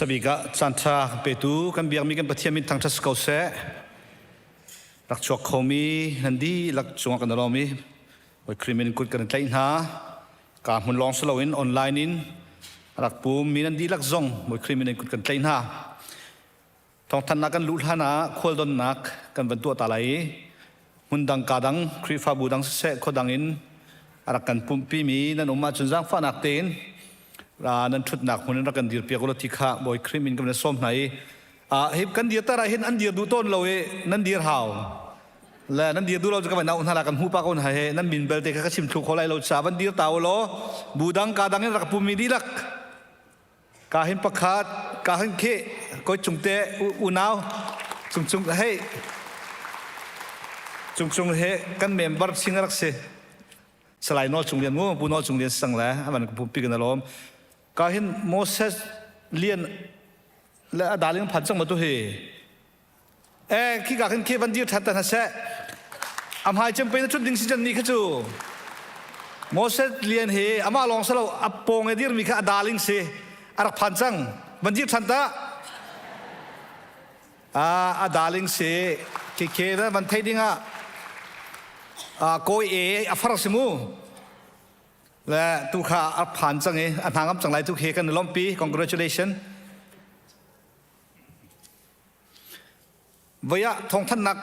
Sabiga Santa Petu kan biar mi kan patiamin tang tas kau se lak chuak khomi nandi lak chunga kan romi oi crimin kut kan tlai na ka mun long slowin online in lak pu mi nandi lak zong oi crimin kut kan tlai na tong than na kan lut hana khol don nak kan ban tu ta lai mundang kadang krifa budang se khodangin arak kan pumpi mi nan umma chunjang fa nak ten nan thut nak hunan kan dir pia ko tikha boy crimin kan som nai hip kan dir ta ra hin an dir du ton loe nan dir haw la nan dir du lo ka na unhala kan hu pa kon ha he nan min bel te ka chim thu kholai lo cha ban dir taw lo budang kadang rak pumi dilak ka hin pakhat ka hin khe ko chungte unaw chung hey chung he kan member singarak se salai no chung lian ngo pu no chung lian sang la aman pu pi kan lom ka hin Moses lian la daling phan chang ma tu he khi cả khi văn điệp thật là sẽ hai trăm bên chút đinh sinh ni khứ chú Moses liền he ama long salo apong edir mi kha darling se arak phanchang văn điệp thật ta darling se ke ra văn thấy đi nga coi afar simu là tu kha phanchang thang am chang lai tu he kan lompi congratulations vậy thong thân nặc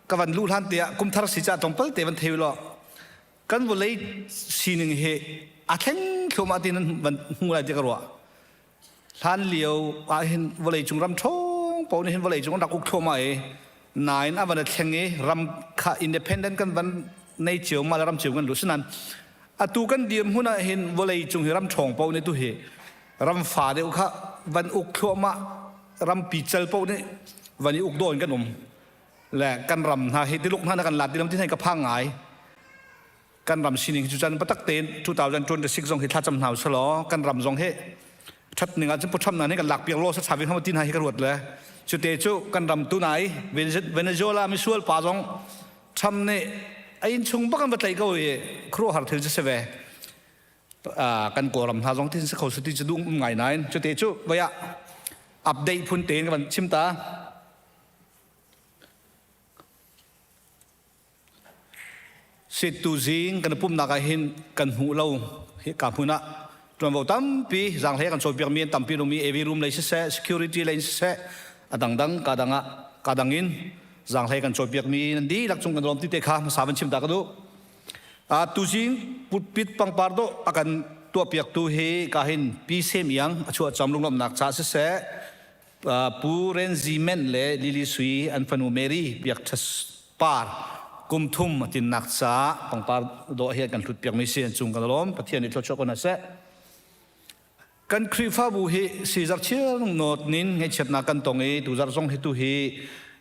các bạn lưu han tiệt cũng thar sĩ cha trong bát tiệt vẫn theo lo kan vô lấy xin hệ thèn không mà tin vẫn mua lại tiệt cái rồi han liều hin vô lấy chung ram thong bao nhiêu hin vô lấy chung đặc cục không mà nine vẫn thèn ram kha independent kan vẫn nay chiều mà ram chiều kan lúcนั้นtu kan điểm hun hin vô lấy chung ram thong bao nhiêu tu hệ ram phá đều kha vẫn uk không mà ram pichal bao nhiêuวันนี้อุกโดนกันและกันรำฮะเหตุลุกนั่นกันหลัดที่น้ำที่ให้กับพังไงกันรำสิ่งจุจันปัตตเตน2026 งเหตุท่าจำหนาวฉลอกันรำจงเหตุชัดหนึ่งอาจจะพูดช่ำนั้นนี่กันหลักเปียกโลสัตว์สาวิเข้ามาที่ไหนให้กระโดดเลยจุดเตจุกันรำตัวไหนเวเนซุเอลามิส่วนป่าจงช่ำเนี่ยไอ้ชงบักันบัดไหลก็เอครัวหาถึงจะเสวกันกลัวรำท่าจงที่เขาสุดที่จะดุ้งไงนั่นจุดเตจุว่าอัปเดตพุ่นเตนกันชิมตาสิตูจิงกันปุ่มนักหินกันหูเรากับหุ่นนะจนว่าตั้มปีจังเฮกันโซเปียมีตั้มปีเรามีเอวีรูมเลยเสะ security เลยเสะดังกาดังอินจังเฮกันโซเปียมีนั่นดีลักษณะกันรวมที่เตะขามาสาบันชิมตากระดูตูจิงปุดปิดปังปาร์โดอากันตัวเปียกตูเฮกาหินปีเซมยังชัวจำลงลมนักชาเสะปูเรนซีเมนเลลิลิสุยอันฟานูเมรีเปียกทัสปาร์กุมทุ่มตินนักษาปังปาโดเฮียกันทุดเปียกไม่เสียนจุงกันล้อมปะเทียนในทศกันนะเสะกันครีฟ้าบุเฮสีจักเชียงโนดนินให้เช็ดนักกันตรงตูจักส่งให้ตูเฮ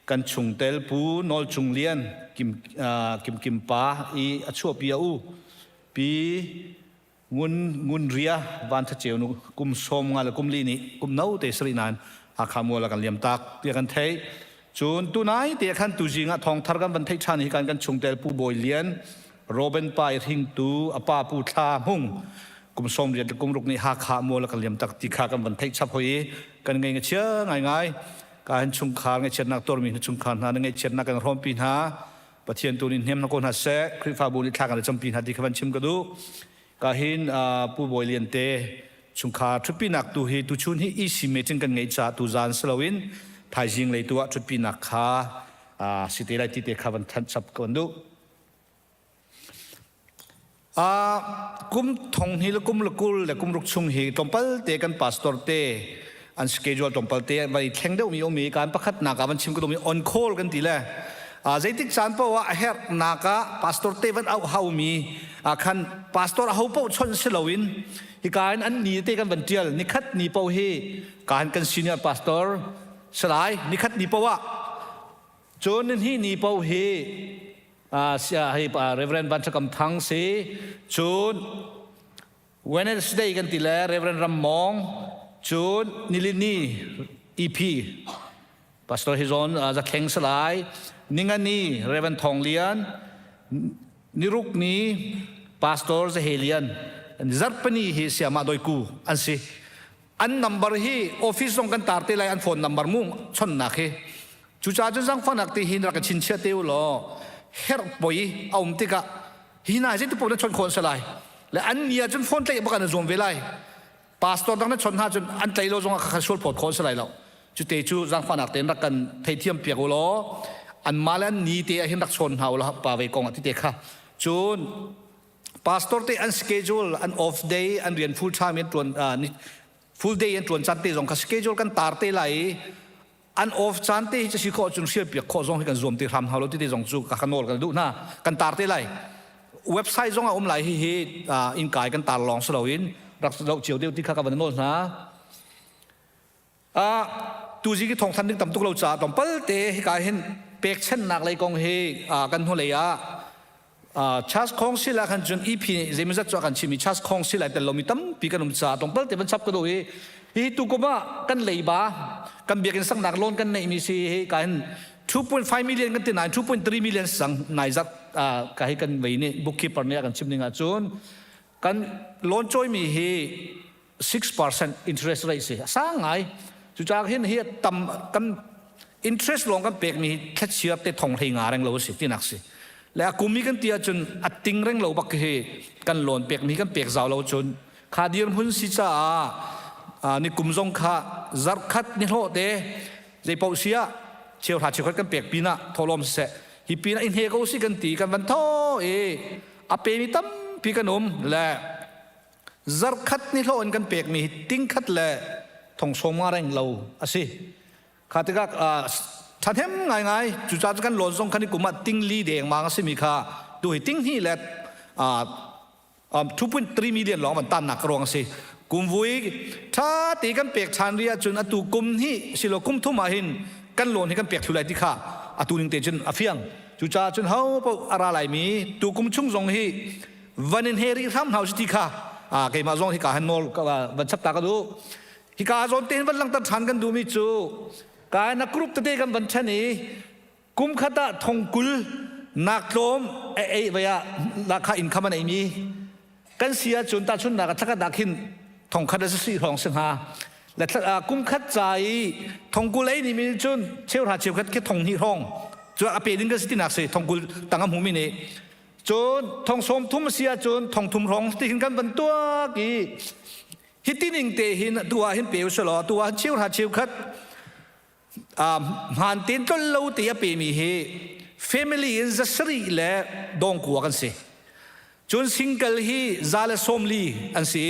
กันชุงเตลปูนอลชุงเลียนกิมปาอัชวปีอูปีงุนเรียวันทัเจียวนุกุมสมงาลกุมลีนี่กุมเนาเตสรินานอาคามัวละกันเลียมตักเปียกันเทจนตัวไหนเตียขันตูจิงะทองทารกันบันเทิงชาณิกันชงเตลปูบอยเลียนโรเบนปายทิงตูอปาปูทามุงกุมสมเรียนกุมรุกนี่หาขามัวละกันเลียมตักติขากันบันเทิงชับหอยกันไงเชื่อไงการชงคานไงเชิดนักตัวมีชงคานหาไงเชิดนักกันพร้อมปีนหาปะเทียนตัวนี้เนียมนักคนหาเสะคริฟ้าบุริทากันจำปีนหาที่ขบันชิมกันดูการเห็นปูบอยเลียนเตชงคาทุบปีนักตูเฮตูชุนฮีอีสิเมจิงกันไงจ่าตูจานสลาวินไทยจิงเลยตัวจุดปีนักขาสิเตไลติเตขาวันทันสับกันดูกุมทองฮิลกุมลกุลและกุมรุกชุงฮีตอมเปิลเตกันพาสตอร์เตอันสเกจวลตอมเปิลเตไปแข่งเดียวมีการประคัดนักวันชิมก็ต้องมีออนโคลกันทีละใจติกสารเพราะว่าเฮร์นักพาสตอร์เตวันเอาเฮามีคันพาสตอร์เฮาเป้าชนเซลวินที่การอันนี้เตกันบันเจียลนิคัดนี้เป้าเฮการกันซีเนียร์พาสตอร์สลายนิคัดนี้เป้าว่าจนนี้นี้เป้าเฮเสียให้เรเวรนบัญชกรรมทั้งเสจนWednesdayกันทีละเรเวรนรำมองจนนิลินีEPพาสตอร์ฮิซอนจะแข่งสลายนิงันนี้เรเวนทองเลียนนิรุกนี้พาสตอร์จะเฮเลียนจัดปนีเสียมาโดยกูอันสิอันนัมเบอร์ฮีออฟฟิศส่งกันตาร์เตลัยอันโฟนนัมเบอร์มุ่งชนนักเฮจุจ้าจุจังฟังนักที่หินรักชินเชียเตวลอเฮร์ปอยเอามติกะหินอะไรที่พวกนั้นชนคนสลายและอันนี้จนโฟนเตะบักันจงเวลัยพาสตอร์ดังนั้นชนหาจนอันเตะโลจงข้าชวนปวดคนสลายแล้วจุเตจูจังฟังนักเต้นรักกันไทยเทียมเปียกลออันมาแล้วนี้เตะหินรักชนหาละป่าเวกองที่เตะค่ะจุนพาสตอร์เตะอันสเกจวลอันออฟเดย์อันเรียนฟูลไทม์ยันตรวนfull day ยันตรวนจันเตจงคัสเกจวลกันตาร์เตไหลอันออฟจันเตจะสิขอจุนเสียเปียกขอจงให้กันรวมตีทำฮาโลที่เตจงจูกันโนลกันดูนะกันตาร์เตไหลเว็บไซต์จงเอาไหลเฮอินกายกันตาลองสลาวินรักเราเจียวเดียวที่ข้ากันโนลนะตูจีที่ทองทันนึกต่ำตุกเราจ่าต่ำเปิลเตให้กายเห็นเปียกเช่นหนักเลยกองเฮกันหัวเลยชัสคองสิละกันจนอีพีเจมิจัดจกันชิมีชัสคองสิละแต่เรามีตั้มปีกันนุ่มจ่าตรงเปิลเตมันชับกันด้วยฮีตุกมากันเลยบ้ากันเบียกันสังหนักล้นกันในมีสิกัน 2.5 millionกันที่ไหน2.3 million สั่งนายจัดก็ให้กันไว้นี่บุ๊กคีเปอร์เนี่ยกันชิมหนึ่งอ่ะจนกันโลนจ่อยมีให้ 6% interest rate สิสร้างไงจุจากเห็นเฮียต่ำกัน interest ลงกันเปกมีแค่เชียบแต่ทองเทียงอะไรเราสิที่นักสิแล้วกุมมีกันเตียจนอัดติงเร่งเราบักเฮกันโลนเปกมีกันเปกเจ้าเราจนขาดีนพุ่นสิจ้านี่กุมทรงขาจัดคัดนี่โหเดใจเปาเสียเชียวหาเชียวคัดกันเปกปีน่ะทอลมเสะฮีปีน่ะอินเฮก็สิกันตีกันวันท้ออาเปมีตั้มปีกันมและจัดคัดนี่โหอันกันเปกมีติ้งคัดและทองสมมาแรงเราอะสิข้าที่ก็ท่านเห็นไงจุดจ้ากันหล่นทรงคันนี้กุมมาติ้งลีเดียงมาสิมีค่าดูให้ติ้งที่แหละ2.3 million หลงมันตันหนักรองสิกุมวุ้ยถ้าตีกันเปียกชานเรียจนอตุกุมที่สิโลกุมทุ่มมาหินกันหล่นให้กันเปียกทุเรศที่ข้าอตุนิงเตจนอเฟียงจุดจ้าจนเขาอะไรไหลมีตุกุมชุ่งทรงที่วันนี้เฮริทำเฮาสิที่ข้าเกี่ยมาทรงที่ข้าหันโนลก็วันชับตากันดูที่ข้าทรงเต้นวันหลังตัดชันกันดูมิจูการนักกรุ๊ปตะเตกันวันชนีกุมขตะทงกุลนักโลมเวียราคาอินคัมมันไอมีกันเสียจนตาชุนนักทักดักหินทงขัดสิทองสิงหาและกุมขัดใจทงกุลไอนี่มีจนเชี่ยวหาเชี่ยวขัดแค่ทงหิทองจนอาเปดินก็สิตินักเสทงกุลต่างกันหูมิเนจนทงสมทุ่มเสียจนทงทุ่มรองที่หินกันบรรตัวกี่ฮิตินิงเตหินตัวหินเปียวสลอตัวเชี่ยวหาเชี่ยวขัดหันตีนต้นเล่าตีอาเปมีเฮ family อินซัสรีและดองกัวกันสิจนซิงเกิลฮีซาเลสอมลีอันสิ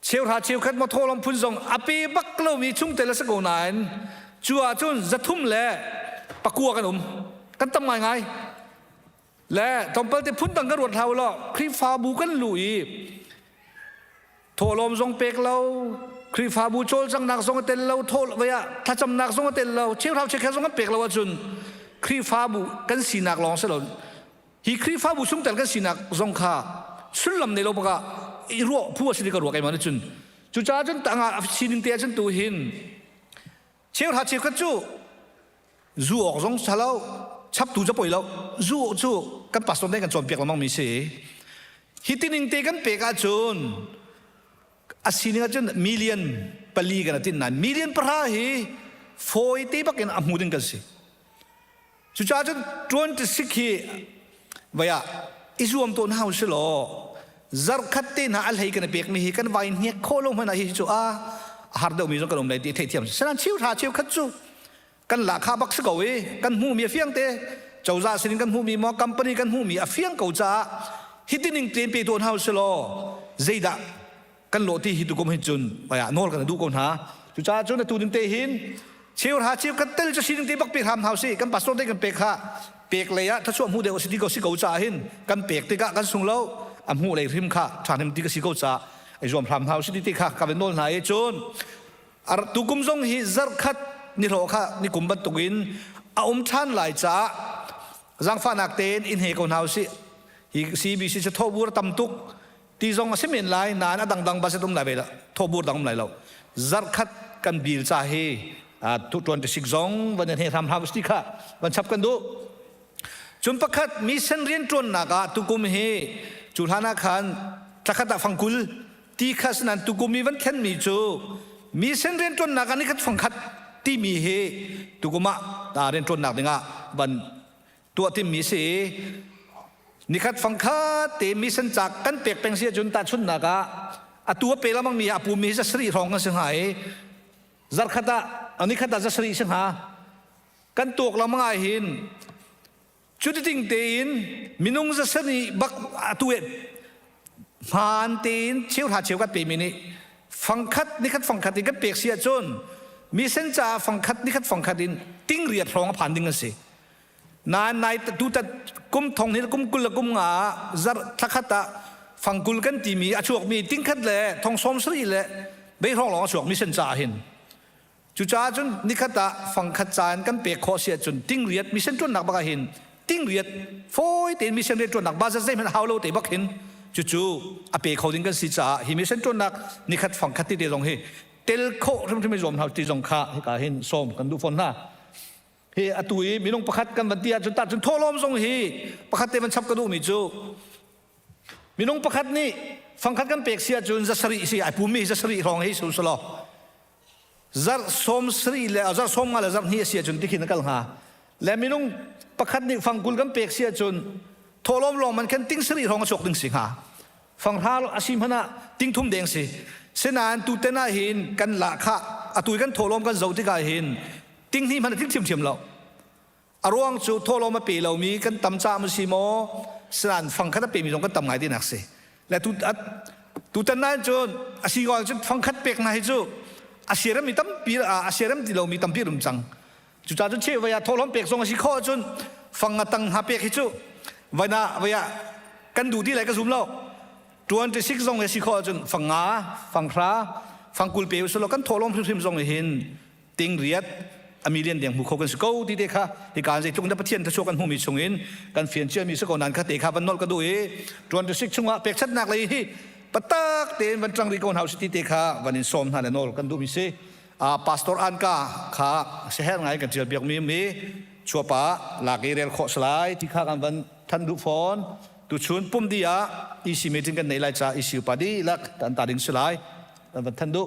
เชี่ยวหาเชี่ยวขัดมาโทรลมพุ่นซงอาเปบักเล่ามีชุ่งเตลสกนานจัวจนจะทุ่มและปะกัวกันกันทำไงและตอนเปิดที่พุ่นตังกระโดดเท้าล้อครีฟาบูกันลุยโทรลมซงเปกเล่าครีฟาบูโจลจังนักทรงเตลเราโทษไว้อะถ้าจำนักทรงเตลเราเชี่ยวเท้าเชี่ยวแค่ทรงกันเปียกเราว่าจุนครีฟาบูกันสีนักลองเสร็จฮีครีฟาบูสุ่มแต่กันสีนักทรงข้าสุดลำในเราปะกะอีรัวผู้ว่าสิริกรัวกันมาเนี่ยจุนจุจ้าจุนต่างอ่ะสีนิงเตียจุนตัวหินเชี่ยวท้าเชี่ยวกันจูจูออกทรงซาเราชับตูจะปล่อยเราจูกันปัสตอนได้กันจนเปียกเรามั่งมีเสียฮีตินิงเตียกันเปียกจุนอาศินิงจนมิลเลียนปลีกันตินนั้นมิลเลียนประหารฟอยตีบักกันอามูดิงกันสิจุดจ้าจน26ฮีวายอิสุอมตัวน่าอุศโลจัรคัตติน่าอัลให้กันเปียกมีฮีกันวายเนี่ยโคลงมันอะไรจูฮาร์ดเอามีจงกันลงในที่เทียมฉะนั้นชิวท่าชิวคัดจูกันหลักข้าบักสกเอากันหูมีเฟียงเตะเจ้าจ่าสินกันหูมีมอคัมปานีกันหูมีเฟียงเก่าจ่าฮิตินิงเตียนเปียตัวน่าอุศโลเจดะกันโลที่ฮิตุกมหิจุนไปอ่ะโนลกันดูก่อนฮะจุจ้าจุนตูดินเตหินเชี่ยวหาเชี่ยวกันเตลจะสินเตบักเปียกทำเฮาสิกันปัสโซได้กันเปียกฮะเปียกเลยอะถ้าช่วงหูเดียวสิที่ก็สิเกาจ่าหินกันเปียกติกะกันส่งเล่าอ่ะหูเลยริมค่ะชาหิมติกะสิเกาจ่าไอ้รวมทำเฮาสิที่ค่ะกันเป็นโนลหายจุนตุกุมทรงฮิซัรคัดนิโรค่ะนิกุมบัตตุกินอาชันหลายจ่าจังฟ้านักเตนอินเฮกอนเฮาสิฮิซีบีสิจะทบูรตำตุกตีจงอาศัยเมนไลนานดังบาสตุมไหลไปละทบูรดังไหลเราจัดขัดกันบิลจ่าเฮทุก26จงวันนี้ทำฮาวสติค่ะวันชับกันดูจุนประคัดมิสันเรียนจวนนักตุกุมเฮจุลานาคันจักขัดฟังกุลตีขัดนั้นตุกุมมีวันแค่มีจูมิสันเรียนจวนนักนี่ขัดฟังขัดที่มีเฮตุกุมะเรียนจวนนักเนี่ยวันตัวที่มีเสนี่ขัดฟังข้าเตมีสัญจักกันเปียกเป็นเสียจนตาชุนนักตัวเปล่ามังมีปูมีจะสรีรองกันเสียหายจัดขัดอันนี้ขัดจะสรีเสียหากันตัวเรามังไอหินจุดจริงเตีนมินุงจะสรีบักตัวผ่านเตีนเชี่ยวหาเชี่ยวกันเปียมินี่ฟังขัดนี่ขัดฟังขัดนี่กันเปียกเสียจนมีสัญจาฟังขัดนี่ขัดฟังขัดดินติ้งเรียดรองผ่านดิ้งกันสินายดูแต่กุมทองนี่กุมกุลกุมงาจัดทักขัดฟังกุลกันตีมีอาชวกมีติ้งขัดแหละทองสมสรีแหละไม่ร้องหลงอาชวกมีสัญจาเห็นจุจ้าจนนี่ขัดฟังขัดจานกันเปียกคอเสียจนติ้งเรียดมีเส้นจนหนักบักเห็นติ้งเรียดโฟยเต็มมีเส้นเรียดจนหนักบ้าจะเส้นมันฮาวโลเตบักเห็นจู่ๆอาเปียเขาดิ้งกันสิจ้าหิมีเส้นจนหนักนี่ขัดฟังขัดที่เดียรงเฮเตลโคทำไมรวมเท่าที่จงข้าให้กาเห็นส้มกันดูฝนหน้า เฮอตุยมีน้องประคัดกันบันเตียจนตัดจนทั่วโลกทรงเฮประคัดเตมันชับกระดูมีจูมีน้องประคัดนี่ฟังคัดกันเปกเสียจนจะสรีสิไอภูมิจะสรีรองให้สุสลอจัดสมสรีและจัดสมอะไรจัดเฮียเสียจนที่ขินกันหาและมีน้องประคัดนี่ฟังกุลกันเปกเสียจนทั่วโลกลงมันแค่ติ้งสรีรองกระจกดึงสิงหาฟังท่าอาชิมพนะติ้งทุ่มแดงสิเสนานตูเตน่าเห็นกันละค่ะตุยกันทั่วโลกกันเจ้าที่กายเห็นติ้งนี่มันติ้งเทียมเราอารมณ์จูทั่วโลกมาปีเรามีกันตำจามุสิโมสนานฟังคัดเปมีตรงกันตำไงที่นักสิและตูเตน่าจนอาศิกรจนฟังคัดเปกนะจูอาเซียมมีตั้มปีอาเซียมที่เรามีตั้มปีรุ่มจังจุดจ้าจนเชื่อว่าทั่วโลกเปกทรงอาศิข้อจนฟังตั้งหาเปกจูวันน่ะว่ากันดูที่ไหนก็ซุ่มเรา26 zong si kho chun fanga fangkhra fangkul pe so kan tholom phrim zong hin ting riat amilian deng mu kho kan sko ti te kha ti kan je tung da pathian ta so kan hu mi chungin kan fian chia mi so ko nan kha te kha ban nol ka du e 26 chunga pek chat nak lai hi patak te ban trang ri kon house ti te kha vanin som na le nol kan du mi se pastor an ka kha se her ngai kan tir biak mi chua pa la ge rel kho slai ti kha kan ban than du phone tu chun pum dia isi meeting kan nei lai cha isi padi lak tan ta ding selai tan ban than du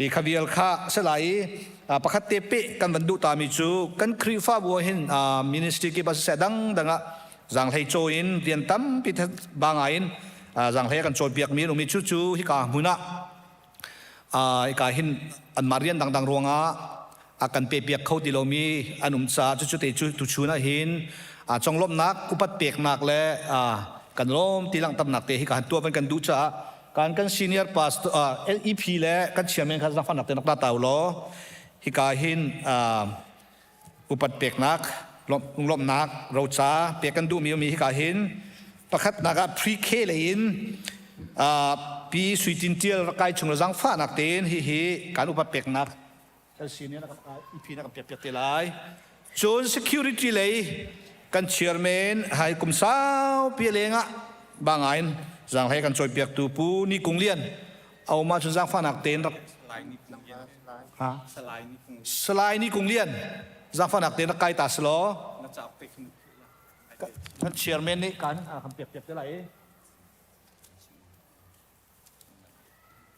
i khavial kha selai pakhat te pe kan ban du ta mi chu kan khri fa bo hin ministry ki bas se danga jang thei cho in rian tam pi bangain jang thei kan choi biak mi no mi chu hi ka huna i ka hin an marian dang ronga akan pe biak khau ti lo mi anum cha chu te chu tu chuna hin chong lom nak kupat pek nak le kan lom tilang tam nak te hi kan tua ban kan du cha kan senior pastor LEP le kan chairman kha za fan nak te nak ta taw lo hi ka hin kupat pek nak lom nak ro cha pe kan du mi hi ka hin pakhat naga pre k le in pi suitin tial kai chung jang fa nak ten hi kan upat pek nak kan senior nak EP nak pek te lai chon security le kan chairman hai kum sao pi lenga bangain jang hai kan choi piak tu pu ni kung lian au ma chu jang fa nak ten ha slai ni kung lian jang fa nak ten kai ta slo kan chairman ni kan kan piak te lai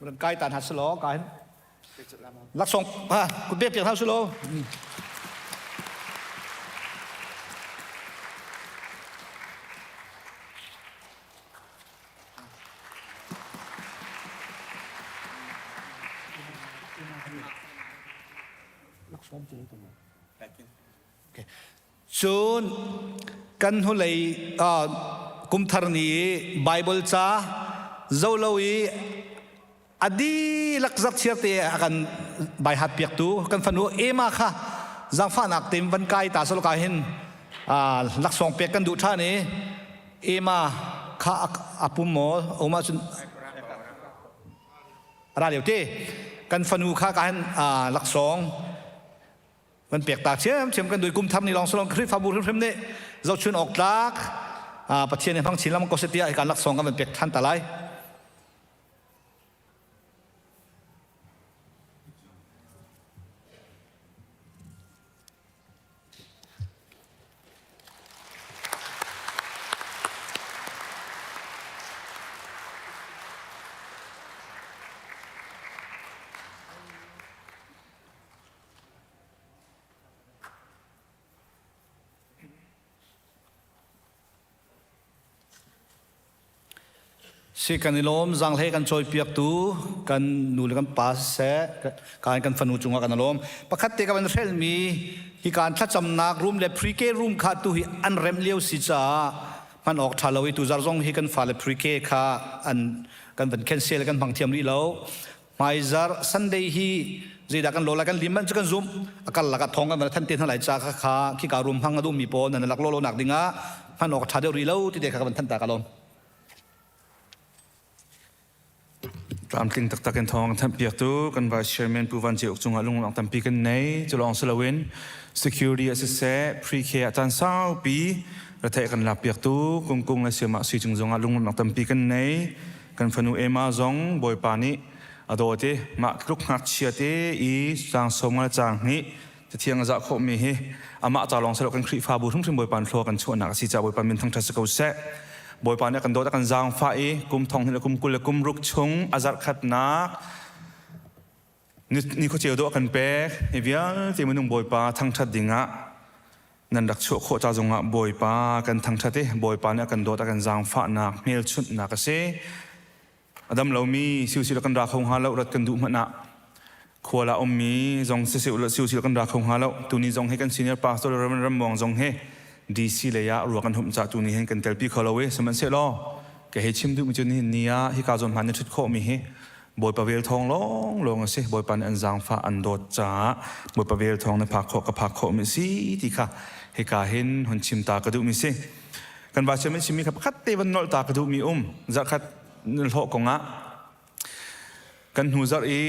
มันใกล้ตันหัดสโลกันลักส่งคุณเปียกเท่าสโลส่วนกันหุ่นเลยกุมธรณีไบเบิลจ้าเจ้าเลวีอดีลักจักเชียร์เตะกันใบหัดเปียกตูกันฟันหัวมาค่ะจังฟ้านักเต็มวันไกลตาสโลกาเห็นลักส่งเปียกกันดูท่านี้มาค่ะอาปุ่มหมอออกมาจนอะไรเดี๋ยวเต้กันฟันหัวค่ะกันลักส่งมันเปียกตาเชื่อมกันโดยกุมทำในรองสลองคริฟฟาบูเพิ่มเนี่ยเราชวนออกลักประเทศในพังชินแล้วมันก็เสียการลักส่งกันมันเปียกทันตะไลสิกันนิลมจังให้กันช่วยเปียกตูกันนูเลกันปัสเสกันฟันหูจุงกันนิลมประคัตเตกันเรลมีที่การทัดจำนักรูมและพรีเกรูมขาดตูฮีอันเรมเลี้ยวสิจ้ามันออกทาลวิตูจารจงให้กันฝ่าและพรีเกค่ะอันกันเป็นแคนเซลกันพังเทียมรีแล้วไม่จารซันเดย์ฮีจีดักกันโลละกันลิมมันจะกันซุ่มอาการหลักทองกันมันทันเตียนทั้งหลายจ้าค่ะที่การรูมพังกันดูมีปนนั่นหลักโลหนักดิ่งอ่ะมันออกทาเดรีแล้วที่เด็กกันทันตากันลมตามติงตักตักกันทองท่านเปียกตู้กันว่าเชียร์แมนผู้วันเจียกจงอาลุงหลังตั้มปีกันในจะลองสลาวิน security assessment pre-care ตันเศร้าปีระเทกันหลับเปียกตู้กุ้งและเสียมาสีจงอาลุงหลังตั้มปีกันในกันฟันูมาจงบอยปานิอโดเตมาคลุกหักเชียเตอีจางสมงจางนี้จะ จะเที่ยงจะขมีเฮอามาจะลองสรุปกันครีฟ้าบุทุ่มบอยปันโฟกันชวนนักสิจะบอยปันมินทั้งทัศกเสะบอยปันเนี่ยกันโดดกันจางฟ้ากุมทองนี่กุมกุลกุมรุกชงอาจัดขัดนักนี่เขาเจียวโดกันเป๊ะเฮียที่มันนุ่งบอยปาทั้งทัดดิ่งะนั่นดักชั่วโคจาจงะบอยปากันทั้งทัดบอยปาเนี่ยกันโดดกันจางฟ้านักเมลชุดนักเสะอดัมเรามีสิวสิลกันรักของฮาเรารัดกันดูมันนะขวาละอมมีจงสิวสิลกันรักของฮาเราตัวนี้จงให้กันซีเนียร์พาสตัวเรารำมองจงให้ดีซีเลยะรัวกันหุ่มจ่าตัวนี้ให้กันเตลปีเขาเราเว้สมันเสร็จแล้วแกให้ชิมดูมันจนนี่นี่อะที่กาจนพันเนี่ยชุดโคมีให้บอยปะเวลทองลงสิบอยปันอันจางฟ้าอันโดดจ้าบอยปะเวลทองในผักโคกับผักโคมีสิที่ค่ะให้กาเห็นหุ่นชิมตากระดูมีสิกันว่าจะไม่ชิมมีครับคัดเตวันนอลตากระดูมีจะคัดนลโกงะกันหูจัดอี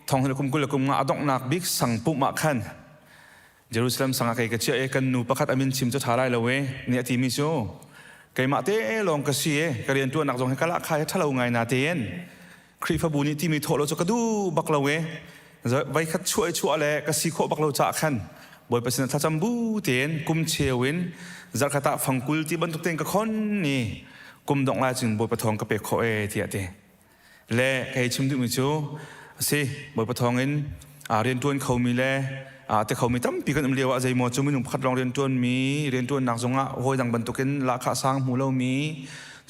ทองให้คุมกุลกุมงะอดอกนักบิ๊กสังปุมาขันเยรูซาเล็มสังกัยกระเจี๊ยกันนูประคัดอามินชิมจะทาไรละเวเนี่ยที่มิโซไก่มาเตะลองกระเสียกระเรียนตัวนักจงให้กะละใครถ้าเราไงนาเตียนครีฟบูนี่ที่มีโทษเราจะกระดูบักละเวไว้คัดช่วยอะไรกระสีโคบักเราจะขันบอยประสิทธิ์ทัจำบูเตียนกุมเชียวินจักรตะฟังกุลที่บรรทุกเต็งกระคนนี่กุมดอกลายจึงบอยประทองกระเปกโคเทียเตและใครชิมดูมิโซสิบอยประทองเงินเรียนตัวเขามีและแต่เขาไม่ตั้มปีกันเรียกว่าใจหมดจุ่มหนุ่มพัดลองเรียนตัวมีเรียนตัวหนักจงอ่ะหอยดังบรรทุกเงินราคาสร้างหูเรามี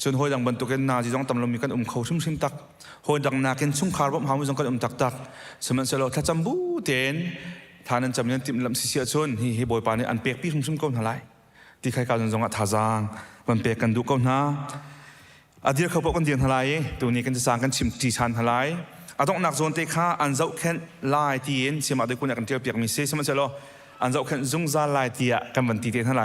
ส่วนหอยดังบรรทุกเงินนาจีจงตำเรามีกันเขาชิมตักหอยดังนาเกินชุ่มคาร์บอนหาวิจงกันตักสมัยเสร็จแล้วถ้าจำบูเตียนทานันจำยันติมลำเสียชนฮีบอยปานี่อันเปียกพี่ชุ่มก้นอะไรที่ใครกล่าวจงอ่ะท่าจางมันเปียกกันดูก้นนะอดีตเขาบอกกันเดียนอะไรตัวนี้กันจะสร้างกันชิมจีชันอะไรต้องนักโจนเตะข้าอันเจ้าแค่ลายตีนเสียมาด้วยคนอยากกันเที่ยวเปียกมีเสียมันจะรออันเจ้าแค่จุงซาลายตีอะกันวันตีเตะอะไร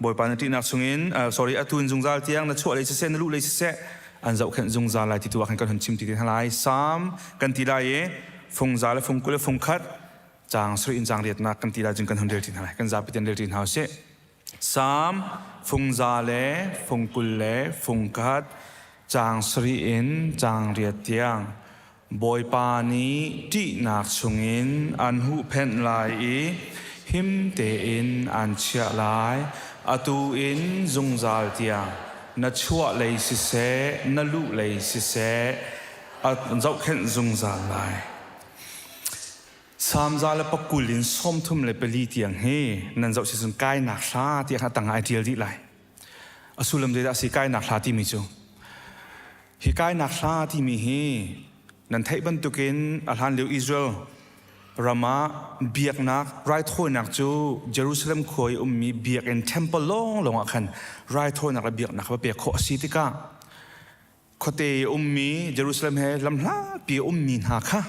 บอยปานที่นักสงินsorry ตุนจุงซาเตียงนัดช่วยเลยเส้นนัดลุเลยเส้นอันเจ้าแค่จุงซาลายตีตัวกันกันหันชิมตีเตะอะไร3กันตีได้ฟงซาและฟงกุลฟงคัดจางสุรินจางเรียดนักกันตีได้จึงกันหันเดือดตีอะไรกันจับไปเต็มเดือดตีหาเส้น3ฟงซาและฟงกุลและฟงคัดจางสรีอินจางเรียดเตียงบอยปานีที่นักชงอินอันหูเพนลายหิมเตอินอันเชียลายอตูอินจงจาลเตียงนัดชัวเลยสิเสนัดลุเลยสิเสอันเจ้าเข็นจงจาลายสามจาลปะกุลินส้มทุ่มเลยไปลีเตียงเฮนั่นเจ้าสิสุนใกล้หนักชาเตียงต่างไอเดียลที่ไรอสุลมเดดาสิใกล้หนักชาที่มิจูฮิกายนักฆ่าที่มีฮีนั่นไทยบรรทุกินอาหารเลี้ยวอิสราเอลรามาเบียกนักไรโทนักจูเยรูซาเล็มคอยมีเบียกในเทมเพิลลงอ่ะคันไรโทนักเบียกนักเบียกโคสิติกาโคเตมีเยรูซาเล็มเฮลำลาปีมีนาค่ะ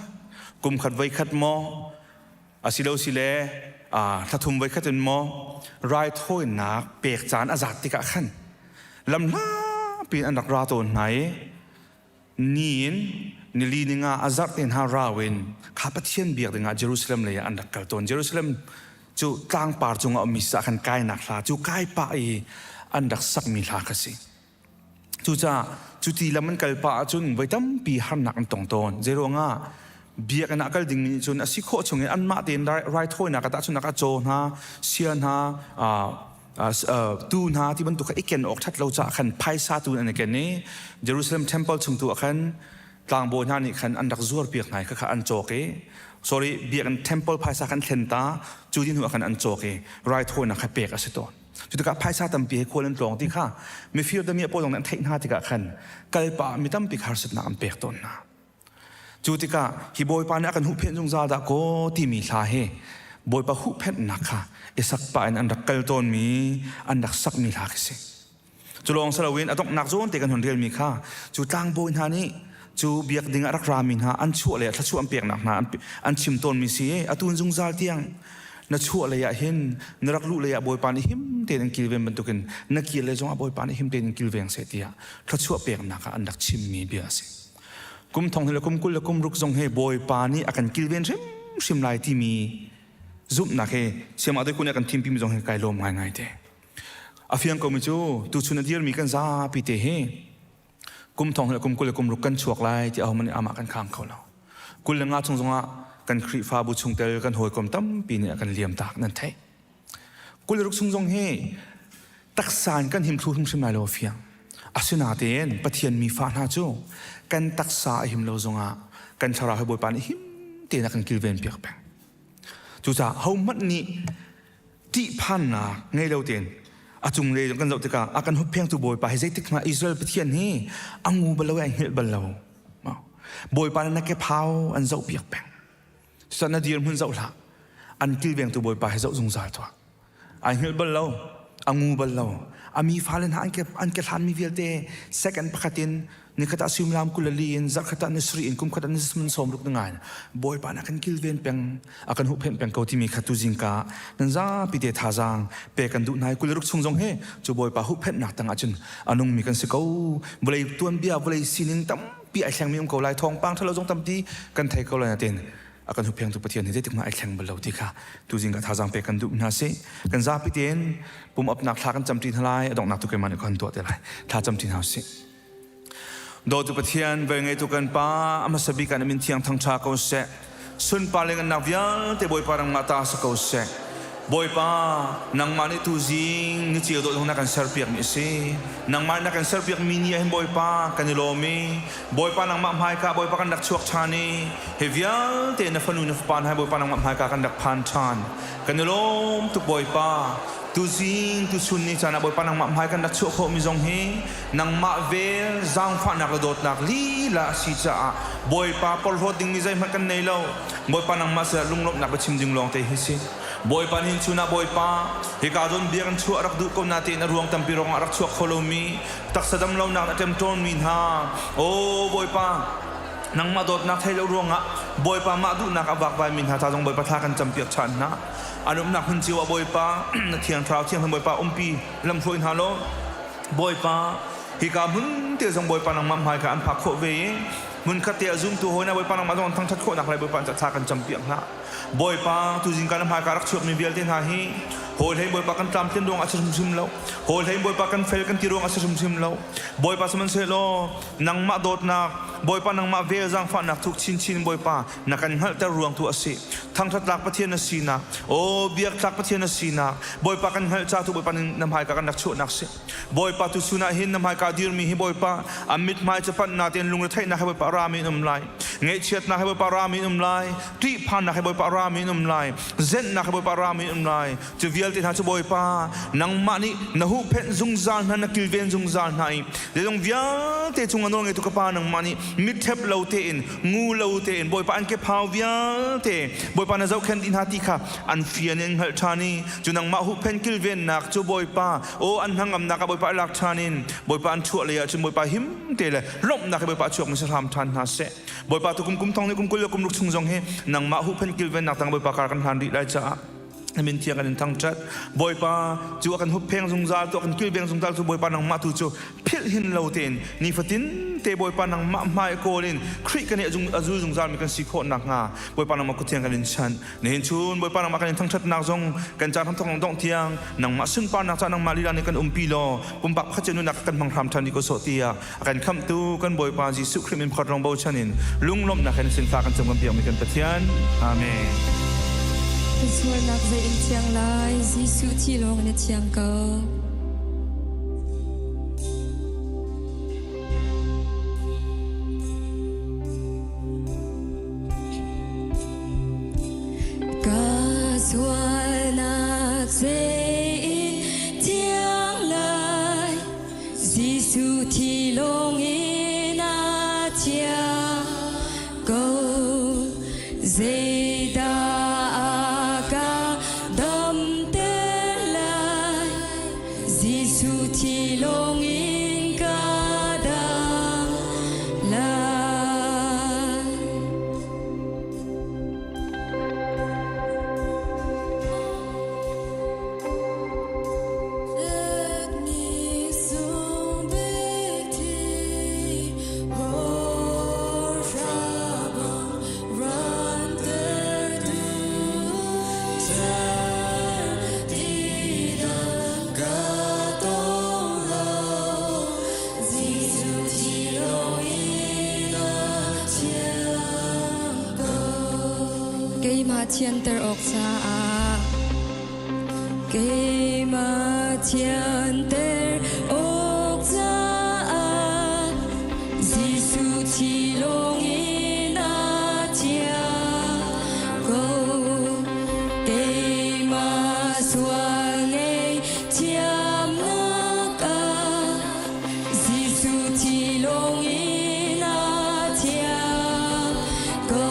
กุมขัดไว้ขัดมออาศิเลวศิเลถ้าทุ่มไว้ขัดจนมอไรโทนักเปียกจานอาซาติกาคันลำลาปีอันดักราตัวไหนนี่นิลีนิงาอาซัดเนฮาราวินข้าพเจ้าเบียดงาเยรูซาเล็มเลยอันดักกัลตอนเยรูซาเล็มจูตั้งปาร์จงอามิสกันกายนักลาจูกายปะอันดักสักมิลากสิจูตีละมันกัลปะจุนไว้ตั้มปีหันนักตรงตอนเจโรงาเบียกนักกัลดิ่งจุนอสิโคชงเงินอันมาเตียนไรโทยนักตาจุนนักโจนะเชียนะตูนาที่บรรทุกไอ้เกณฑ์ออกทัดเราจะขันไพ่ซาตูนอันนี้เกณฑ์นี้เยรูซาเล็มเทมเพิลชงตัวขันกลางโบนานี่ขันอันดักซัวร์เปียกไหนก็ขันอันโจเกsorry เบียกันเทมเพิลไพ่ซาขันเทนตาจูดินหัวขันอันโจเกไรโทนักขันเปียกอสิตอนจุดกับไพ่ซาตั้มเปียกควรเล่นตรงที่ข้าไม่ฟิลต์มีโปรตรงนั้นเทคนาที่กับขันกัลปะมีตั้มปีกฮาร์สต์นักอันเปียกตอนนะจุดกับฮิบอยปานนักกันหุบเพียนจงซาดะโกที่มีลาเฮบอยปะหุบเพียนนักค่ะสักป่านอันดักเกลตอนมีอันดักสักมีหลักสิจุลองสลาวินต้องนักโจนเตกันหนเรียลมีค่าจูตั้งโบนฮานี่จูเบียกดิ่งรักรามินฮาอันชั่วเลยถ้าชั่วอันเปียกหนักนะอันชิมตอนมีสิอตุนจงซาลเตียงนัดชั่วเลยเห็นนรักลุเลยบอยปานิหิมเตนังกิลเวมบรรทุกินนักกิลเลยจงบอยปานิหิมเตนังกิลเวงเสียเตียถ้าชั่วเปียกหนักอันดักชิมมีเบียสิกุมทองเฮลกุมกุลกุมรุกจงเฮบอยปานิอากันกิลเวนชิมลายที่มีซุปนักเฮเสียมาด้วยคนอยากกันทีมพิมพ์จงให้ไกลลมง่ายๆเดอาฟิยังก็มีจูตุชุนเดียร์มีกันซาปิเตเฮกุมทองและกุมกุลกุมรุกกันชวกไล่ที่เอามันอามากันข้างเขาเรากุลงาจงจงอ่ะ กันครีฟ้าบุชงเตลกันหอยกลมตั้มปีเนี่ยกันเลียมตากนั่นแท้กุลรุกซุงจงเฮตักสารกันหิมครูทุ่งชิมายโลเฟียงอาศินาเตียนปะเทียนมีฟ้าหน้าจูกันตักษาหิมโลจงอากันชาราให้บอยปานหิมเตียนกันกิลเวนเปียกแปงจู่จ้าเฮามัดนี้ที่พันนาไงเราเตียนอาจุงเลยกันเราติกาอากันหุบเพียงตัวบอยปาให้ใจติกมาอิสราเอลปะเทียนนี่อังูบลาวเองเฮลบลาวบอยปานนักเก็บเผาอันเจ้าเปียกแปงสันนาดีร์มันเจ้าละอันกิลเวนตัวบอยปาให้เจ้าจงสารตัวอันเฮลบลาวอังูบลาวอามีฟ้าเลนหาอันเก็บทานมีเวลเดย์เซกันปะขัดินนี่ขตัดซิมลามกุลลีนจักขตัดนิสรีนกุมขตัดนิสมันสมรุกงานบอยปานักันกิลเวนเปียงอากันหุบเพียงเปียงเขาที่มีขัดตุจิงกานั่นจ้าปีเดทาจางเปกันดูนายกุลรุกชงจงเฮจูบอยปาหุบเพียงหนักตั้งอาจุนอันนุ่งมีกันสิเขาบริตัวนเบียบริสินิงตั้มปีไอแข็งมีเขาลายทองปังถ้าเราจงตั้มตีกันไทยเขาลายนาเต็นอากันหุบเพียงตัวปะเทียนให้ได้ถึงมาไอแข็งบนเราที่ค่ะตุจิงกาทาจางเปกันดูนาเซกันจ้าปีเดนปุ่มอับหนักทากันจำตีทลายดอกหนักตุกเกมันคนตัวเท่าไรทาจำตีนาเซโดยตุปเทียนเวงไอตุกันป้าอามาสบิกันมินเทียงทางชาเกาเสสุนปาเลงันนักยัลเตบอยปารังมาตาสเกาเสบอยปานังมานิตุจิงนิจิโดดงนักกันเซอร์เปียกมิเซนังมานักกันเซอร์เปียกมินีเห็นบอยปากันนิโลมีบอยปานังมาหายกาบอยปากันดักชวกชานีเฮวิยัลเตนฟันุนฟปานให้บอยปานังมาหายกากันดักพันชานกันนิโลมตุบอยปาตุจิงตุชุนนี่จานะบอยปานังมาหายกันดักชวกโคมิจงเฮนังมาเวลจังฟันนักโดดนักลีลาสิจ้าบอยปาปอลโรดิงมิใจมันกันในเราบอยปานังมาเสือลุงลบนักประชิมจึงลองเตะฮิซิบอยปานินชุนาบอยปาเฮกาดอนเบียกันชัวรักดูกนาเตนรวงตัมปิรองรักชัวโคโลมีตักสะดำเรานักเต็มต้นมินฮาโอ้บอยปานังมาโดดนักไทยเรารวงอ่ะบอยปามาดูนักอวักใบมินฮาทาจงบอยปาทากันจำเปียกฉันนะอนุนักหุ่นจิวบอยปาเทียงทราวเทียงบอยปาปีลำช่วยฮาโลบอยปาเฮกาบุนเตียจงบอยปานังมัมหายกันพักโคเวมุนขัดเตียจุ่มตัวหัวนะบอยปานังมาโดนทั้งทัดโคนักไรบอยปาจะทากันจำเปียกนะบอยปาตุจิงกันหายการรักชวกมีเวลเทนหาฮีโหดให้บอยปากันตามเต้นดวงอาชรุมชิมแล้วโหดให้บอยปากันเฟลกันตีดวงอาชรุมชิมแล้วบอยปาสมันเซโลนังมาโดดนักบอยปานังมาเวลจังฟันนักทุกชินบอยปานักกันหัลแต่รวงตัวสิทั้งทัดลักประเทศนสีนักโอ้เบียกลักประเทศนสีนักบอยปากันหัลจ้าทุกบอยปานังหายการนักชวกนักสิบอยปาตุสุนัหินนังหายการดีร์มีให้บอยปาอามิดหมายจะปันนาเตียนลุงระไทยนักให้บอยปารามีนุ่มไหลเงยเชียดนักให้บอยปารามีนุ่มไหลที่พันนักให้บอยปารามีนุ่มไหลเส้นนักให้บอยปารามีนุ่มไหลจะเวียลที่ท่าจะบอยปานังมานี่นัหูเพนจุงจานนักกิลเวนจุงจานให้เดี๋ยวต้องเวียลเตจุงอันนั้นไงตุกปานังมานี่มิดเทปเลวเตนงูเลวเตนบอยปาอันเก็บพาวเวียลเตบอยปานาเจ้าแคนดินฮาติค่ะอันเฟียนเองฮัลชานีจุนังมาหูเพนกิลเวนนักจูบอยปาโออันหังอำนักบอยปาลักชานินบอยปาอันชั่วเลยจุบอยปาหิมเตเลยล้มนักบอยปาชั่วมิสลามทันฮาเซบอยปาตุกุมทองนี่กุมกุลกุมลุกชุงจงเฮนังมาหูเพนกิลเวนนักตั้งบอยปาการกันฮันดีไลจ้ามินเทียกันทั้งจัดบอยปาจูกันหุบเพลงสงสารตัวกันกิลเบียงสงสารตัวบอยปานังมาตูจูพิลหินเลวเตนนี่ฟัตินเตบอยปานังมาไมโคลินคริกันเนี่ยจุงอาจูสงสารมีกันสิโคนักงาบอยปานังมาคุเทียงกันลินชันเนี่ยเห็นชูนบอยปานังมากันทั้งชัดนักจงกันจานทั้งทองต้องเทียงนังมาซึ่งปานักจานังมาลีลาในกันปีโลปุ่มปักขัดเจนุนักกันพังทำทันดีก็โสเตียกันคำตูกันบอยปาจิสุคริมินพอดรองโบชันินลุงล้มนักกันสินฟ้ากันจงกันเปียกมีกันปะเทียนอาเมนส่วนนักเรียนเชียงรายสิสุที่ลงในเชียงเก่ากาส่วนนักเรียนเชียงรายสิสุที่ลงในเชียงเก่าเจดา thiên ter ok cha cây mà thiên ter ok cha Giêsu chỉ long in a tia go cây mà xuân ấy chiam ngắc Giêsu chỉ long in a tia go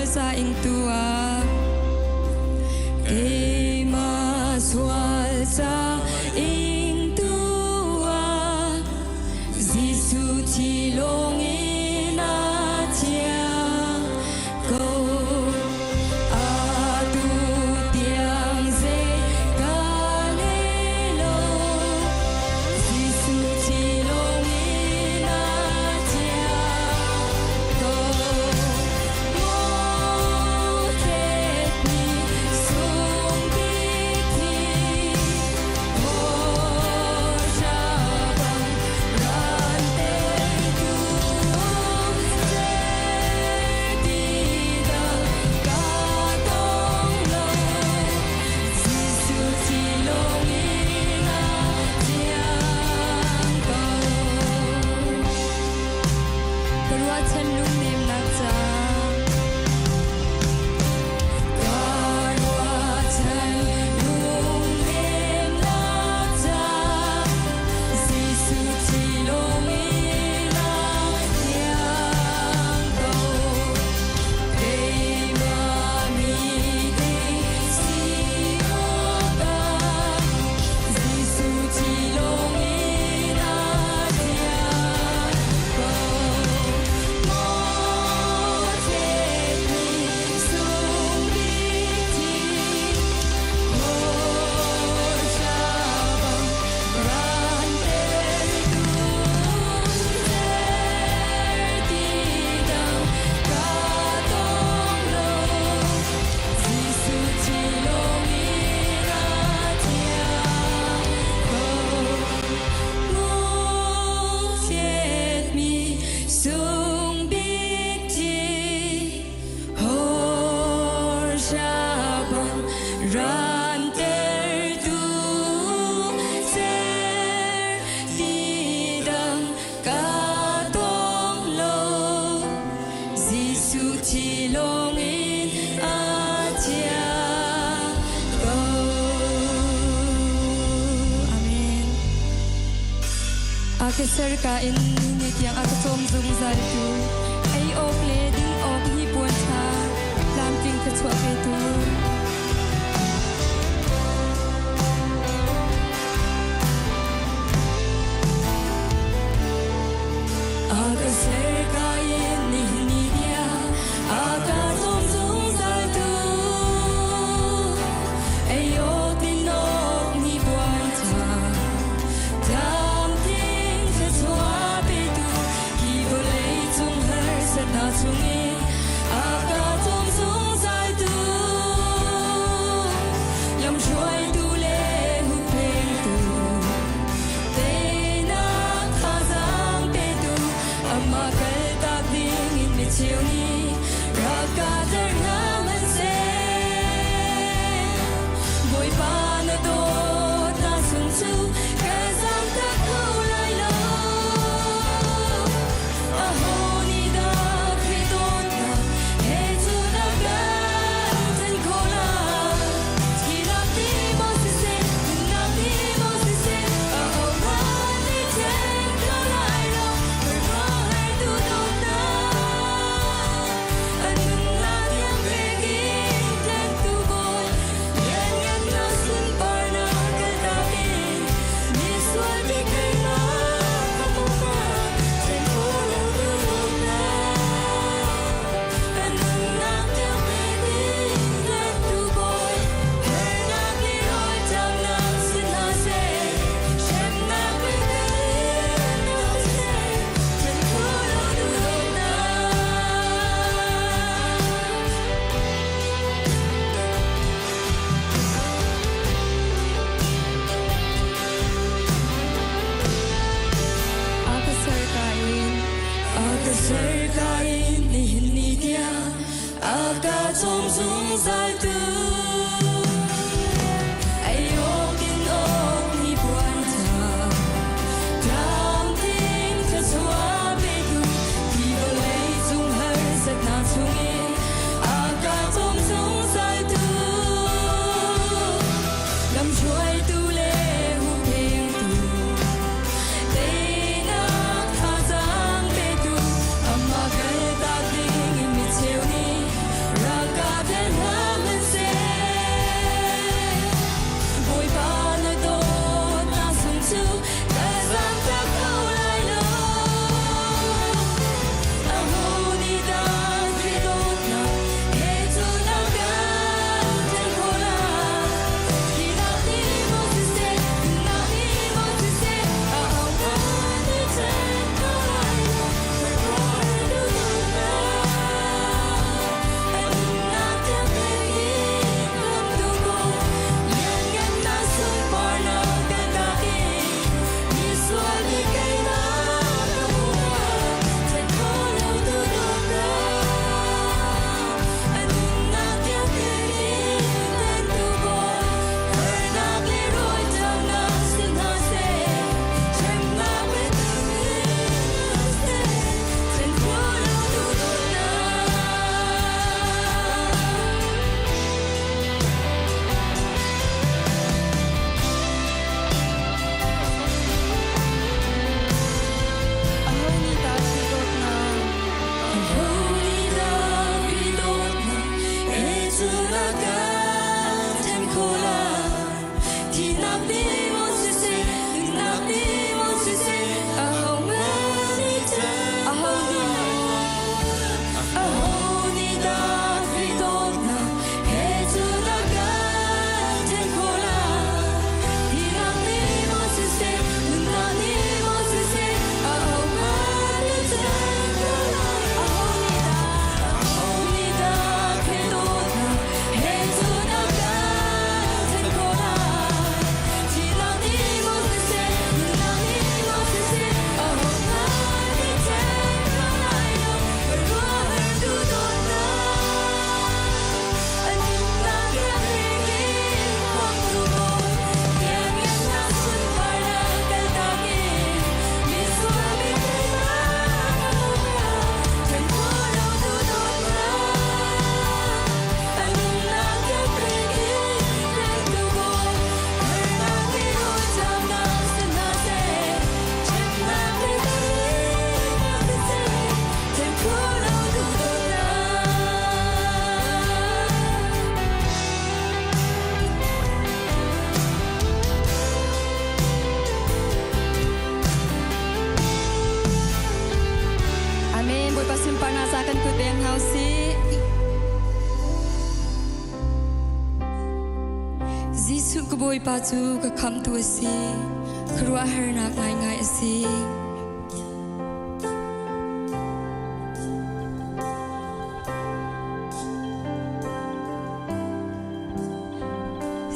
sa ing tua e ma swal sa ing tua Giêsu chỉ long in a tia go a tu tiang ze galelo Giêsu chỉ long in a tia go Cái ser ka in ni tiang at som dung zai tu ai ok le ding ok hi puan tha lam king ka chwa ke tu aga ser ka in ni dia aga som dung zai tu ai ok din ok hi puan tha na chung in aga tom sung sai tu yam choi tu le hu pe tu te na kha sang pe tu ama ca trong dung dài tư ai yêu kinh ôm đi buồn thở cảm tình thật xóa bê tu thì vào lấy dung hơi rất nản dung yên ca trong dung dài tư làm chuối tu lệ hu bình tu tây nắng tha giang bê tu amma cái ta kinh mi chiều ni ra cả thiên hạ mình sẽ vui ba nơi đó ta sống chu ta giang ta câu lại lo a hô đi ta khi đốt na hết chu na ga thiên khổ la khi na đi mo se na đi mo se a hô na đi trên câu lại lo phải bỏ đi đâu na anh na tiếng đi không tu cô liền nhân na xuân bỏ na cái ta đi đi xóa đi cái na đâu trên khổ lâu tu đâu na anh na tiếng đi tên tu cô hơi na đi rồi trong na xin na se trên na biết tu se trên khổ lâu tu đâu na Amin. Buat pasimpan asakan ku yang hausi. Jisu ku boy patu ka kam tu asi. Kerua hernak ngai ngai asi.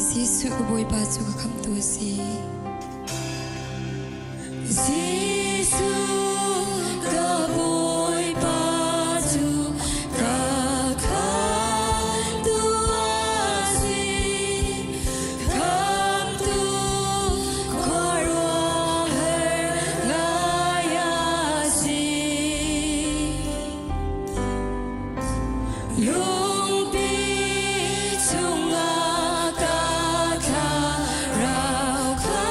Jisu ku boy patu ka kam tu asi. Jisu ka boy patu ka kam tu asi. Kam tu korwa her ngai asi. Lung pi chung a ka tha rao ka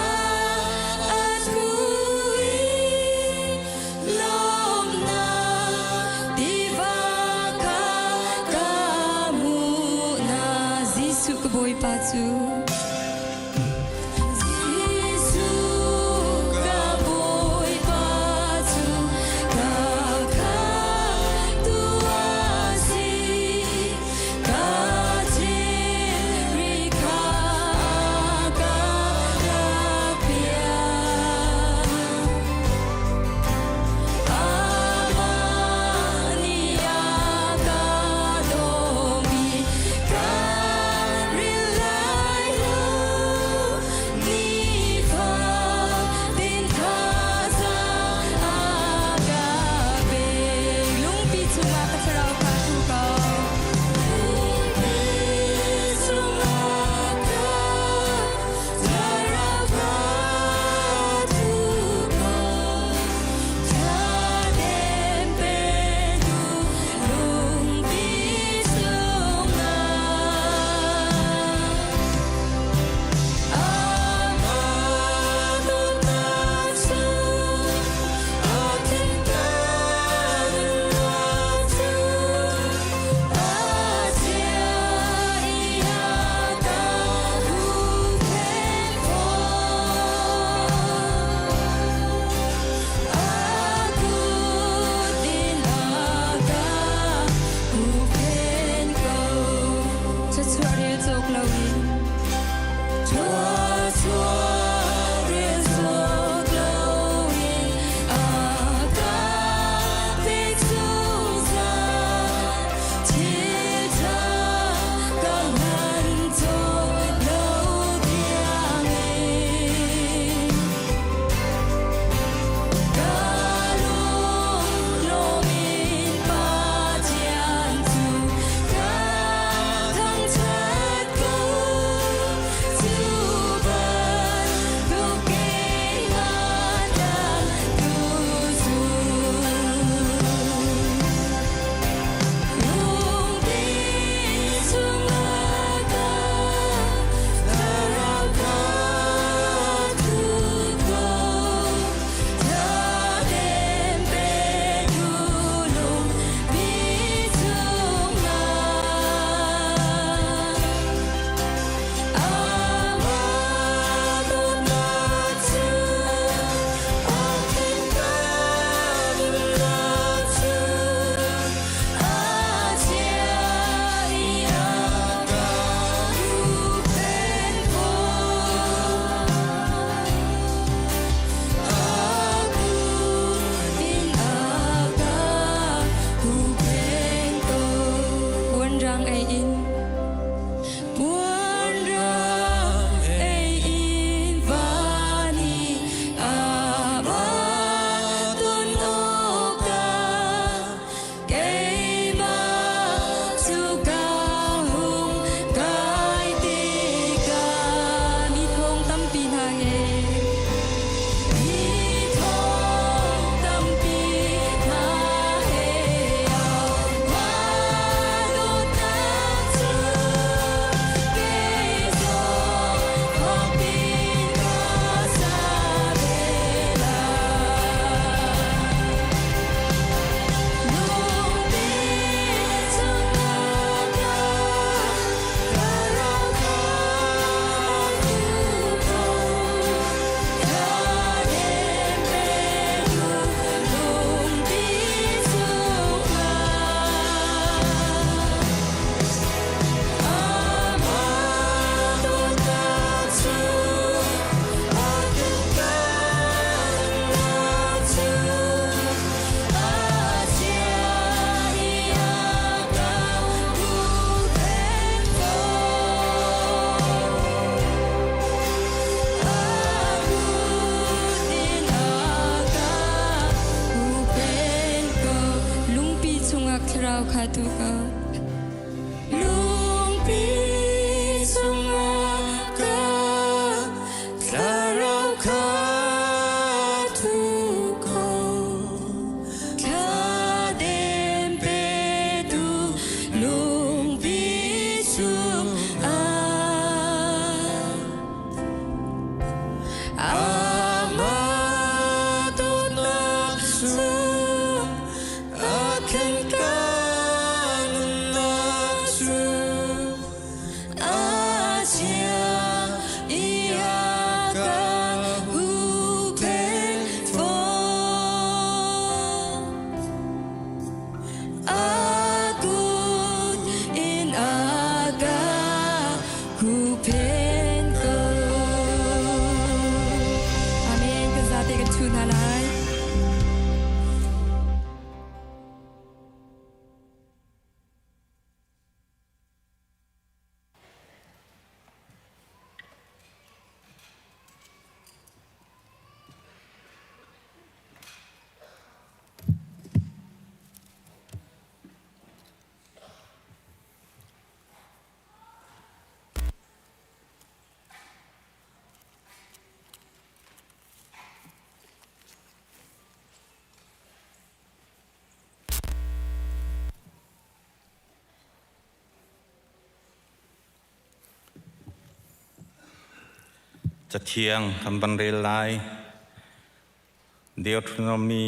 เราขาตุกาลุงปีสุงากาคลาเราขาตุกาคาเดมเปดูลุงปีสุอา Amado naksu akan kanun naksu Asia iyaga hupen fo Agun in aga hupen ko Amen กษัตริย์กันทูนาลายจะเทียงคำบรรเลไลเดียวทนมี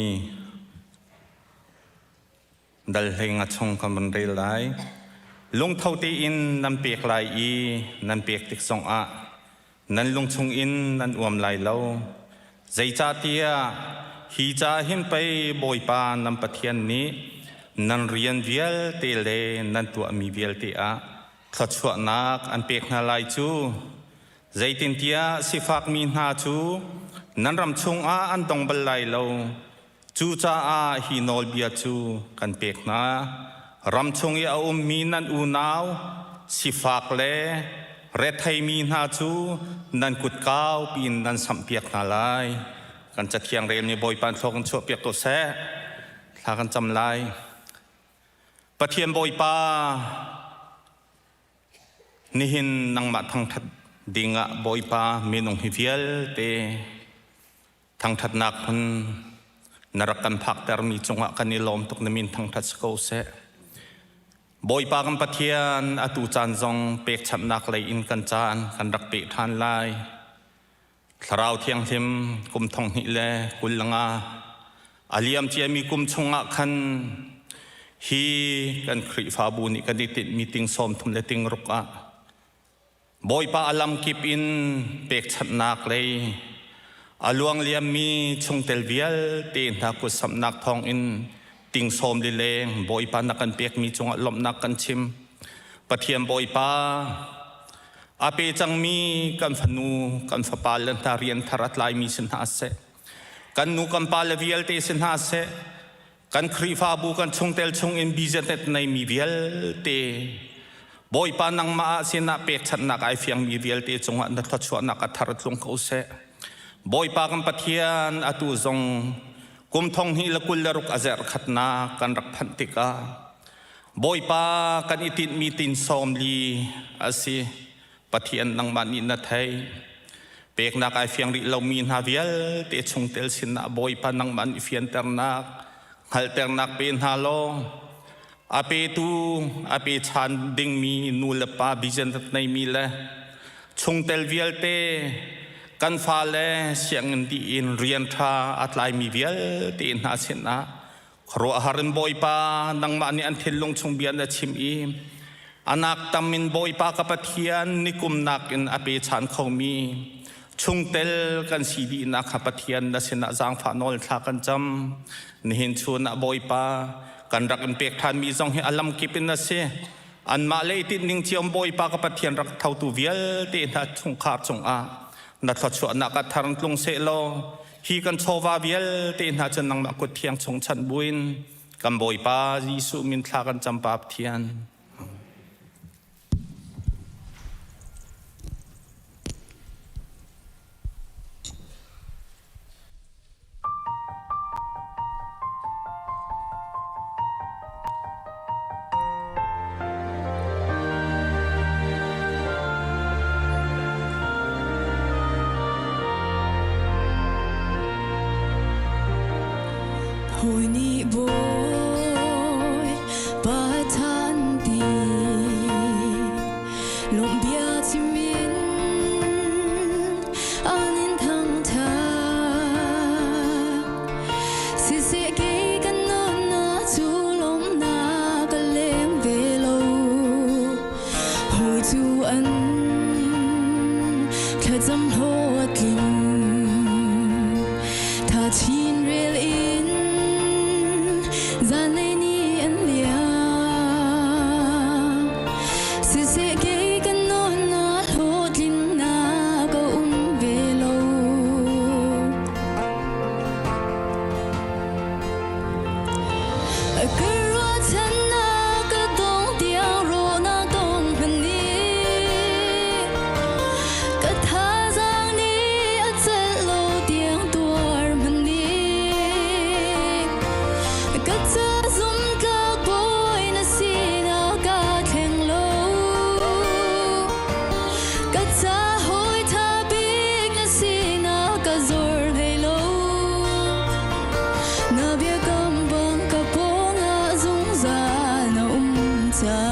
ดัลเฮงอชงคำบรรเลไลลุงเท่าตีอินนันเปียกลายอีนันเปียกติกสองอะนันลุงชงอินนันอวมลายเล่าใจจ่าเตียฮีจ่าหินไปบอยปานันปะเทียนนี้นันเรียนเวียลเตเลนันตัวมีเวียลเตอะขัดชวนักอันเปียกนาลายจูใจตินเตียสิฟักมีนาจูนันรำชงอาอันตองบัลไลเลาจูจ้าอาฮีโนลเบียจูกันเปียกนารำชงยาอุมมีนันอูนาวสิฟักเลเรทไทมีนาจูนันกุดก้าวปีนนันสัมเปียกนาลายกันจะเคียงเรียนในบอยปันทองชั่วเปียกตัวแซ่ถ้ากันจำลายปะเทียนบอยปานิหินนังมาทางทัดดิงะบอยปาเมนงฮิเวียลเตทางทัดนักพันนรักกันพักแต่มีจงหวะกันนิลมตกนมินทางทัดสกอเซบอยปากันปะเทียนอตูจานจงเปกฉับนักเลยอินกันจานกันรักเปกทานลายคราวเทียงทิมกุมทองหิเลกุลงาอาลียมเจียมีกุมชงะคันฮีกันคริฟาบูนิกันดิติมีติงสมทุมเลติงรุกะบอยปาอลัมกิบอินเปกฉัดนักเลยอลวงเลียมมีชงเตลเวียลเตนทักุสำนักทองอินติงสมลิเลงบอยปานักกันเปกมีจงลมนักกันชิมปะเทียมบอยปาอาเปจังมีกันฟนูกันฟปาลันทาเรียนทารัตไลมีสินหาเสกันนูกันปาลเวียลเตสินหาเสกันครีฟาบูกันชงเตลชงอินบิเจเตตในมีเวียลเตบอยปานังมาเสนาเปกฉันนักไอเฟียงมีเวียลเตจงอันดัชวนักอัทรัตลงเขาเสบอยปากันปะเทียนอตุจงกุมทองฮิลกุลรุกอาเซร์ขัดนากันรักพันติกาบอยปากันอิตินมีตินซอมลีอาศิปะเทียนนังมันอินนัทไทยเปกนักไอเฟียงริเรามีนาเวียลเตชงเตลสินะบอยปานังมันเฟียนเตอร์นักฮัลเตอร์นักเป็นฮาโลอาเปตูอาเปชันดิงมีนูลปาบิจันตในมีละชงเตลเวียลเตกันฟาเลเสียงดีอินเรียนทาอัตไลมีเวียลเตอินหาเสนะครัวฮารินบอยปานังมันอันเทลลงชงเบียนชิมอีอนักตามินบอยปากปะเทียนนิกุมนักอินอาเปชันเขามีชงเตลกันสีดีนักปะเทียนนัสนะจางฟานอลทากันจำนิหินชวนบอยปากันรักเป็นเปียกทานมีจงให้อลัมกิปินนะเสอันมาเลยติดนิ่งเชียมบอยปากปะเทียนรักเท่าตัวเวียลเตนัดชงขาดชงอานัดทอดชวนนักทารันลงเสโลฮีกันโชวาเวียลเตนัดจะนังนักกดเทียงชงชันบุญกันบอยปายิสุมินทากันจำปาเทียน hồi ni bồi ba than đi lộng bia chim miên anin thăng tha si si kê căn non na chu lộng na cả lem về lâu hồi chu ăn khát dâm hốt linh tha chín real in gian lấy ni ăn lia si si kê căn non na hốt linh na có về lâu cứ rót chân na cứ đông tiếng rô na đông hình ni cứ tha giang ni ở chân lâu tiếng tuổi mình đi cứ cha zoom các bôi na xì na cả khen lâu cứ cha hồi tha biết na xì na cả rồi hay lâu na biết cầm bằng cả bông ngã rung ra na cha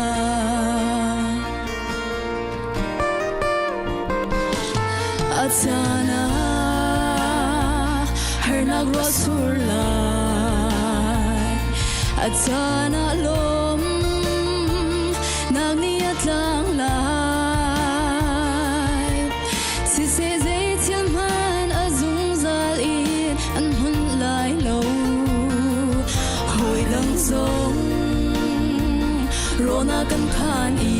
Atsana hernak rasulai Atsana lom nagniat lang lai si se zay tiyan man azung zal in an hun lai lâu hồi lang zong rona kan khan i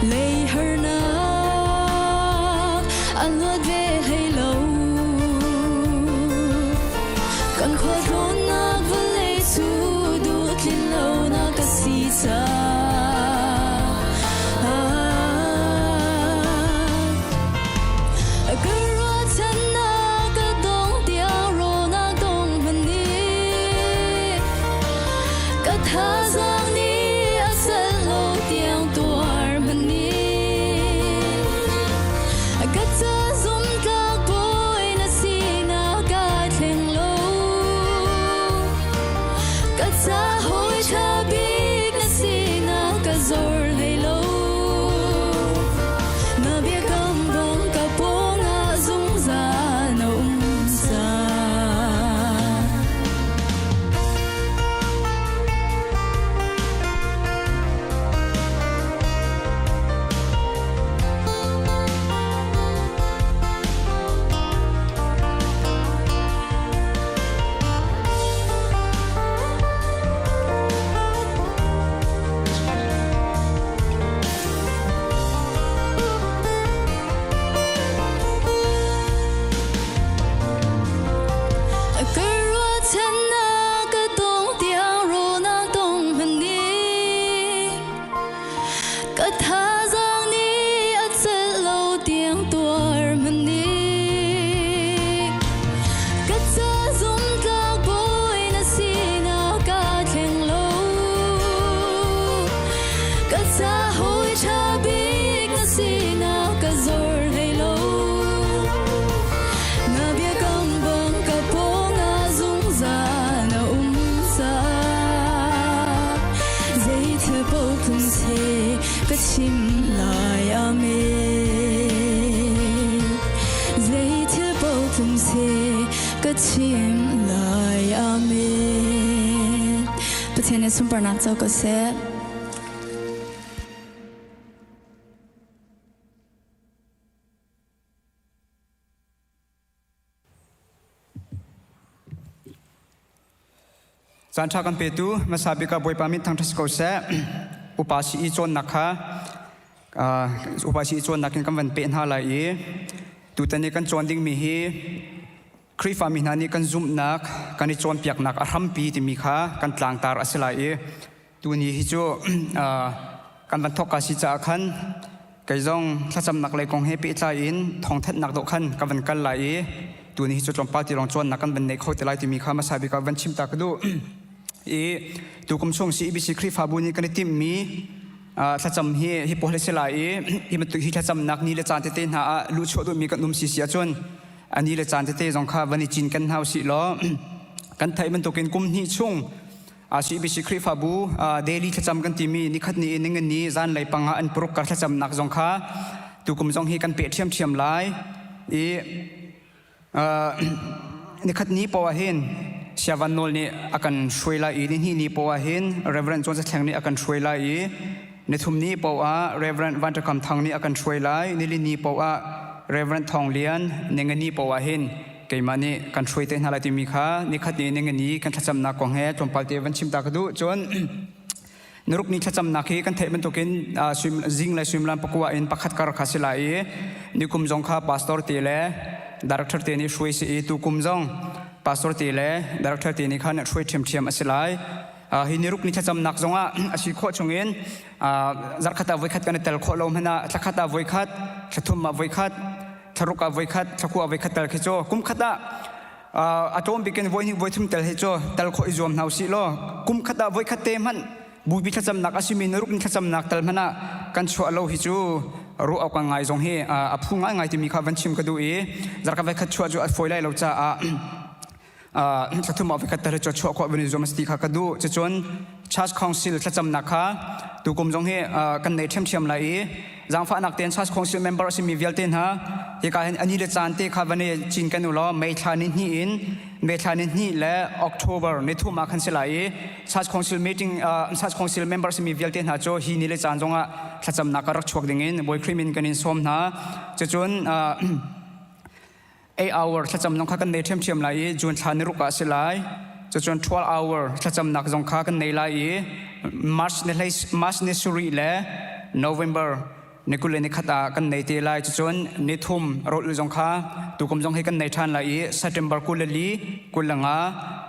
lay her na anh lót về hay lâu cần khoa rôn nạc và lấy chú đút lên lâu nạc cả xì xa cứ rót chân nạc cả đông tiếng rô nạc đông mình đi cả tha giang đi ở sân lâu tiếng tuổi mình đi cả cha zoom các bôi na xì na cả khen lâu cả cha hồi cha biết na xì na cả rồi hay lâu na biết cầm bằng cả bông ngã rung ra nồng ra cứ rót chân na cứ đông tiếng rô na đông mình đi cứ tha giang đi ở chân lâu tiếng tuổi mình đi cứ cha zoom các bôi na xì na cả khen lâu cứ cha hồi cha biết na xì na cả rồi hay lâu na biết cầm bằng cả bông ngã rung ra na ra dây thứ bầu thùng xe cái chim lại ame dây thứ bầu thùng xe cái chim lại ame bất thiên này xung quanh nát cho cái xe Chan tha kan pe tu masabi ka boy pamit thang thas ko se upasi I chon nakha upasi I chon nakin kan van pe na la I tu tani kan chon ding mi hi khri fa mi nani kan zum nak kan I chon piak nak aram pi ti mi kha kan tlang tar asila I tu ni hi chu kan van thok ka si cha khan kai zong thacham nak lai kong he pi tla in thong that nak do khan kan van kal la I tu ni hi chu chom pa ti rong chon nak kan van nei khoi te lai ti mi kha masabi ka van chim ta ka du tu kum song si ibisi khri fa bu ni kan tim mi thacham hi pohle sela hi matu hi thacham nak ni le chan te te na lu chho do mi kan num si sia chon อันนี้เลยจานเตะจงข้าวันนี้จินกันเฮาสิล้อกันไทยมันตกินกุมนี่ช่วงอาชีพบิชิคริฟาบูเดลี่ขจำกันที่มีนิคัดนี้นึงนี้จานไหลปังอันปรุกขจำนักจงข้าตุกุมจงฮีกันเปียเทียมไลนิคัดนี้ปวเห็นเชวันโนลนี่อาการช่วยไล่นี่นี่ปวเห็นเรเวรนจวนจะแข่งนี่อาการช่วยไล่ในทุ่มนี้ปวเรเวรนวันจะคำทางนี้อาการช่วยไล่นี่ลินีปวเรเวรนทองเลียนนึงนี้ปวเห็นเกี่ยมันนี่การช่วยเต้นอะไรที่มีค่านิคัดนี้นึงนี้กันขจำนักของเฮจงปัลเตวันชิมตากระดูจนนรุกนี้ขจำนักฮีกันเทมันตุกินซิงเลยซิมลันปกว่าอินปักขัดการขัดสิไลนิคุมจงข้าพาสตอร์ตีเล่ดารักเตอร์ตีนี่ช่วยสิตุคุมจงพาสตอร์ตีเล่ดารักเตอร์ตีนี่ข้าเนี่ยช่วยเทียมอสิไลฮินิรุกนี้ขจำนักจงอ่ะอาชีพโคชงอินจักขัดวิคัดกันเตลโคลมฮนะจักขัดวิคัดชัตุมวิคัดทารุกวิคัดชักวิคัดเตลเขโจกุมขัดอาตอมบิกินวิทุ่มเตลเขโจเตลโคอิจวมนาสิโลกุมขัดวิคัดเตมันบุบิขจำนักอาชีมินรุกนิขจำนักเตลมันนะกันชัวโลหิจูรู้เอากังไงจงเฮพูงไงที่มีข้าวันชิมกระดูจักรวิคัดชัวจูอัดฝอยไล่เราจะชัตุมวิคัดเตลชัวชัวขวาวันนี้จอมสติข้ากระดูจะจนชาร์จคอนซิลขจำนักข้าตุกุมจงเฮกันในเทียมไล่จังฟ้านักเต้นชาร์จคอนซิลเมมเบอร์สิมีเวลเต้นฮะที่การอันนี้เลจานเต้ข้าวันนี้จินกันอยู่ล้อไม่ทานินี่อินเมทานินี่และออกตุลาในทุ่มมาคันเสลายชาร์จคอนซิลมีติ้งชาร์จคอนซิลเมมเบอร์สิมีเวลเต้นฮะโจฮีนี่เลจานจงขจำนักรักชวกดิ่งบอยครีมินกันอินสมนะจะจน8 hour ขจำนักกันในเทียมไล่จนชานิรุกาเสลายจะจน12 hour ขจำนักจงข้ากันในไล่March ในสุริและ Novemberในกุลนิขัดกันในเตลัยจนในทุ่มรถลุจงค้าตุกมจงให้กันในทันไลSeptemberกุลลีกุลงา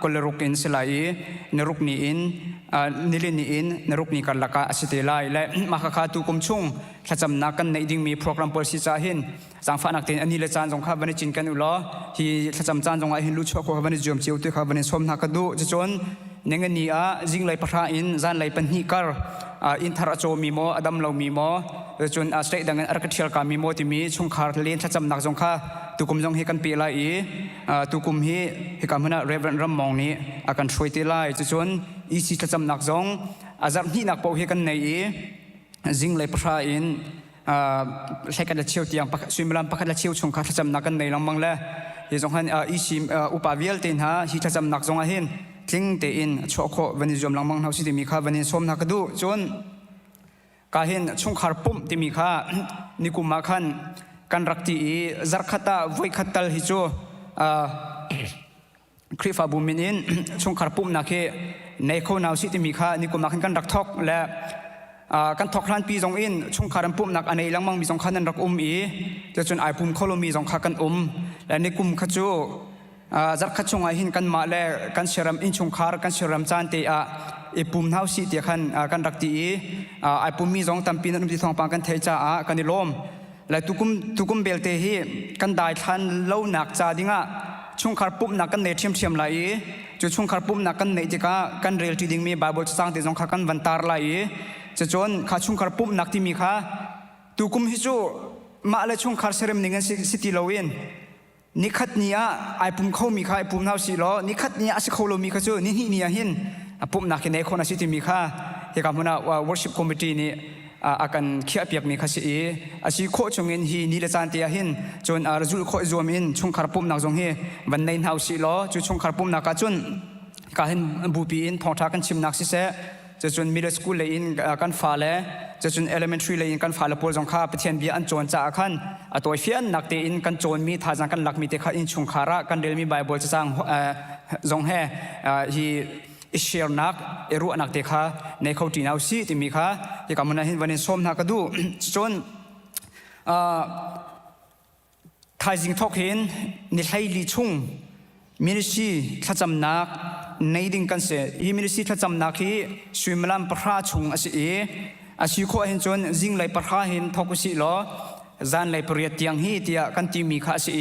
กุลรุกินสลายในรุกนี้อินนิลินีอินในรุกนี้กันละกาสิเตลัยและมาคาตุกมชุ่งขจำนักกันในดิ่งมีโปรแกรม policy จ่าหินสังฟ้านักเต้นอันนี้เลยจานจงค้าวันนี้จินกันอุล้อที่ขจำจานจงไอหินลุชโควันนี้จอมเจียวตัวข้าวันนี้สมนักกระดูจนในเงินนี้จิงเลยพระอินจานเลยเป็นฮิการอินทราโจมีโมอดัมเรามีโมจนสเตดังนั้นอาร์คิเทลกามีโมที่มีช่วงคาร์เลนถ้าจำนักจงข้าตุกุมจงให้กันปีไลตุกุมให้กันมันเรเวนรำมองนี้อาการช่วยตีไลจนอีสิถ้าจำนักจงอาจารย์ที่นักเป่าให้กันในจิงเลยพระอินใช้กันละเชียวเตียงสุมลันปักละเชียวช่วงคาร์ถ้าจำนักกันในลำมังละที่จงหันอีสิอุปาเวลเต็นฮะที่ถ้าจำนักจงเห็นทิ้งเตอินโชโควันนี้จอมลังมังเฮาสิที่มีข้าวันนี้สมนักดูจนการเห็นช่วงคาร์ปุ่มที่มีค่านิคุมาขันกันรักที่จักขัดไว้ขัดตัลฮิโจคริฟาบุมินินช่วงคาร์ปุ่มนักในโคนาวสิที่มีค่านิคุมาขันกันรักทอกและกันทอกรันปีจงอินช่วงคาร์ปุ่มนักอันในลังมังมีจงขันนั้นรักจะจนไอปุ่มโคโลมีจงขัดกันและนิคุมขจูจักขัดช่วงไอหินกันมาและกันเชรัมอินช่วงคาร์กันเชรัมจานเตะปุ่มเท้าสีเดียขันกันรักตีไอปุ่มมีสองตัมปีนั้นที่ทองปังกันเทจ่ากันนิลมและทุกุมเบลเตฮีกันได้ทันเล่าหนักจ่าดิ่งช่วงคาร์ปุ่มนักกันเนเทียมไหลจุดช่วงคาร์ปุ่มนักกันเนจิกากันเรียลที่ดิ่งมีบาบิลสร้างที่สองขากันวันตาร์ไหลจะจนขาช่วงคาร์ปุ่มนักที่มีขาทุกุมฮิจูมาเลยช่วงคาร์เซเรมนิ่งสิติลาวินนิคัดเนียไอปุ่มเข้ามีขาไอปุ่มเท้าสีล้อนิคัดเนียอาศัยเขาโลมีขาจูนี่เนียหินปุ่มนักในคนอาศัยที่มีค่าที่กับหัวหน้า worship committee นี่อาการเขียบเปียกมีค่าสิอาศัยโคชงเงินฮีนี่ละจานเตียหินจนรู้จุดโคจวมินช่วงคาร์ปุ่มนักจงเฮวันในเท้าสีล้อจุดช่วงคาร์ปุ่มนักจนการเห็นบูปีอินทองทักกันชิมนักสิเสจะจน middle school เลยอินกันฟ้าเลยจะจน elementary เลยอินกันฟ้าละพอจงข้าไปเทียนเบียอันโจนจากขันตัวเฟียนนักเตอินกันโจนมีท่าจังกันหลักมีเตะขันอินช่วงคาระกันเดลมีไบเบิลจะสร้างจงเฮฮีอิเชียร์นักรู้นักเตะข้าในเขาตีนาวซีที่มีข้าที่กำมันเห็นวันนี้ส้มนักก็ดูจนทายจิงทอกเห็นในไทยลีชุ่งมินิชีถ้าจำนักในดิ่งกันเสียอีมินิชีถ้าจำนักที่สุมลัมประชงอาศัยข้อเห็นจนจิงไหลประชาเห็นทอกสิล้อจานไหลเปรียดยังฮีที่กันที่มีข้าสิ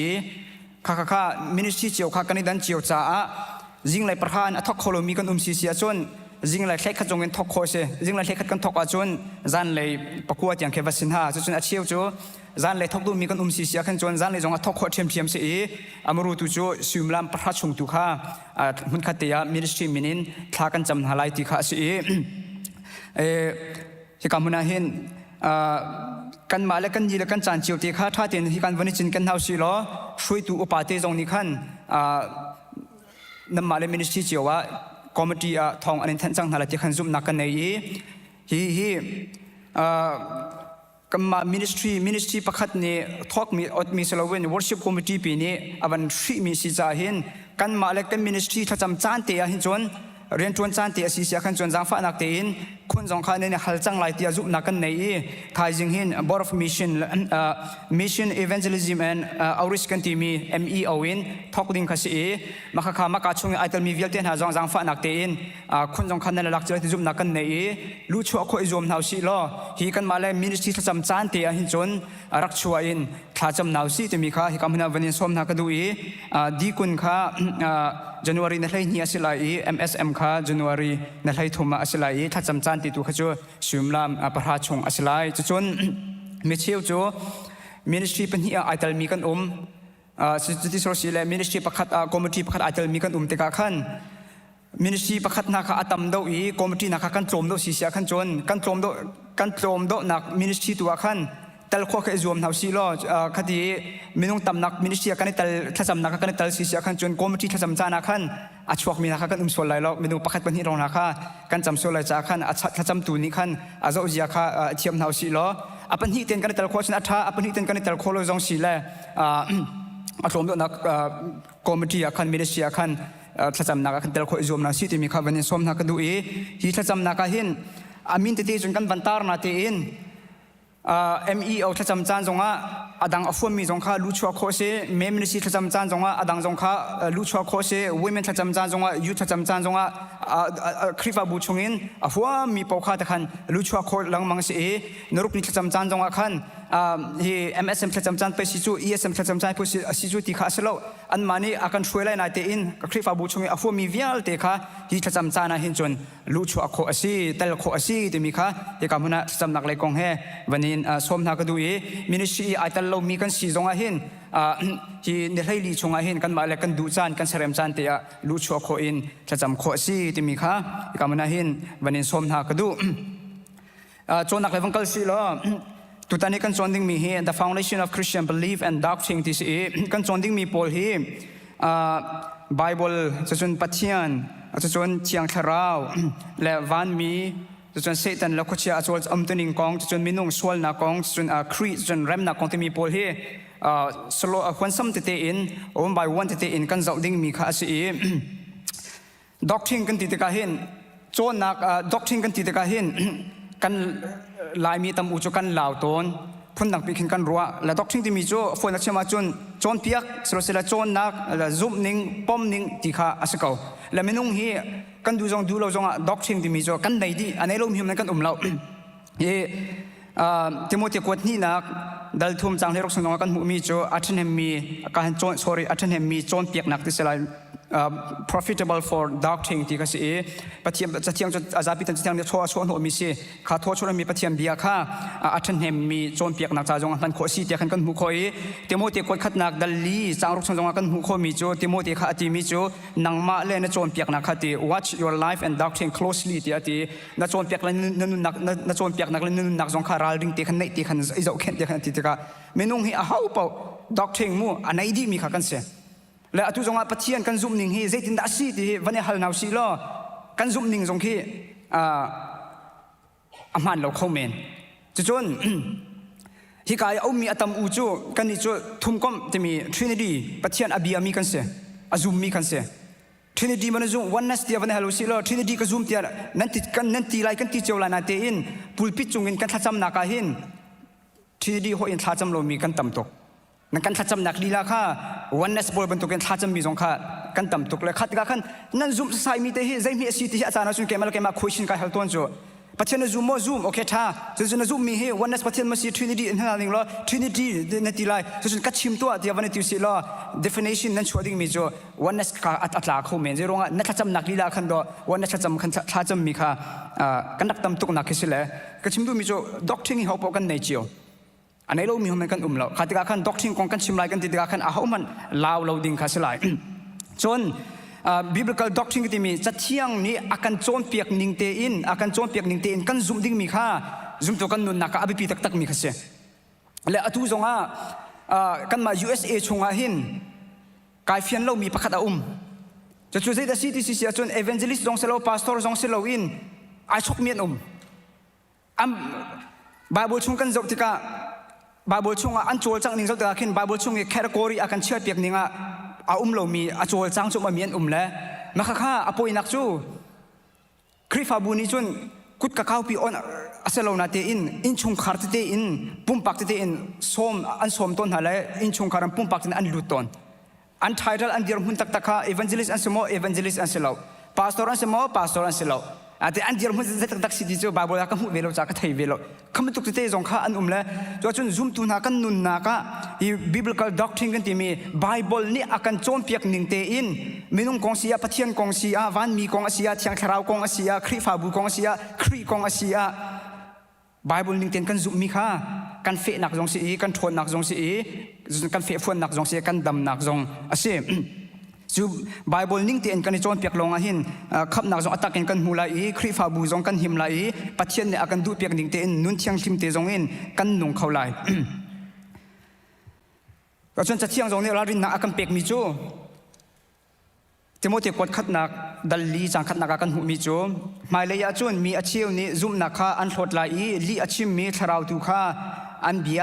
ข้ามินิชีเจียวข้ากันในดันเจียวจ้าจิงไหลประชาอัทอกโคโลมีกันซีเสียจน ริงเลยแค่ขัดจงเงินทกโคเสริงเลยแค่ขัดกันทกอาจุนจันเลยประกวดอย่างเควัสินหาจุนอาเชียวจูจันเลยทกดูมีกันซีเสียขันจนจันเลยจงทกโคเทียมเสียอามรูตุจูซิมลามประทัดชงตุข้าหุ่นขัดเตียมินิสทรีมินินทากันจำหาลายติข้าเสียที่กำมุนาเห็นกันมาและกันยีและกันจานเจียวตีข้าท่าเตียนที่กันวันนี้จินกันเท่าสิล้อช่วยตัวอุปาเตจงนี้ขันนำมาเลมินิสทรีเจียวว่าคอมมิตี้ทองอันนี้ท่านจังหาละที่ขันซุ่มนักกันในฮีกัมมามินิสทรีประคัดนี้ทอกมีสโลเวนวอร์ชิปคอมมิตี้ปีนี้อวันทรีมีสิจาหินกันมาและกันมินิสทรีถ้าจำจานเตียหินจนเรียนจวนจานเตียสิเสียขันจวนจางฟ้านักเตียนคุณจงข้าเนี่ยฮัลจังไลเตียจุนักกันในทายจิงหิน Board of Mission Evangelism and Outreach กันที่มี MEO วินทอกดิ้งข้าสิมาข้ามาการชงไอเตอร์มีวิลเตียนหาจางฟ้านักเตียนคุณจงข้าเนี่ยหลักจะที่จุนักกันในรู้ชัวโคอิจอมนาวสิล้อฮีกันมาเลยมินิสทรีถ้าจำจานเตียหินจนรักชัวอินถ้าจำนาวสิจะมีข้าฮีกันมาวันนี้สมนักกันดูดีคุณข้าJanuary นั่นเลยนี่สิลาย MSM ข้า January นั่นเลยทุ่มมาสิลายถ้าจำจานติดตัวข้าจูชุมลามประหารชงสิลายจนไม่เชี่ยวจูมินิสทรีเป็นที่ไอเตลมีกันสิ่งที่สุดสิเลยมินิสทรีประคัดคอมมิตี้ประคัดไอเตลมีกันติกาขันมินิสทรีประคัดนักอัตมดอีคอมมิตี้นักกันโจมดสิเสียขันจนกันโจมดนักมินิสทรีตัวขันแต่ละข้อแค่รวมเท่าสิล้อคดีมีน้องตำนักมินิสทรีกันแต่ถ้าจำนักกันแต่สิเสียขันจนคอมมิตี้ถ้าจำจานักขันอาชวกมีนักกันส่วนไรล้อมีน้องประคัดเป็นที่รองนักกันจำส่วนไรจากขันถ้าจำตัวนี้ขันอาจจะอุจยาข้าเทียมเท่าสิล้ออันนี้เต็นกันแต่ละข้อชนะท่าอันนี้เต็นกันแต่ละข้อเราจงสิเลยอาชวกนักคอมมิตี้ขันมินิสทรีขันถ้าจำนักกันแต่ละข้อรวมนักสิที่มีข้าวันนี้สมนักดูที่ถ้าจำนักหินอามินติจนกันบันตาร์นาเตียนMEO ถ้าจำจานจงอาดังอฟมีจงข้าลูชัวโคเซเมมินิสทรีถ้าจำจานจงอาดังจงข้าลูชัวโคเซวิเมนถ้าจำจานจงยูถ้าจำจานจงคริฟาบูชงอินอฟมีปอข้าตะขันลูชัวโคลังมังเสนรุกนี่ถ้าจำจานจงขันฮี MSM ถ้าจำจานไปสิจู ESM ถ้าจำจานไปสิจูที่ข้าเสลอันมานี่อาการช่วยไล่นายเตอินคริฟาบูชงอินอฟมีวิลเตข้าฮีถ้าจำจานหินจนลูชัวโคอซีเตลโคอซีที่มีข้าที่กำมุนะจำนักเลยกงเฮวันนี้สมนักดูมินิสทรีไอตัลเรามีกันสีจงหินที่เนรลีชงหินกันมาแล้วกันดูจานกันเสริมจานเตียลูชัวโคอินจะจำโคสีที่มีข้ากำมุนะหินวันนี้สมนักดูจนนักเลวังกัลสีล้อตุตานี้กันจนดิ้งมีเฮ The Foundation of Christian Belief and Doctrine ที่สีกันจนดิ้งมีโพลเฮBible จะจนปัจเจียนจะจนเชียงทราวและวันมีจนเซตันแล้วก็เชื่อจนตัวนิ่งกองจนมีนุ่งสวลนักกองจนครีจนแรมนักกองที่มีโพลเฮสโลควันซัมติเตอินโอมบายวันติเตอินกันจะดิ้งมีข้าสีด็อกทรินกันติดกาเห็นจนนักด็อกทรินกันติดกาเห็นกันลายมีตำอุจกันเหล่าต้นพุ่นนักปีขินกันรัวและด็อกทรินที่มีโจ้ฝนนักเชื่อมาจนเปียกสโลเซลจนนักและซุปนิ่งป้อมนิ่งที่ข้าอาศัยเขาและไม่นุ่งเฮกันดูเราจงด็อกทรินที่มีโจ้กันไหนดีอันไหนลมหิมนั้นกันเราเฮที่โมที่กวดนี่นักดัลทุ่มจังเลรกสนองกันมีโจ้อัตเนมีการจนอัตเนมีจนเปียกนักที่เสลายprofitable for doctoring ที่ก็สิปฏิบัติจะเที่ยงจนอาจารย์พิจารณาเนี่ยชั่วหัวมีสิข้าโทษชั่วมีปฏิบัติเบียข้าอัตเนมีจนเปียกนักจ่าจงมันโคสิเดียกันหูคอยที่โมที่กวดขัดนักดัลลีจังรกสนองกันหูคอยมีโจ้ที่โมที่ข้าอติมีโจ้นังมาเล่นจนเปียกนักขัดที่ watch your life and doctoring closely ที่อตินักจนเปียกนักจนเปียกนักนักจงข้าราลิงที่ขันในที่ขันอิจฉาเข็นที่ขันที่ก็ไม่นุ่งให้อาเป่า doctoring มู่อันไหนดีมีข้ากันเสียและทุกจงอาปะเทียนกันซุ่มหนิงฮีเจตินดาซีที่วันนี้ฮัลนาวซีล้อกันซุ่มหนิงจงฮีอามันเราเข้าเมนจนที่กายเอามีอัตมอูจูกันนี่จูทุ่มก้มจะมีทรินิตี้ปะเทียนอบีอามีกันเสียอาซุมมีกันเสียทรินิตี้มันซุ่มวันนัสที่วันนี้ฮัลโลซีล้อทรินิตี้ก็ซุ่มที่นั่นติดกันนั่นตีไลกันติดเจ้าลานาเตอินปุลปิดจงอินกันทัดจำนักหินทรินิตี้หัวอินทัดจำเรามีกันต่ำตกนั่นกันทัดจำนักลีลาค่ะวันนี้สปอร์ตบรรทุกกันทัดจำมีสงค่ะกันต่ำตุกเลยขัดกันนั่นซุ่มสายมีแต่เฮ้ใจมีสิที่อาจารย์สุนเกมาคุยชินกันฮัลตัวนั้นจู่ ประเทศนั้นซูมซูมโอเคท่าส่วนซูมมีให้วันนั้นประเทศมันสิทรินิตี้นั่นเองล้อทรินิตี้นั่นที่ไรส่วนกัดชิมตัวที่วันนี้ที่สิล้อ definition นั้นชัวร์ดิ้งมีจ้วันนั้นก็อัตราเขาเหมือนจะร้องนักจำนักลีลาขันดอวันนั้นจำขันท่าจำมีค่ะกันนักตำตุกนักคิดเลยกัดชิมตัวมีจ้ doctrine เขาบอกกันในจิ๋วอันนี้เรามีความกันเราขัดกัน doctrine ของกันชิมไรกันติดกันอาหารมันลาวเราดิ้งข้าสิเลยจนbiblical doctrine ที่มีจัดเที่ยงนี้อาการโจมเปียกนิ่งเตอินอาการโจมเปียกนิ่งเตอินกันซุ่มดิ้งมีค่าซุ่มตัวกันนุนนักอภิปีตักมีค่าเสียและอตุจงกันมา USA ชงหินกายเฟียนเรามีประคัตจะช่วยได้สิที่สิจน evangelist จงเสลา pastor จงเสลาอินไอชกเมียนBible ชงกันจบที่กะ Bible ชงอันโจลจังนิ่งจบที่กะหิน Bible ชงแคตตา gory อาการเชื่อเปียกนิ่งเรามีอาโจลจังจุมาเมียนแล้วมาข้าอภัยนักจูคริฟาบุนิจุนกุดกะข้าวปีออนอาเซโลนาเตอินชงคาร์ตเตอินปุ่มปักเตอินส้มอันส้มต้นหาเลยอินชงคาร์ปุ่มปักเตอินอันลุตต้นอันไททัลอันเดียร์หุ่นตักตักข้าเอเวนเจลิสอันสมอเอเวนเจลิสอันเซโลพาสตอร์อันสมอพาสตอร์อันเซโลแต่อันเดียร์หุ่นตักตักสิดิจูบาบุลาคัมหุ่นเวโลจากไทยเวโลคำตุกเตจงข้าอันเลยจนซุ่มตุนากันนุนนักbiblical doctrine กันที่มี Bible นี่อาการโจมเปียกนิ่งเตอินมินุงกองเสียพัทเทียนกองเสียวันมีกองเสียเทียงคราวกองเสียคริฟาบูกองเสียครีกองเสีย Bible นิ่งเต็นกันซุ่มมีค่ะกันเฟนักจงสีกันทนนักจงสีกันเฟฟวนนักจงสีกันดำนักจงอาเซียจู Bible นิ่งเต็นกันโจมเปียกลงหินขับนักจงอัตตากันมูลายคริฟาบูจงกันหิมลายพัทเทียนเนี่ยอาการดูเปียกนิ่งเต็นนุนเทียงทิมเตจงอินกันนุ่งเขาลายก็จนจะเที่ยงตรงนี้เราเรียนนักกันเปียกมิจูที่โมที่กดขัดนักดัลลีจังขัดนักกันหูมิจูไม่เลยอาจุนมีอาชีพนี้ซุ่มนักข้าอันหดไหลลีอาชีพมีทราวตุข้าอันเบีย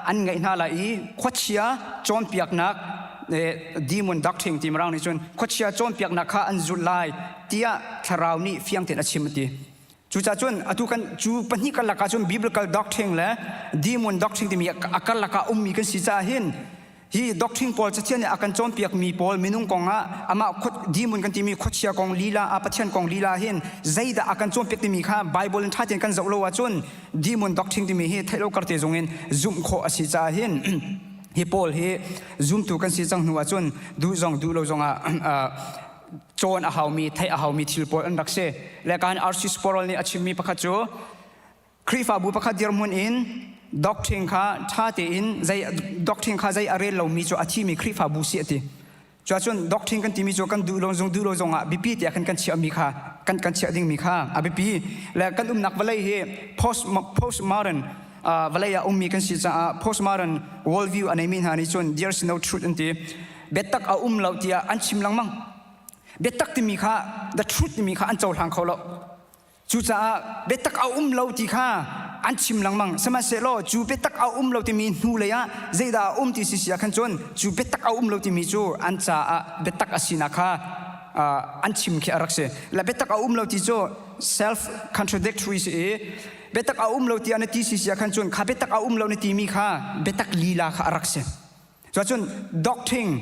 อันไงน่าไหลขวดเชียโจมเปียกนักดีมอนดักทิงที่มาร่างนี้จนขวดเชียโจมเปียกนักข้าอันจุดไหลเตียทราวนี้เฟียงเต็นอาชีพตีจูจ่าจนอตุกันจูปนิกันลักจน biblical doctrine และดีมอนดักทิงที่มีอาการลักมีกันสิจ่าหินฮีด็อกทรินพอลจะเชื่อเนี่ยอาการโจมเปียกมีพอลมินุงกงอามาขดดีมุนกันที่มีขดเชียกงลีลาอาปัจเจียนกงลีลาเห็นใจดาอาการโจมเปียกที่มีข้าไบเบิลท่าเจนกันจะโลว่าจนดีมุนด็อกทรินที่มีเฮไทโลกัตเตจงเงินซุ่มโคอาศิจาเห็นฮีพอลเฮซุ่มตัวกันสิจังหัวจนดูโลจงโจนอาหาวมีไทอาหาวมีทิลพอลอันดักเซและการอาร์ซิสปอลนี่อาชิมีประคัตโจคริฟาบูประคัตเดียร์มุนอินด็อกทรินข้าท่าเตอินใจด็อกทรินข้าใจอะไรเรามีจ้าที่มีคริฟาบูเสียทีจ้าจนด็อกทรินกันที่มีจ้ากันดูโลจงบิปีที่กันเชื่อมีข้ากันเชื่อดิ้งมีข้าบิปีและกันนักวลัยเฮ post modern วลัยมีกันสิจ้า post modern world viewอันนี้มีหานี่จน there's no truth อันที่เบ็ดตักเราที่อันชิมลังมั่งเบ็ดตักที่มีข้า the truth ที่มีข้าอันเจ้าทางเขาเราจูจ้าเบ็ดตักเราที่ข้าอันชิมลังมังสมัยเสร็จแล้วจูเปตักเราที่มีนูเลยใจดาที่สิขันจนจูเปตักเราที่มีจูอันจ้าเปตักสินาค่ะอันชิมแค่รักเสและเปตักเราที่จู self contradictory สิเปตักเราที่อันที่สิขันจนข้าเปตักเราที่มีค่ะเปตักลีลาค่ะรักเสจน doctrine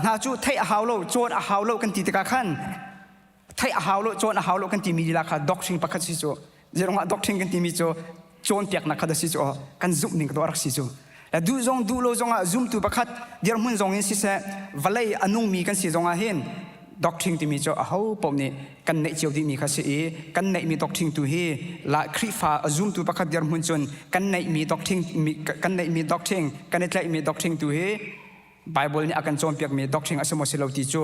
น่าจูไทยอาหาวเราโจนอาหาวเรากันที่ตะกันไทยอาหาวเราโจนอาหาวเรากันที่มีลีลาค่ะ doctrine ประคัตสิจูเรื่องด็อกทรินกันที่มีโจนเปียกนักขัดสิจูกันซุ่มนิ่งตัวรักสิจูและดูโลจงซุ่มตัวประคัดเดี๋ยวมันจงเห็นสิเสวลัยอนุมีกันสิจงเห็นด็อกทรินที่มีเอาปมนี้กันในเจ้าที่มีข้าศึกันในมีด็อกทรินตัวเฮละคริฟาซุ่มตัวประคัดเดี๋ยวมันจนกันในมีด็อกทรินกันในมีด็อกทรินกันในใจมีด็อกทรินตัวเฮBible นี่อาการโจมเปียกมีด็อกทรินอาสมสิเราที่จู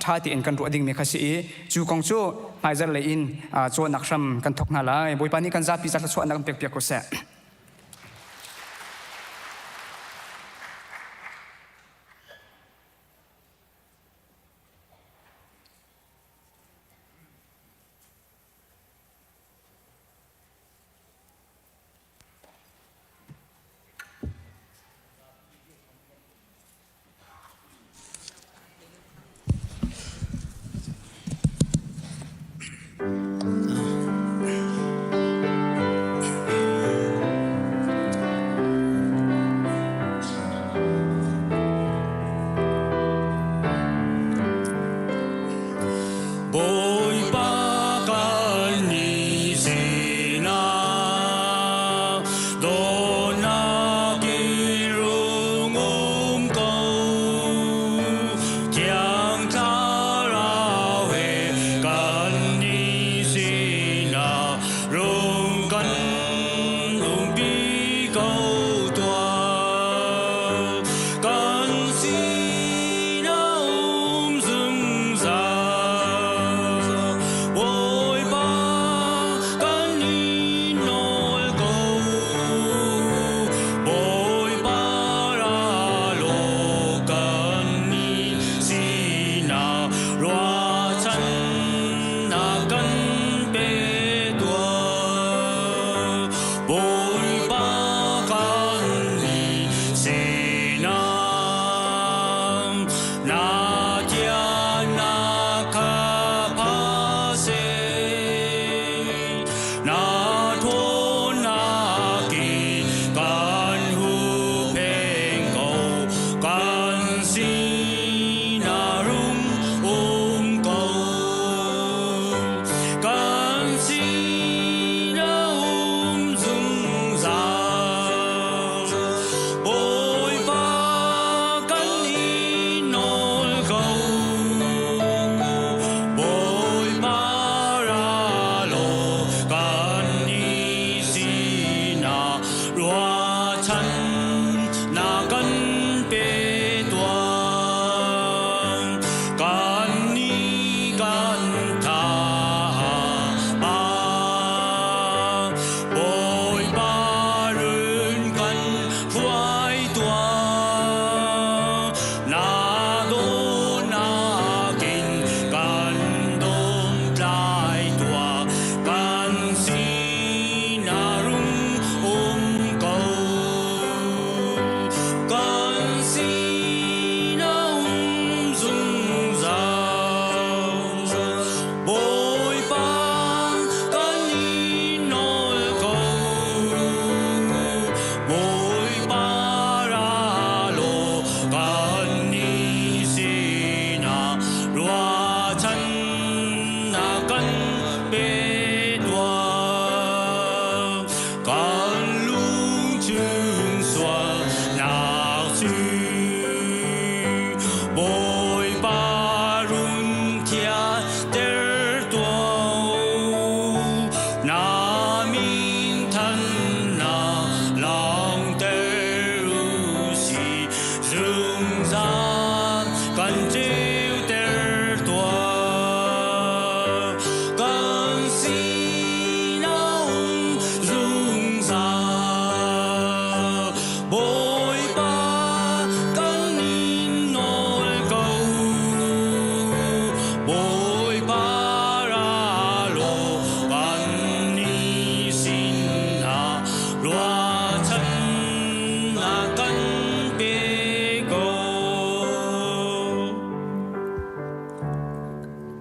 ท่าที่เอ็นกันรู้ดิ่งมีข้าศึจูกงจูหายใจเลยอินโจนักรำกันทกนาลายบอยปานี่กันจับพิจารณาชวนนักเปียกก็เสะBoy pa kanisi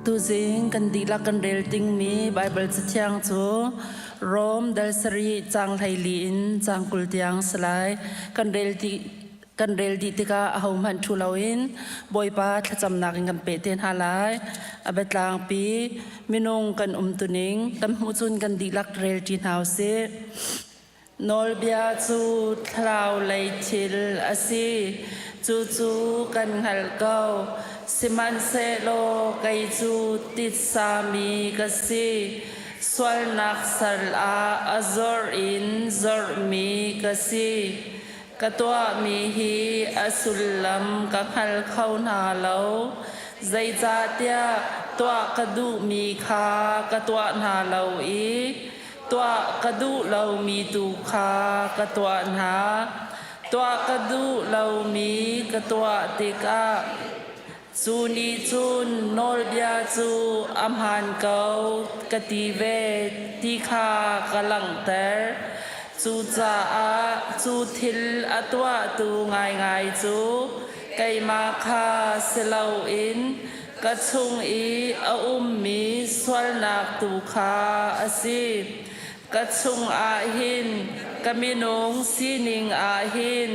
tu zing kan di la kan rel ting mi Bible cha thiang chu Rom dal sari chang thai li in chang kul tiang slai kan rel di tika ahom han thu lawin boi pa thacham nak ngam pe ten halai abetlang pi minung kan tuning tam hu chun kan di lak rel tin hau se nol bia chu thlau lei thil asi chu kan hal kau siman se lo kai chu tit sami kasi swal nak sal a azor in zor mi kasi katwa mi hi asulam ka hal khau na lo zai za tia twa kadu mi kha katwa na lo i twa kadu lo mi tu kha katwa na twa kadu lo mi katwa tika chu ni chun nol bia chu amhan kau kati ve ti kha kalang ter chu cha a chu thil atwa tu ngai chu kai ma kha selo in ka chung i a mi swal nak tu kha asi ka chung a hin kaminong sining a hin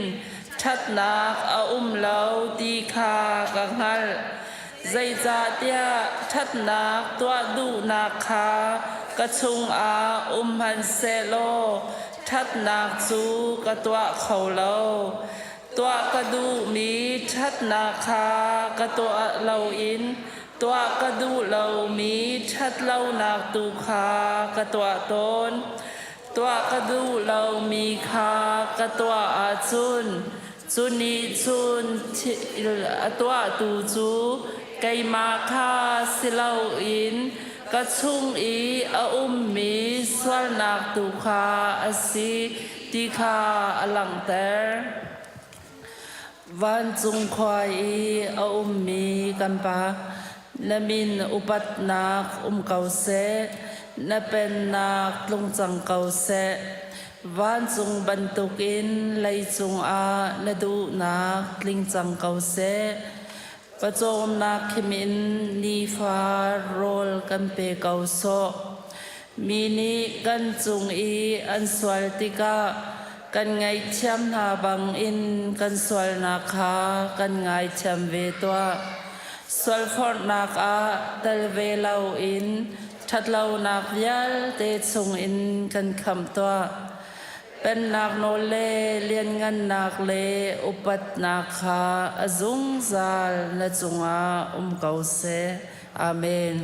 thắt nạc a lâu ti kha ka ngal zai za tia thắt nạc tua du nạc kha ka chung a han se lo thắt nạc chu ka tua khâu lo tua ka du mi thắt nạc kha ka tua lâu in tua ka du lâu mi thắt lâu nạc tu kha ka tua tôn tua ka du lâu mi kha ka tua a chun chu ni chun atwa tu chu kai ma kha silau in ka chung i a mi swal nak tu kha asi ti kha alang ter van chung khwai i a mi kan pa namin upat nak kau se na pen nak lung chang kau se van chung bantukin lay chung a nadu nak ling chang kau se pachom nak khimin ni fa rol kan pe kau so mini kan chung i an swal tika kan ngai cham na bang in kan swal na kha kan ngai cham ve toa swal for nak a tal ve lau in that lau nak yal te chung in kan kham toaเป็นนักโนเลเลียนงันนักเลอุปัตนักขาอจุงซาลและจุงอาเกาเสอาเมน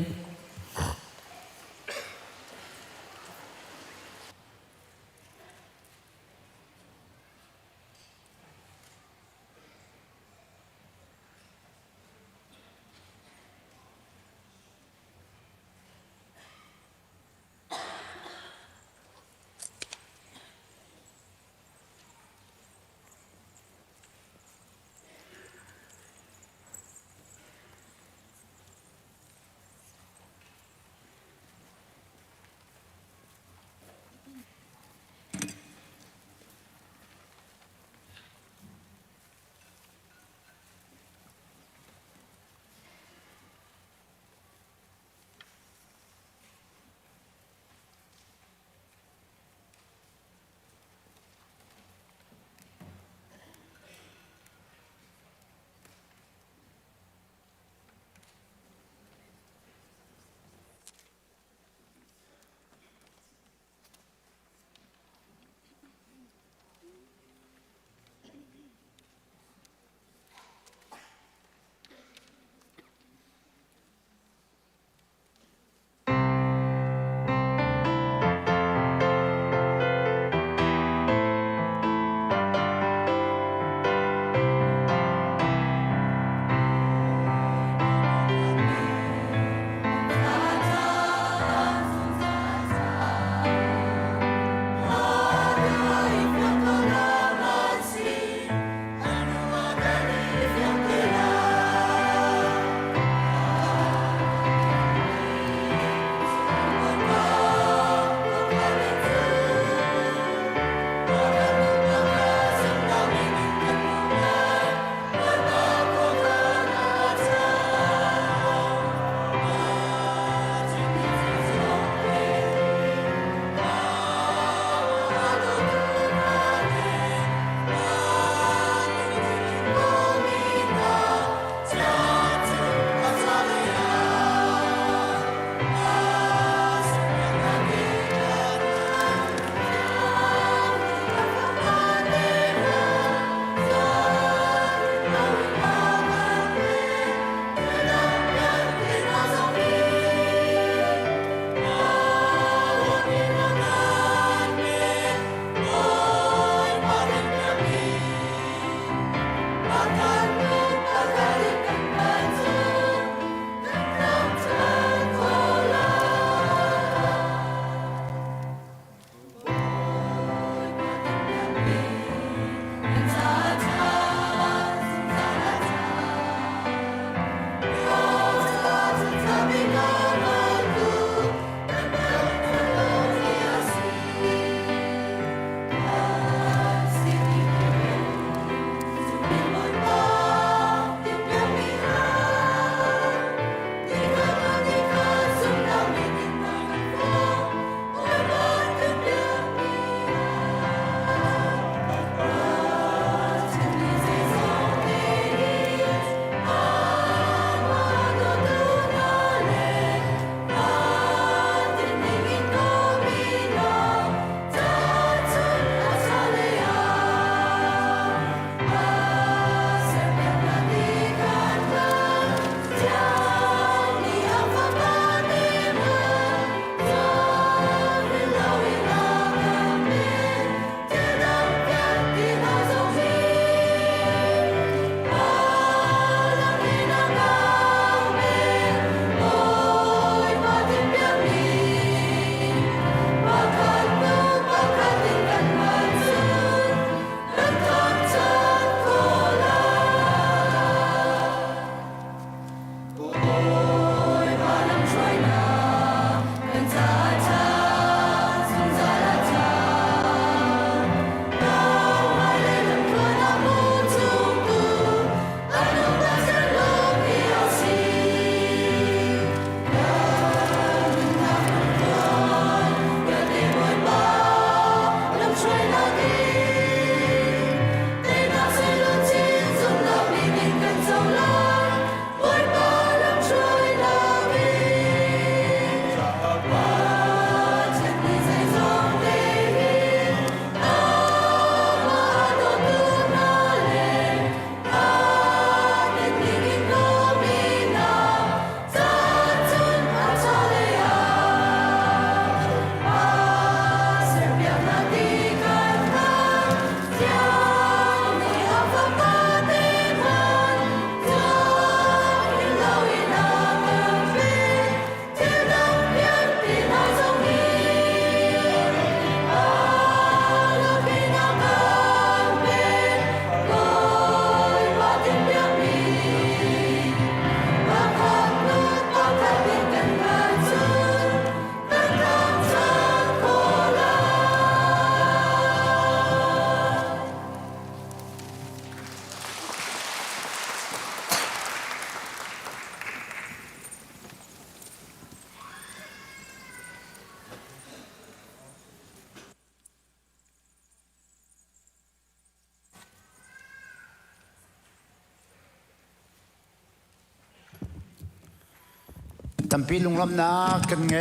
ตำปีลุงลำนักกันไง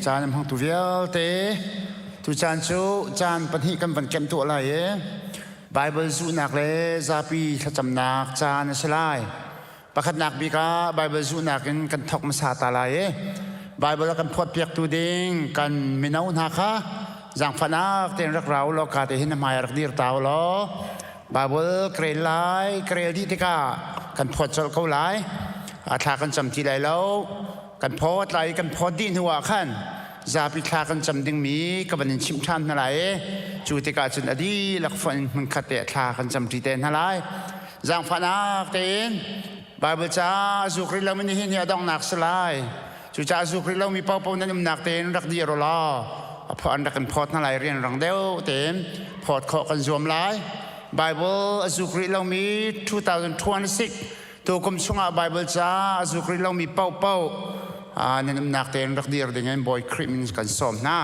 จานพังตุเวียลเตตุจานชูจานปัญหากันวันเก็มตัวอะไรไบเบิลสูนักเลยซาปีขจำนักจานสลายประคัดนักบีกาไบเบิลสูนักกันทอกมาสาตาลายไบเบิลกันพอดเปียกตัวดิ่งกันมินาอุนักค่ะจังฟันักเตียนรักเราโลกาเตหินมารักดีร์ตาวล้อบาเบิลเกรลไลเกรลดีติกากันพอดจลเขาไลอาทากันจำที่ไรแล้วกันพอดไรกันพอดดินหัวขันซาพิทากันจำดึงมีกับบันชิมชันอะไรจูติกาจนอดีหลักฟันมันขัดเตะทากันจำที่เตนอะไรจังฟันักเตนบาเบิลจ้าสุคริลามินิหินยาดองนักสลายจูจ้าสุคริลามีเป้าเป้านั้นนักเตนรักดีรอลาพออันดักกันพอดอะไรเรียนรังเดียวเต็มพอดขอกันรวมไลไบเบิลอสุคริเรามี2026ตัวกรมชงอาไบเบิลจ้าอสุคริเรามีเป้านั่นนักเตนรักดีร์ดิ่งบอยคริมินกันสมนะ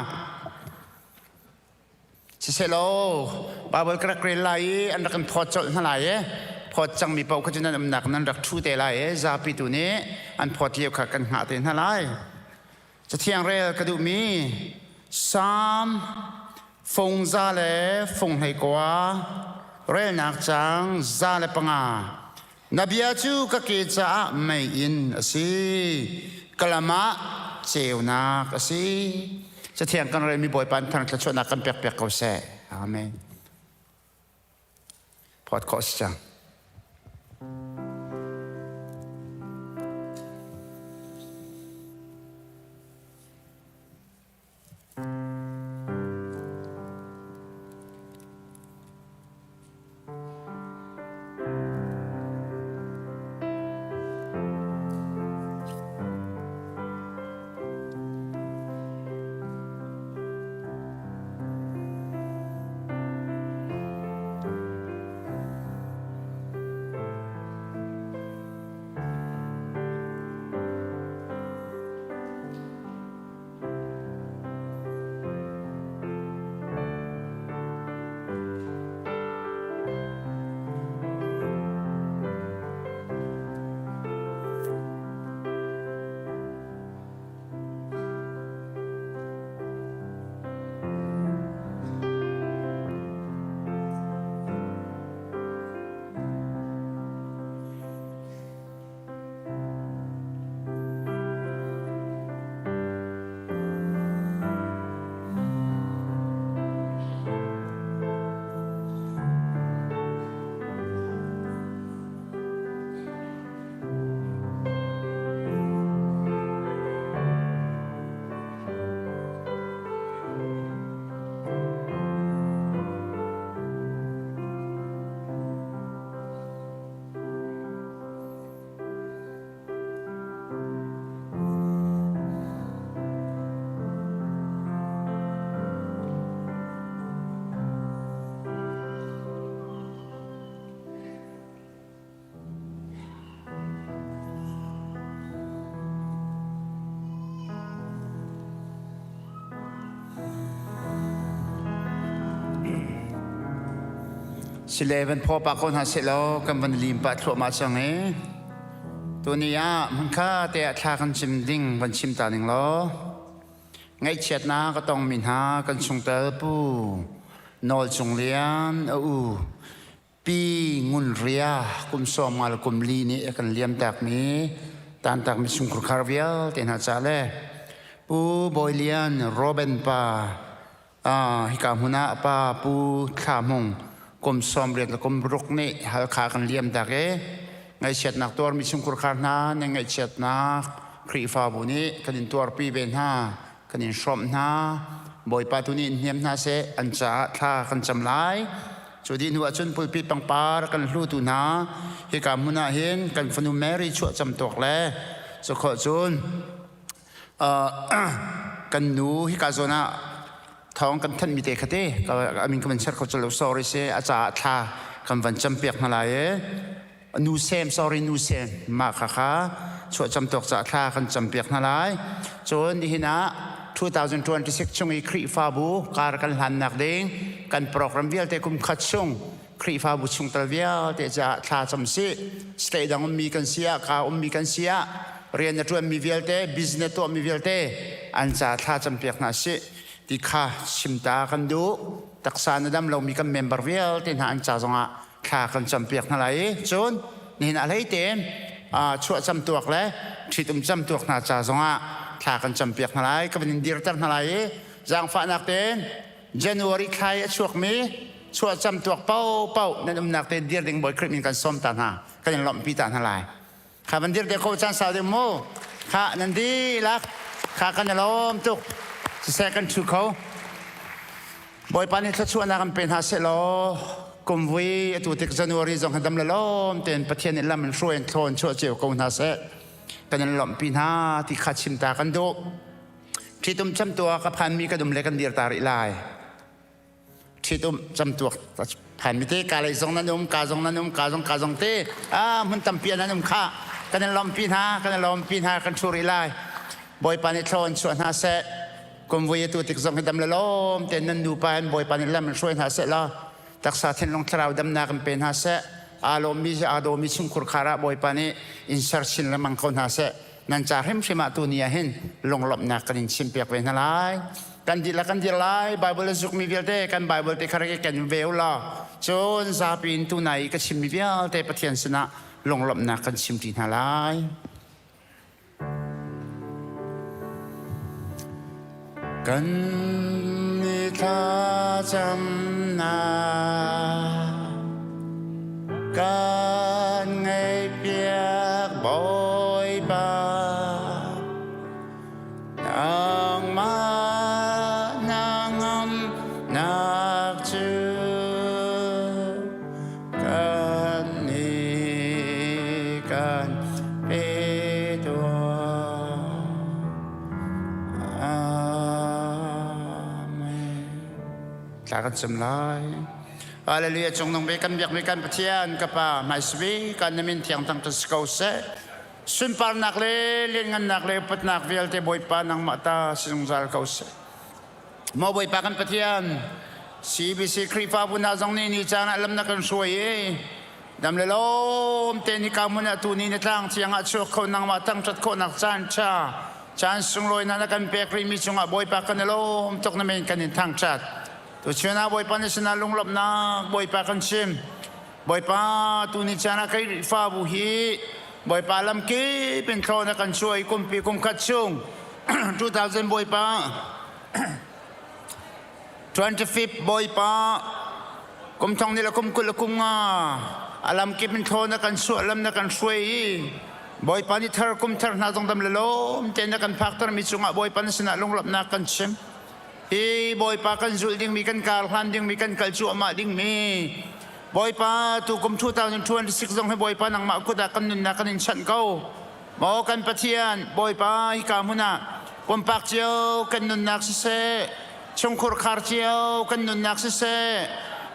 เสร็จแล้วไบเบิลกระเกรไลอันดักกันพอดจดอะไรพอดจังมีเป้าก็จะนั่นนักนั้นรักชูเตไลซาปิตุนี้อันพอดเทียบขัดกันหาเตนอะไรจะเที่ยงเร็วกระดูมี3 ฟงซาเลฟงให้กว่าเรนักจังซาเลปังอานาบียจูกะเกจาไม่อินสิกลามะเจวนักสิจะเที่ยงกันเรมีบ่อยปันทางจะชวนนักกันเปียกๆเขาแซ่อาเมนพอดคอสจังสิเลวันพอปากคนหาเสร็จแล้วกันวันลิมปัดทั่วมาจังตัวนี้มันค่าแต่ทากันชิมดิ้งวันชิมตาหนึ่งล้อไงเช็ดน้าก็ต้องมินหากันชงเตอปูนอลชงเลียนปีงุนเรียกุมสอมาลกุมลีนี่กันเลียมตักมีตานตักมีชงคาร์เวียลเต็นหาจ่าเล่ปูบอยเลียนโรเบนปาฮิกามุนาปาปูขามงกรมสอมเรียนและกรมรุกนี่หาขากันเลี่ยมดักไงเช็ดนักตัวมีชุมคุรคานาไงเช็ดนักครีฟาบุนี้กันดินตัวปีเบนห้ากันดินชมนาบ่อยปาตุนี้เนียมนาเสอันจ่าท่ากันจำลายจุดดินหัวจนปุยปีปังปาร์กันรู้ตุนาฮิกามุนาเห็นกันฟนุเมริชั่วจำตกแล้วสุขจุนกันหนูฮิกาโซนาท้องกันท่านมีเตะคดีก็มินก็มันเชิดเขาจะเล่า sorry เสียอาจารย์ท่าคำวันจำเปียกมาลายนูเซม sorry นูเซมมาค่ะช่วยจำตกจากท่ากันจำเปียกมาลายจนที่นะ2026ช่วงอีครีฟาบูการกันหันนักเด้งกันโปรแกรมเวียลเตะกุมขัดช่วงครีฟาบูช่วงตะเวียลเตะจะท่าจำสิสเตย์ดังมีกันเสียกามีกันเสีย เรียนจะชวนมีเวลเต้บิสเนสตัวมีเวลเต้อันจะท่าจำเปียกนาสิที่ข้าชิมตากันดูตักษานดำเรามีกันเมมเบอร์เวลที่หาอันจะจงอ่ะข้ากันจำเปียกนั่นแหละจนนี่อะไรเต็มช่วยจำตัวเลยที่ตุ้มจำตัวน่าจะจงอ่ะข้ากันจำเปียกนั่นแหละก็เป็นดีร์ตั้งนั่นแหละจังฟ้านักเต้นJanuary ใครช่วงมีช่วยจำตัวเป้านั่นนักเต้นดีร์ดึงบ่อยคลิปมีกันส้มตาหน้าก็ยังหล่อมปีตานั่นแหละข้าบันดีร์เด็กโคจันสาวเดโมข้านันดีลักข้ากันจะล้มตุกsecond to เขาบ่อยปานนี้ถ้าชวนนักเป็นหาเสลกุมวีตัวที่จันวารีจงหันดำละล้มเต็นประเทศนี้ละมันช่วยโทนช่วยเจียวกุมหาเสกันยังหล่อมปีหน้าที่ขัดชิมตากันดูที่ตุ้มจำตัวกับพันมีกระดุมเล็กกันเดียร์ตาริลายที่ตุ้มจำตัวพันมีเตกาเลยจงนั้นนุ่มกาจงนั้นนุ่มกาจงเตมันจำเปียนั้นนุ่มข้ากันยังหล่อมปีหน้ากันช่วยริลายบ่อยปานนี้โทนช่วยหาเสกุมวีตัวที่จงให้ดำละล้มเต็นนั้นดูไปบ่อยปานนี้ละมันช่วยหาเสละตักษาเทนลงทราวดำนากันเป็นหาเสอารมณ์มีชุมคุรคาระบ่อยปานนี้อินเซอร์ชินละมังคนหาเสนั่นจะเห็นใช่ไหมตัวนี้เห็นลงหลบนักกันชิมเปียกเป็นอะไรกันดีละไบเบิลสุกมีเวลเต้กันไบเบิลเตคาร์กันเวลล่ะจนซาปินตัวไหนก็ชิมมีเวลเต้ประเทศสนะลงหลบนักกันชิมที่อะไรกันนิทาจำนากันไงเปียกบ่อยบานางมานางนักจืกันนี้กันเปตัวอาเมนลากันสำลายอาเลลูยาจงนงเบกันเบียกเบกันปะเทียนกับป่าไมสวีกันนิมินเทียงตั้งแต่สกาวเซ่สุนปาร์นักเล่เลี้ยงนักเล่ปัตนักเวลเตบอยปานังมาตาสิงซาลกาวเซ่มาบอยปากันปะเทียนCBC ครีฟ้าบุญนาจงนี่จานะลำนักกันช่วยดำเลลมเตนิกามุนตูนี่ในทางเทียงอัดชัวคนนังมาตั้งจัดคนนักจานจานสุงลอยนันกันเปียกรีมีจงอ่ะบอยปากันลมตกน้ำมันกันในทางจัดตัวเชื่อนะบอยปานิสนาลงหลบนะบอยปากันชิมบอยปาตูนี่จานะครีฟ้าบุฮีบอยปาลำกีเป็นโคนักกันช่วยกุมปีกุมขัดชุง2000บอยปา25 boy pa kum thong nila kum kul kum nga alam ki min thona kan su alam na kan suai boy pa ni thar kum thar na jong dam lelo ten na kan factor mi chunga boy pa na sina long lap na kan chem hi boy pa kan zul ding mi kan kal han ding mi kan kal chu ma ding mi boy pa tu kum 2026 jong he boy pa nang ma ku da kan nun na kan in chan ko mo kan pathian boy pa hi ka muna kum pak chiao kan nun nak seชงคุรคาร์เจียวกันนุนนักเส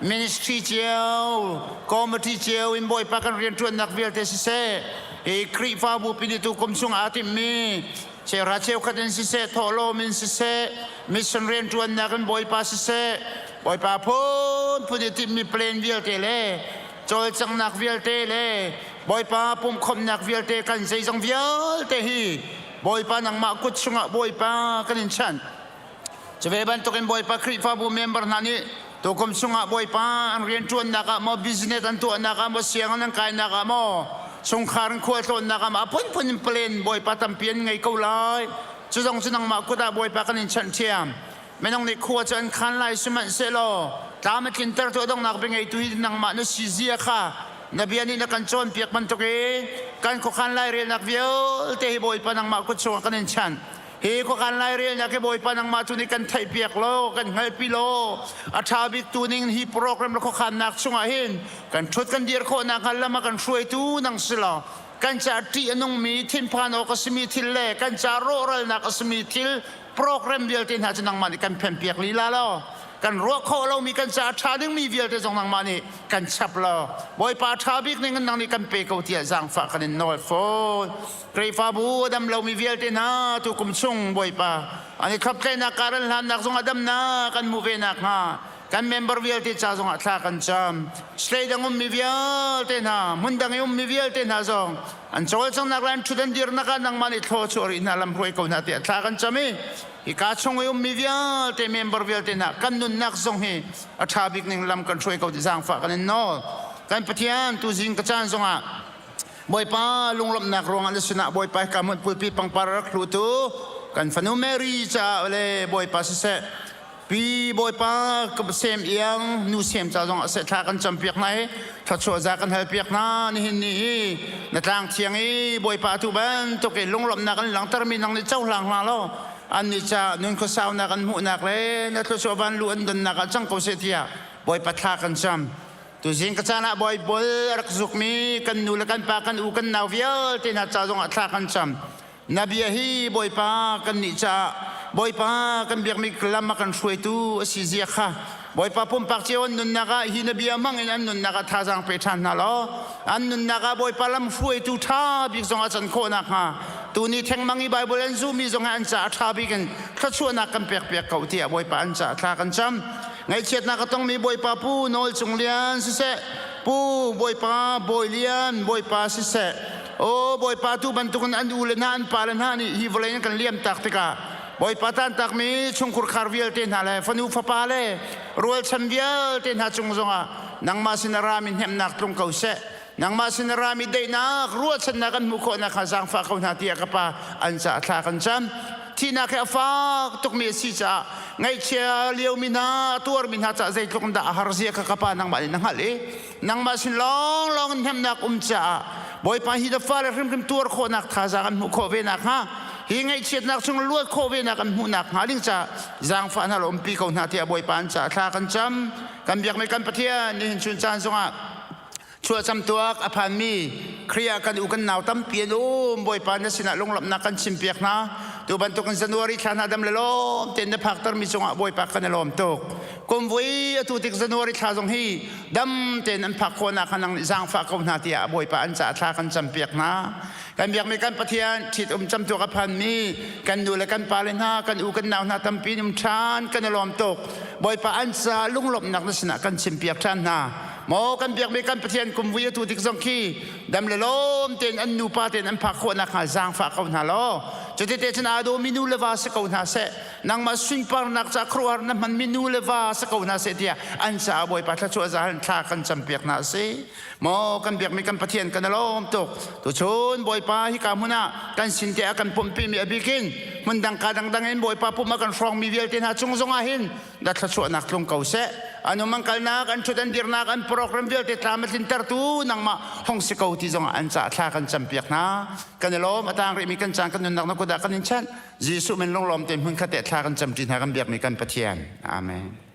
มินิสทรีเจียวคอมมิตี้เจียวอินบอยปากันเรียนชวนนักเวียลเตสเซเอครีฟ้าบุปินิตุคมซุงอาติมีเชราเชวคันเสทอโลมินเสมิสันเรียนชวนนักกันบอยปาเสบอยปาพูนพุนิติมีเพลนเวียลเตเลจอยจังนักเวียลเตเลบอยปาปุ่มคมนักเวียลเตกันใจจังเวียลเตฮีบอยปานังมากุดซุงอาบอยปากันอินชันจะไปบันทุกินบอยปาคริฟ้าบุเมมเบอร์นั่นนี่ตัวคมสุงะบอยปาเรียนชวนนักมาบิสเนสอันตัวนักมาเสียงนังกายนักมาสงครามขวดตัวนักมาพุ่นเพลนบอยปาทำเปลี่ยนไงเขาเลยจะต้องจะนั่งมาคุดาบอยปากันชันเทียมไม่ต้องในขวดจะคันไล่สมัยเสลอตามกินเตอร์ตัวต้องนักเป็นไงตัวนังมาเนื้อซีเซียค่ะนับยันนี่นักกันชนเปียกมันตุกีการขคันไล่เรียนนักเวียลเตะบอยปานังมาคุดสุงะกันชันเฮก็การไล่เรียนอยากให้บอยปานังมาตุนี้กันไทยเปียกโลกันไงปีโลอาชาบิกตัวนึงฮีโปรแกรมแล้วก็ขันนักช่วงอาหินกันชุดกันเดียร์โคนักกันแล้วมากันช่วยตู้นังสละกันจะตีนงมีทินพานอกสมีทิลเล่กันจะโรรัลนักสมีทิลโปรแกรมเดียร์ที่หาจะนังมันกันเพ่นเปียกลีลาโลกันรัวโคเรามีกันจะชาดึงมีเวียร์ที่จงนังมันนี่กันชับโลบอยปาชาบิกนึงกันนังนี่กันเปกเอาเทียจังฝากกันนอร์ฟกรีฟาบูดำเรามีเวียร์ที่น่าตุกุมซุงบอยปาอันนี้ครับใจนักการันหันนักทรงอดัมนากันมูเวนักฮะ kan member vial te cha zong atla kan cham slay dang mi vial te na mun dang mi vial te na zong an chol chang nak lan thudan dir na kan nang mani tho chori na lam roi ko na te atla kan chami i ka chong mi vial te member vial te na kan nun nak zong hi atha bik ning lam kan roi ko ti jang fa kan no kan pathian tu jing ka chan zong a boy pa lunglom nak rong an suna boy pa ka mun pulpi pang parak lu tu kan fanu mary cha le boy pa se pi boy pa ka sem yang nu sem cha jong se tha kan champiak nai tha cho za kan hal piak na ni hin ni na tang thiang i boy pa tu ban to ke lunglom nak kan lang tar mi nang ni chau lang la lo an ni cha nun ko sau na kan mu nak le na to so ban lu an don na ka chang ko se tia boy pa tha kan cham tu jing ka chana boy bol rak zuk mi kan nu la kan pa kan u kan naw vial te na cha jong atha kan cham nabia hi boy pa kan ni cha boy pa kan biak mi klam kan shoi tu si zia kha boy pa pum pak cheon nun naga hi nabia mang en nun naga tha jang pe than na lo an nun naga boy pa lam shoi tu tha bik zong a chan kho na kha tu ni theng mangi bible en zu mi zong an cha tha bik en kha chu na kan pek pek kau tia boy pa an cha tha kan cham ngai chet na ka tong mi boy pa pu nol chung lian si se pu boy pa boy lian boy pa si se o boy pa tu ban tu kan an ulen han palan han hi volen kan liam tak tika boy pa tan tak mi chung kur khar vial ten hale fanu fa pa le rual cham vial ten ha chung zonga nang ma sinara min hem nak tlung kau se nang ma sinara mi dei nak rual chan na kan mu kho na kha jang fa kau na tia ka pa an cha thla kan cham tina ke fa tuk mi si cha ngai chia liu mi na tur mi na cha zai tlung da har zia ka pa nang ma nang hale nang ma sin long long hem nak cha boy pa hi da fa le rim tur kho nak tha za kan mu kho ve nak ha hi ngai chet nak chung luat kho ve nak kan mu nak ha ling cha jang fa na lom pi ko na tia boy pan cha thla kan cham kan biak me kan pathia ni hin chun chan zonga chua cham tuak aphan mi khria kan u kan naw tam pian boy pan na sina long lam na kan chim piak na tu ban tu kan january thana dam le lom ten na phak tar mi zonga boy pa kan lom tok kom voi tu tik january tha jong hi dam ten an phak kho na kanang jang fa ko na tia boy pa an cha thla kan cham piak na kan biak me kan pathian thit cham tuak aphan mi kan nu le kan pa le na kan u kan naw na tam pi nim than kan lom tok boy pa an cha lung lom nak na sina kan chim piak than na mo kan biak me kan pathian kum vui tu tik jong ki dam le lom ten an nu pa ten an phak kho na kha jang fa ko na lo chute te chana do minu le va se ko na se nang ma swing par nak cha khruar na man minu le va se ko na se dia an cha boy pa tha chu za han tha kan cham piak na se mo kan biak me kan pathian kan lom tok tu chun boy pa hi ka muna kan sin te akan pum pi mi abikin mun dang ka dang en boy pa pum akan frong mi vial ten ha chung zong a hin da tha chu nak tlung ko se anu mang kal na kan chudan dir na kan program vial te tramat inter tu nang ma hong se ko ti zong an cha tha kan cham piak na kan lom atang ri mi kan chang kan nak na ko da kan in chan jisu men long lom tem hun kha te tha kan cham tin ha kan biak mi kan pathian amen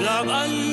Love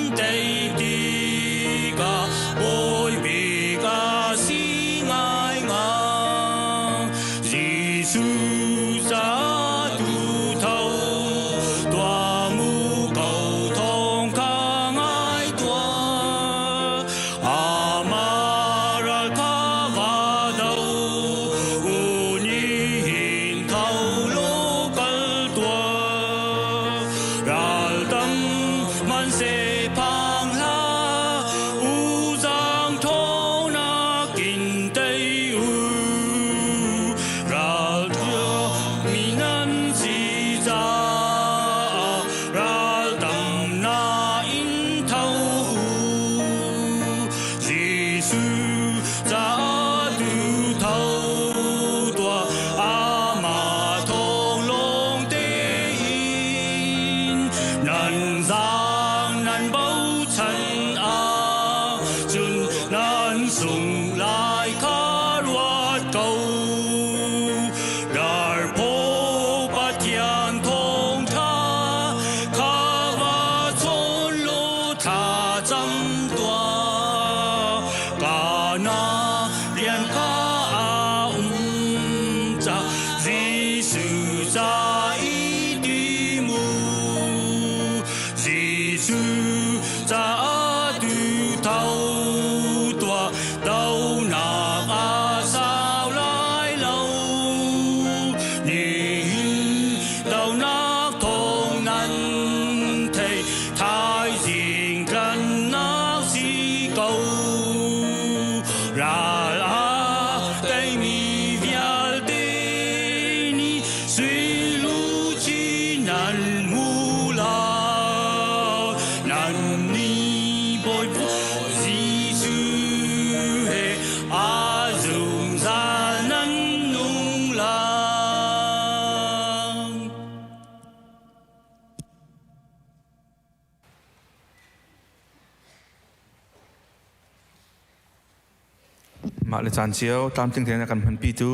มาเลจานเชียวตามตึงเทียนกันพันปีตู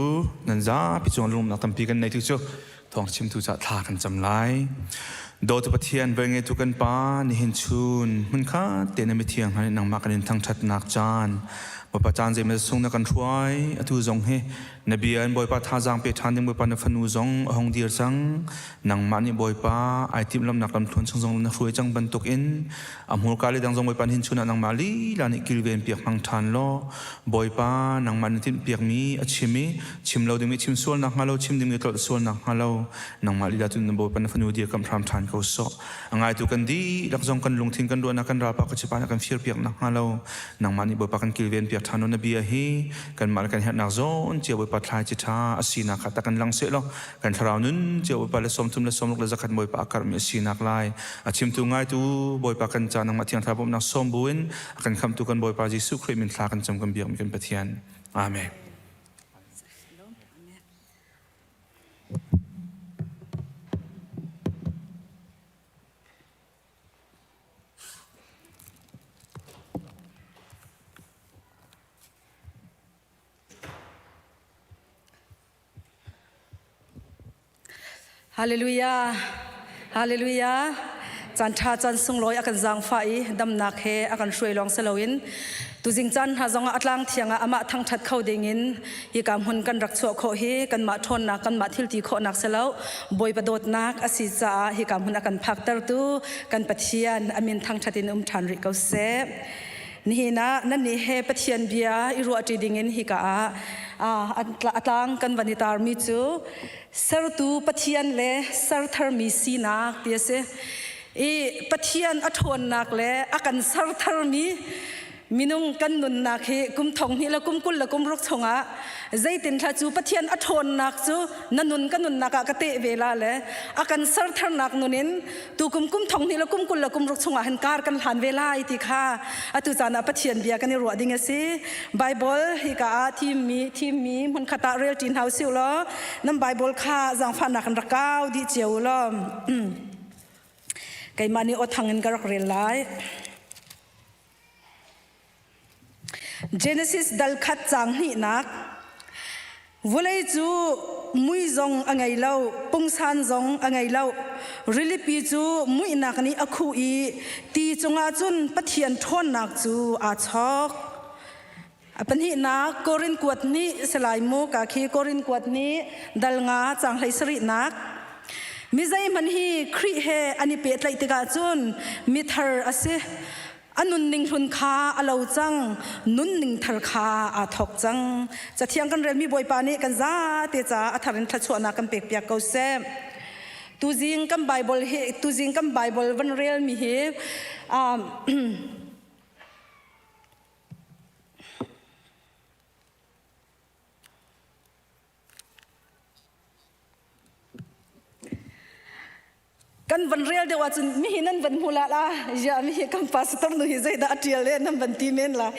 นันจ้าพิจงลุมนักตั้มปีกันในทุกช่วทองชิมทุจะทากันจำไลโดยตัวเทียนเวงเงทุกันปานิหินชูนมันข้าเตียนไม่เทียงให้นางมากันทั้งชัดนักจานบปจานจะมาส่งนักกันช่วยอทุจงเฮนบีอันบอยปาท่าจังเปทานยังบอยปานฟันูจงหงดีร์จังนางมันนี่บอยปาไอติมลำนักลำทวนจงนักช่วยจังบรรทุกอินอำหัวกาลีดังจงบอยปานหินชูนนางมาลีลานิกิลเวนเปียกมังทานโลบอยปานางมันที่เปียกมีอชิมีชิมเราดึงมีชิมส่วนนักฮาโลชิมดึงมีตลอดส่วนนักฮาโลนางมาลีลาตุนบอยปานฟันูดีร์กำพรามทานเขาโซง่ายตุกันดีลักจงกันลงทิ้งกันด้วยนักกันราปากจิปานักกันฟิร์เปียกนักฮาโลนางมันนี่บอยปากันกิลเวนเปียกทานนบีฮีกันมากันเห็นนักโซนเจ้าบอยปาทายจิตาอาศีนักขัดกันลังเสลกันทราวนุนเจ้าบอยปาเลสมทุมเลสมลูกเลจักรบอยปาการมีอาศีนักลายอาชิมตุง่ายตุบอยปากันจานังมาเทียนทาบนักสมบุญกันคำตุกันบอยปาจิสุคริมินทากันจำกันเบียงมีกันปะเทียนอาเมนฮาเลลูยาฮาเลลูยาจันทาจันสุงลอยอากันจังไฟดำนักเฮอากันช่วยลองเสลวินตุจิงจันหาจงอัตลังเทียงอามาทั้งทัดเข้าเดงินฮีกามหุนกันรักษาโคเฮกันมาทนนักกันมาทิลตีโคนักเสลวบอยประโดดนักอาศิจาฮีกามหุนอากันพักตรตูกันปะเทียนอามินทั้งทัดินทานริเกาเซนี่นะนั่นนี่เฮปะเทียนเบียอิรัวจีดิงินฮิกาอัตลังกันวันนิตาร์มิจูสรตูปะเทียนเลสรทาร์มีสีนักเดียเซปะเทียนอัทวนนักเลอากันสรทาร์มีมินุงกันนุนนักเฮกุมทองนี่ละกุมกุลละกุมรุกทงะใจตินทัจูปะเทียนอัทวนนักจูนันนุนกันนุนนักกะเตเวลาเลอากันสรทาร์นักนุนินตูกุมกุมทองนี่ละกุมกุลละกุมรุกทงะหันการกันหันเวลาอิติค่ะอตุจานะปะเทียนเบียกันในรัวดิ่งสิไบเบิลฮิกาทีมีมันคาตาเรียลจินเฮาซิลล้อน้ำไบเบิลค่ะจังฟันนักรักเก้าดิเจียวล้อไก่มานี่อดทางเงินกระรักเรียนไลGenesis ดัลขัดจังนี่นักวันเลยจูมุยจงอังไงเล่าปุ่งซันจงอังไงเล่าริลิปีจูมุยนักนี่อคูอีตีจงอาจุนปะเทียนทนนักจูอาชอกปัญหานักโกรินกวดนี้สลายมูกาคีโกรินกวดนี้ดัลงาจังไหสรินักมิใจมันฮีครีเฮอันนี้เปิดไหลติกาจุนมิเธออาศัยอันนุนนิงทุนคาอลาวจังนุนนิงทรคาอาทอกจังจะเที่ยงกันเรียนมีบอยปานีกันจ้าเตจ้าอัฐรินทัชวนากันเปียกเปียกเกาเซตูจิงกันไบเบิลเฮตูจิงกันไบเบิลวันเรียนมีเฮกันวันเรียลเดียวว่าจนมีหินันวันมูลละอย่ามีกันพาสตอร์นุฮิใจดาเทียเลนั่นวันทีเมนละ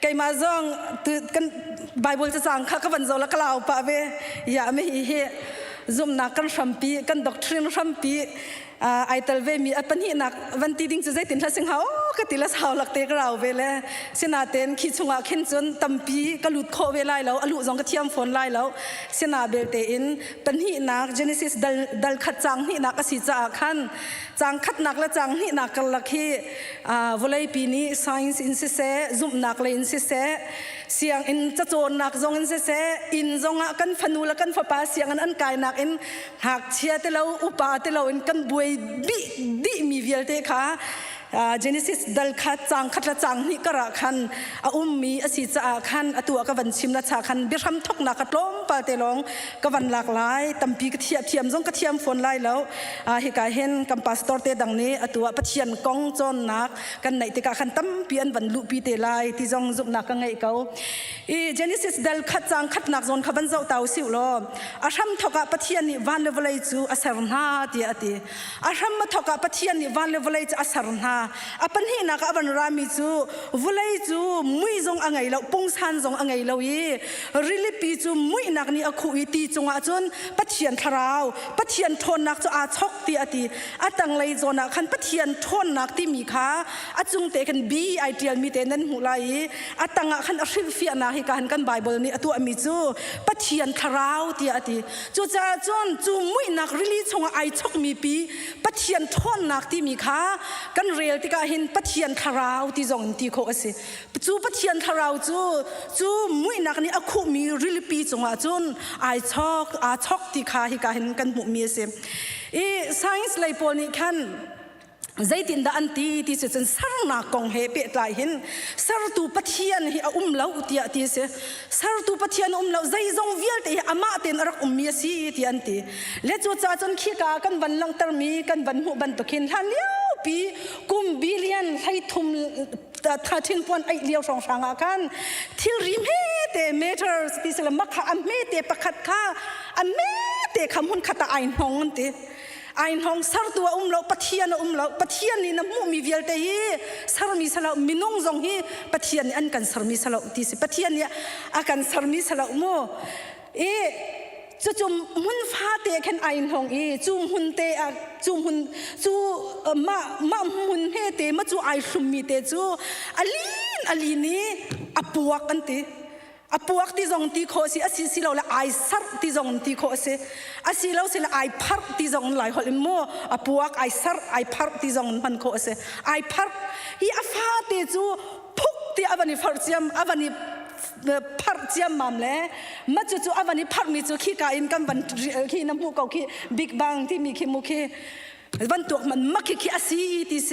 ไก่มาจงตุกันไบเบิลจะสั่งข้ากันวันโจละกล่าวป่าเวอย่ามีเฮซุมนักกันรัมปีกันด็อกทรินรัมปีไอเตลเวมีปัญหานักวันที่ดิ้งจะใจตินทัศน์เขาก็ติละสาวหลักเตกเราเวลเสนาเตนคิดชงอาเข็นจนตั้มปีก็หลุดโคเวลาแล้วอลุจงก็เทียมฝนไล่แล้วเสนาเบลเตอินปัญหานักเจเนซิสดัลขัดจังนี่นักอสิจาขันจังขัดนักและจังนี่นักกันลักที่วลัยปีนี้ science อินสิเซซุมนักเลยอินสิเซเสียงอินจะโจรนักจงอินสิเซอินจงกันฟันูและกันฟ้าป่าเสียงอันกายนักอินหากเชียเตเราอุปาเตเราอินกันบุยดิมีเวลเตค่ะGenesis ดัลขัดจังขัดละจังนี่กระคันมีอสิจาคันตัวกวันชิมละชาคันเบี้ยทำทกนักกระล้มปาเตลงกวันหลากหลายตั้มปีกระเทียมจงกระเทียมฝนไล่แล้วฮิกาเห็นกัมปัสตอร์เตดังนี้ตัวปะเทียนกองจนนักกันไหนติกาคันตั้มเปียนวันลุปีเตไลที่จงจุบนักกันไงเขาGenesis ดัลขัดจังขัดนักจนขบันเจ้าเต่าสิวล้ออาชัมทกปะเทียนนี่วันเลวเลยจูอาสารนาตีอาตีอาชัมทกปะเทียนนี่วันเลวเลยจูอาสารนา อปันหินักอบันรามิจูวุไลจูมุยจงอังไงเราปงสันจงอังไงเราริลิปีจูมุยนักนี่อคุยตีจงอาจนปัจเจียนทราวปัจเจียนทนนักจูอาชกตีอติอาตังเลยจนักขันปัจเจียนทนนักที่มีขาอาจุงเตกันบีไอเดียลมีเตนันหูไลอาตังขันอริฟิอานาฮิการกันไบเบิลนี่ตัวมีจูปัจเจียนทราวตีอติจูจ้าจนจูมุยนักริลิจงไอชกมีปีปัจเจียนทนนักที่มีขากันเรียลที่กาเห็นปัจเจียนทราวที่จงที่โคสิจูปัจเจียนทราวจูมุยนักนี่อคุมีริลิปีจงอาจนไอชกที่ขาฮิการเห็นกันมุมีเสscience เลยพอนี่คันใจตินดาอันตีที่สุดสารนักกองเฮเปิดไหลเห็นสารตูปัทยานที่เล่าที่ที่เสสารตูปัทยานเล่าใจจงวิลที่อามาเต็นรักมีสีที่อันตีเล็ดจุดจนขี้กากันวันลังตรมีกันวันหูบันตุกินทันเลี้ยวปีกุมบิลเลียนให้ทุ่ม13.8 เลี้ยวสองช่างกันที่ริมเฮเตเมตรที่สลัมมักขะเมเตประคัดข้าเมเตคำหุ่นขัดไอหงตีไอ้ห้องสารตัวเราปัทยานเราปัทยานนี่น้ำมูมีเวลเตยสารมีสละมินุ่งจงฮีปัทยานนี่อันกันสารมีสละที่สิปัทยานนี่อากันสารมีสละโมจุ่มหุ่นฟ้าเตะแค่ไอ้ห้องจุ่มหุ่นเตะจุ่มหุ่นมาหุ่นเฮเตะมาจู่ไอ้สุ่มมีเตะจู่อลีนี่อปวกกันเตะอปวกที่จงที่โคสิอาศิเราละไอสัร์ที่จงที่โคสิอาศิเราสิละไอพักที่จงไหลหอลิโมอปวกไอสัร์ไอพักที่จงมันโคสิไอพักฮีอาฟาเตจูพุกที่อวันนี้ฟังเจียมอวันนี้พักเจียมมั่มเล่มาจู่อวันนี้พักมีจู่ขี้กาอินกันวันขี้น้ำมูกเขาขี้บิ๊กบังที่มีขี้มุขี้วันตัวมันมักขี้อาศีที่เส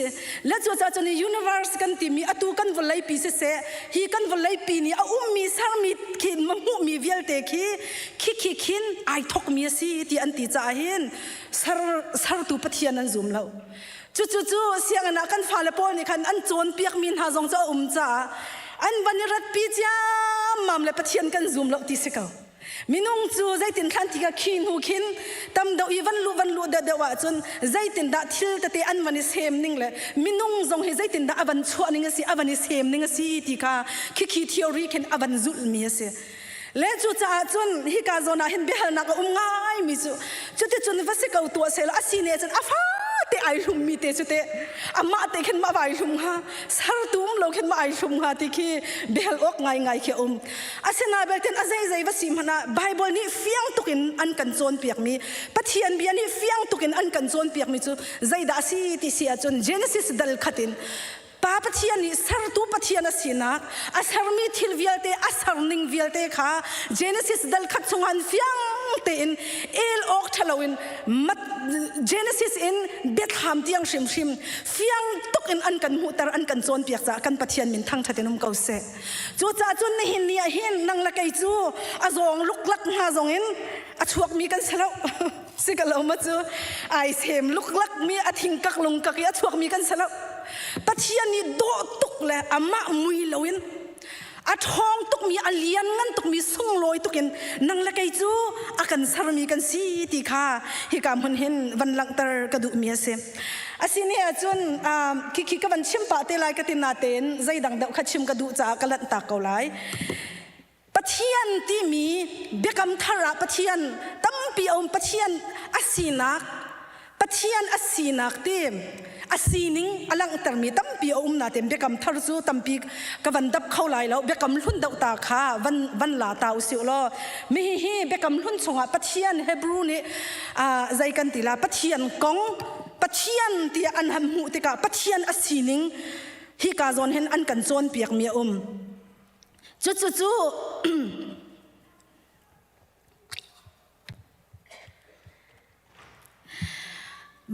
แล้วจู่จนยูนิเวอร์สกันที่มีอตุกันวันไลปีเสฮีกันวันไลปีนี้มีสารมีขี้มันหูมีเวลเตขี้ขินไอทกมีอาศีที่อันที่จ่าเห็นสารตุปัทยานันซุ่มเราจู่เสียงนักกันฟ้าเลปอนี่คันอันโจนเปียกมินหาจงจะจ่าอันวันนี้รัดปีจ้ามั่มเลยปัทยานกันซุ่มเราที่เสกเอามินุ่งจูใจตินขันที่กขินหูขินตำเดาอีวันลูเดว่าจนใจตินดาทิลแต่อันวันนี้เซมนิ่งเลยมินุ่งจงให้ใจตินดาอวันชัวนิ่งสิอวันนี้เซมนิ่งสิที่กาคิดทีโอรีเข็นอวันจุลมีสิและจูจ้าจนฮิกาโซนาเห็นเบลนักง่ายมิจูที่จนวัสเกาตัวเซลอาศีเนจนอาฟ้าเตไอลุมมีเตจุเตอามาเตเข็นมาไอลุมฮะสารตุมเราเข็นมาไอลุมฮะที่คีเบลอกง่ายเขียอาเซนาเบลเทนอาใจวัสิมฮะไบเบิลนี่เฟียงตุกินอันกันโจนเปียกมีปัทยันเบียนี่เฟียงตุกินอันกันโจนเปียกมีจูใจดาซีที่เสียจนเจเนซิสดัลขัดินป้าปัทยันนี่สารตุปัทยันสินักอาสารมีทิลวิลเตอาสารนิงวิลเตค่ะเจเนซิสดัลขัดสงหันเฟียงเตอินเอลออกทะเลวินมัดเจเนซิสอินเบ็ดหามเตียงชิมเฟียงตุกอินอันกันหูตาอันกันโจนเปียกจากกันปัทยันมินทั้งทัดนุมเกาเสจูจ่าจนในหินเนี่ยหินนั่งละไกจูอาจงลุกลักหาจงอินอาชวกมีกันเสลาสิกะเรามาจูไอเสมลุกลักมีอาทิงกักลงกักอาชวกมีกันเสลาปัทยันนี่โดตุกเลยอามามุยลวินอาทองตุกมีอาเลียนงั้นตุกมีส่งลอยตุกินนั่งละไกจูอากันสารมีกันสีตีค่ะฮิกามคนเห็นวันหลังตร์กระดูมีเสอาศิเนี่ยจนคิดกับวันชิมปะเตลายกตินาเตนใจดังเดาขัดชิมกระดูจากลันตาเกาไลปัทยันที่มีเบกำทาระปัทยันตั้มปีอมปัทยันอาศินักปัทยันอาศินักเต็มอาศีนิงอลังตรมีตั้มปีอมนาเต็มเบกำทาร์จูตั้มปีกวันดับเข้าไหลแล้วเบกำลุ่นดาวตาขาวันลาตาอุสิโอลมีฮีเบกำลุ่นสงะปัทยันเฮบรูนี่ใจกันติลาปัทยันกงปัทยันที่อันหันหูติกาปัทยันอาศีนิงฮีกาโซนเห็นอันกันโซนเปียกเมียจู่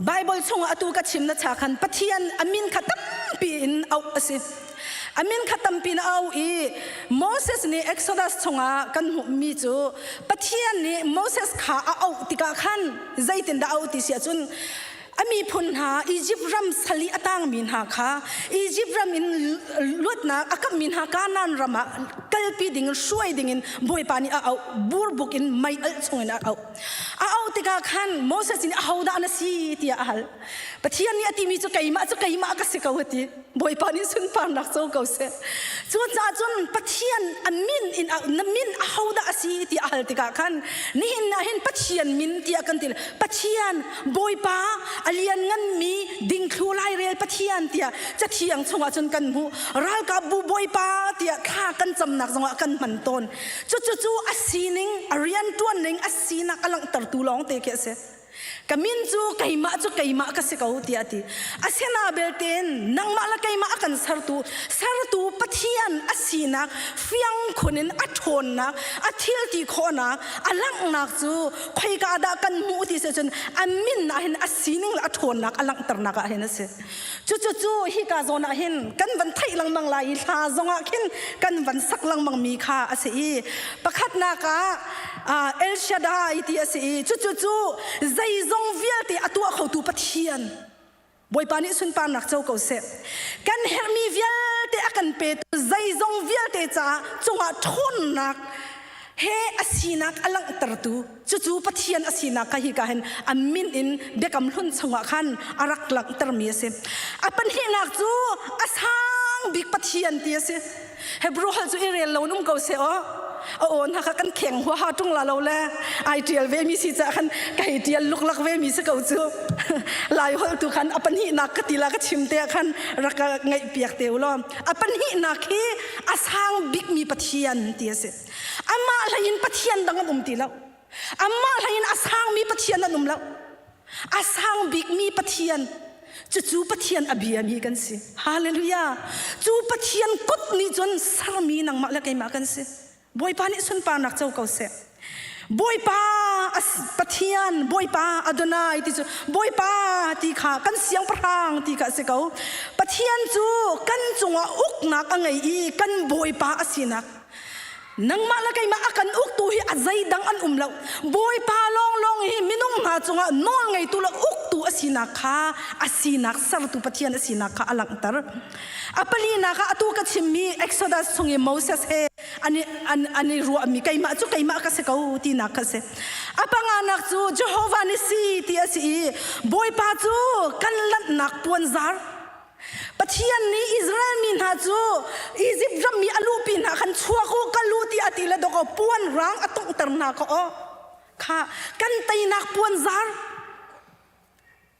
ไบเบิลส่งอตูกัดชิมนะชาคันปัทยันอามินขัดตั้มปีนเอาสิอามินขัดตั้มปีนเอาโมเสสนี่เอ็กโซดัสส่งกันหุมีจูปัทยันนี่โมเสสขาเอาติกาขันใจตินดาเอาติเสียจุน ami phun ha Egypt ram sali atang min ha kha Egypt ram in lut na akam min ha kanan rama kalpi ding suai ding in boy pani a au bur buk in mai al chungin a au tika khan Moses in au da na si ti ahal pathian ni ati mi chu kaima ka se kawati boy pani sun pan nak so ko se chu cha chun pathian amin in namin au da asi ti ahal tika khan ni hin na hin pathian min ti akan til pathian boy pa alian ngan mi ding khulai rel pathian tia cha thiang chunga chun kan mu ral ka bu boy pa tia kha kan cham nak zonga kan man ton chu asining arian tuan ning asina kalang tar tu long te ke se kamin chu kaima ka se kau tia ti asena belten nang ma la kaima akan sartu pathian asina fiang khonin athon na athil ti khona alang nak chu khoi ka da kan mu ti se chun amin na hin asining la athon nak alang tar na ka hin se chu hi ka zona hin kan van thai lang mang lai tha zonga khin kan van sak lang mang mi kha ase i pakhat na ka El Shaddai ti ase i chu zai zong vial te atua khautu pathian boy pani sun pan nak chau ko se kan hermi vial te akan pe zai zong vial te cha chunga thon nak he asinak alang tartu chu pathian asina ka hi ka hen amin in bekam hlun chunga khan arak lak tar mi ase apan hi nak chu asang big pathian ti ase hebro hal chu irel lo num ko se on ha kan kheng hwa ha tung la lo le ideal ve mi si cha khan kai tial luk lak ve mi se ko chu lai hol tu khan apan hi nak ka tila ka chim te khan raka ngai piak te ulo apan hi nak hi asang big mi pathian ti ase ama lain pathian dang ti lo ama lain asang mi pathian anum lo asang big mi pathian chu pathian abia mi kan si hallelujah chu pathian kut ni jon sarmi nang ma la kai ma kan si boy pa ni sun pa nak chau ko se boy pa pathian boy pa adonai ti chu boy pa ti kha kan siang prang ti ka se ko pathian chu kan chunga uk nak angai i kan boy pa asinak nang ma la kai ma akan uk tu hi azai dang an umlo boy pa long hi minung na chunga nol ngai tu la uk tu asina kha asinak sar tu pathian asina kha alang tar apalina kha atu ka chimmi Exodus chungi Moses he ani ru ami kai ma ka se kau ti na ka se apanga nak chu Jehovah ni si ti asi boy pa chu kan lat nak puan zar pathian ni Israel min ha chu Egypt ram mi alu pin ha khan chua ko kalu ti atila do ko puan rang atong tar na ko kha kan tai nak puan zar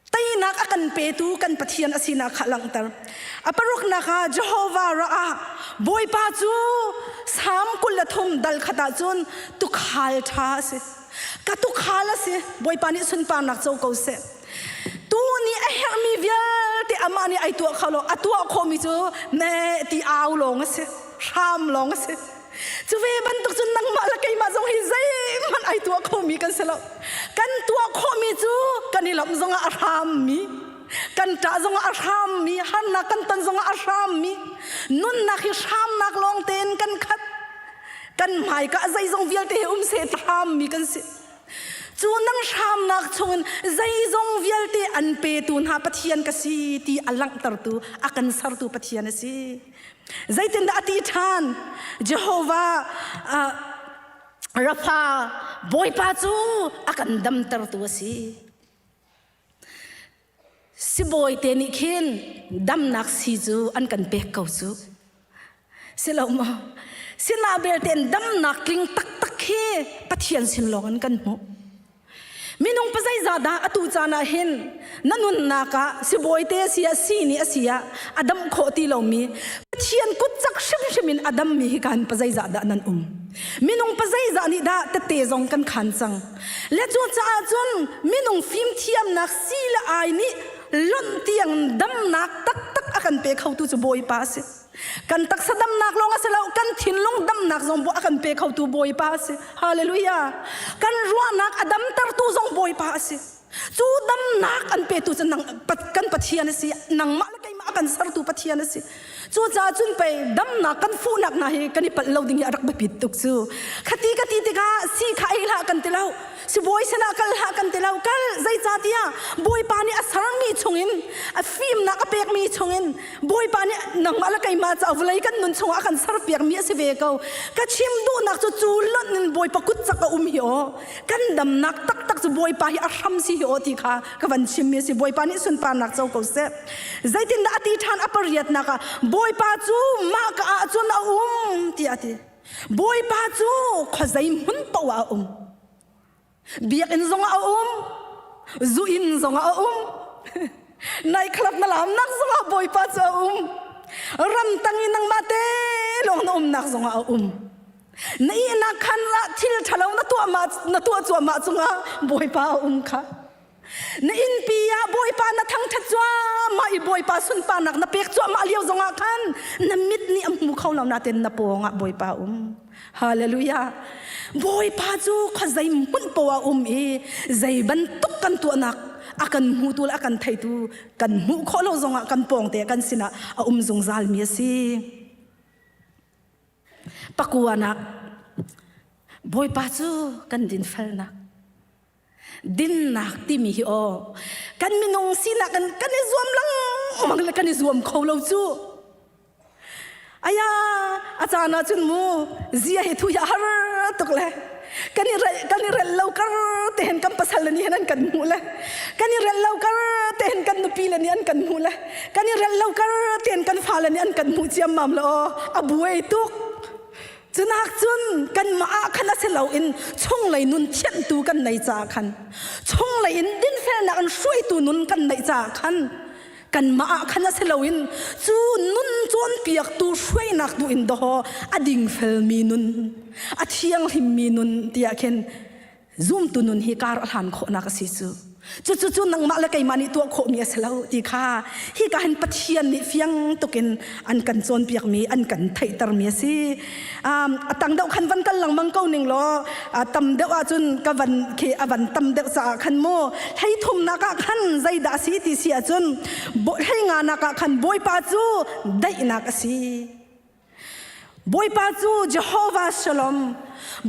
tai nak akan petu kan pathian asina khalang tar aparuk na kha Jehovah ra boy pa chu sam kulathum dal khata chun tu khal tha se ka tu khala se boy pa ni sun pa nak chau ko se tu ni a her mi vial te amani ai tu khalo atua khomi chu ne ti aw long se ram long se chu ve ban tuk chun nang ma la kai ma jong hi zai man ai tu khomi kan se lo kan tu khomi chu kan ni lam jong a ram mi kan ta jong a ram mi han na kan tan jong a ram mi nun na khi ram nak long ten kan khat kan mai ka zai jong vial te se ram mi kan se chu nang ram nak chun zai zong vial te an pe tun ha pathian ka si ti alang tar tu akan sar tu pathian si zaitin da ati than Jehovah Rapha boy pa chu akan dam tar tu si boy te ni khin dam nak si chu an kan pe kau chu siloma sina bel ten dam nak king tak he pathian sin long an kan mo minung pasai zada atu chana hin nanun naka si boyte sia sini asia adam khoti lomi pathian kut chak shim adam mi kan pasai zada nan minung pasai za ni da te zong kan khan chang le chu cha chun minung fim thiam nak sila ai ni lon tiang dam nak tak akan pe khau tu chu boy pa se kan tak sadam nak long asalo kan thin long dam nak zong bo akan pe khau tu boy pa se hallelujah kan ruwa nak adam tar tu zong boy pa se chu dam nak an pe tu nang pat kan pathian si nang ma la kai ma kan sar tu pathian si chu cha chun pe dam nak kan fu nak na hi kan pat lo ding arak ba pit tuk chu khati ti ga si khai la kan tilau si boy sana kal ha kan tilau kal zai cha tia boy pa ni asarang chungin a film nak apek mi chungin boy pa ni nang mala kai ma chaw lai kan nun chunga kan sar pek mi se ve ko ka chim du nak chu chu lon nin boy pa kut chaka hi o kan dam nak tak tak chu boy pa hi a ram si hi o ti kha ka van chim mi si boy pa ni sun pa nak chaw ko se zaitin da ati than apariat naka boy pa chu ma ka a chu na ti ati boy pa chu khazai mun pawa biak in zonga zu in zonga nai khlap na lam nak zonga boy pa cha ram tangi nang mate long na nak zonga nei na khan la thil thalo na to chu ma chunga boy pa kha na in pia boy pa na thang that chwa ma i boy pa sun pa nak na pek chwa ma liao zonga khan na mit ni amu khau law na ten na po nga boy pa hallelujah boy pa chu khazai mun pawa e zai ban tuk kan tu nak akan mu tu akan thai tu kan mu kholo zonga kan pong te kan sina a zong zal mi si pakuana boy pa chu kan din fal nak din nak ti mi hi o kan minong sina kan zuam lang mang la kan zuam kholo chu aya achana chun mu zia he thu ya har tukle kani re lokar ten kam pasal ni hanan kan mu la kani re lokar ten kan nupi la ni an kan mu la kani re lokar ten kan fa la ni an kan mu chiam mam lo abuai tuk chunak chun kan ma khana se lo in chong lai nun thian tu kan nei cha khan chong lai in din fel na an shui tu nun kan nei cha khan kan ma khana se lo in chu nun chon piak tu shui nak tu in do ading fel mi nun athiang him mi nun tia khen zoom tu nun hi kar han kho na ka si chu nang ma la kai mani tu kho mi se lo ti kha hi ka han pathian ni fiang tukin an kan chon piak mi an kan thai tar mi si atang deuh khan van kal lang mang ko ning lo tam deuh a chun ka van ke avan tam deuh sa khan mo thai thum na ka khan zai da si ti si a chun bo thai nga na ka khan boy pa chu dai na ka si boy pa chu Jehovah Shalom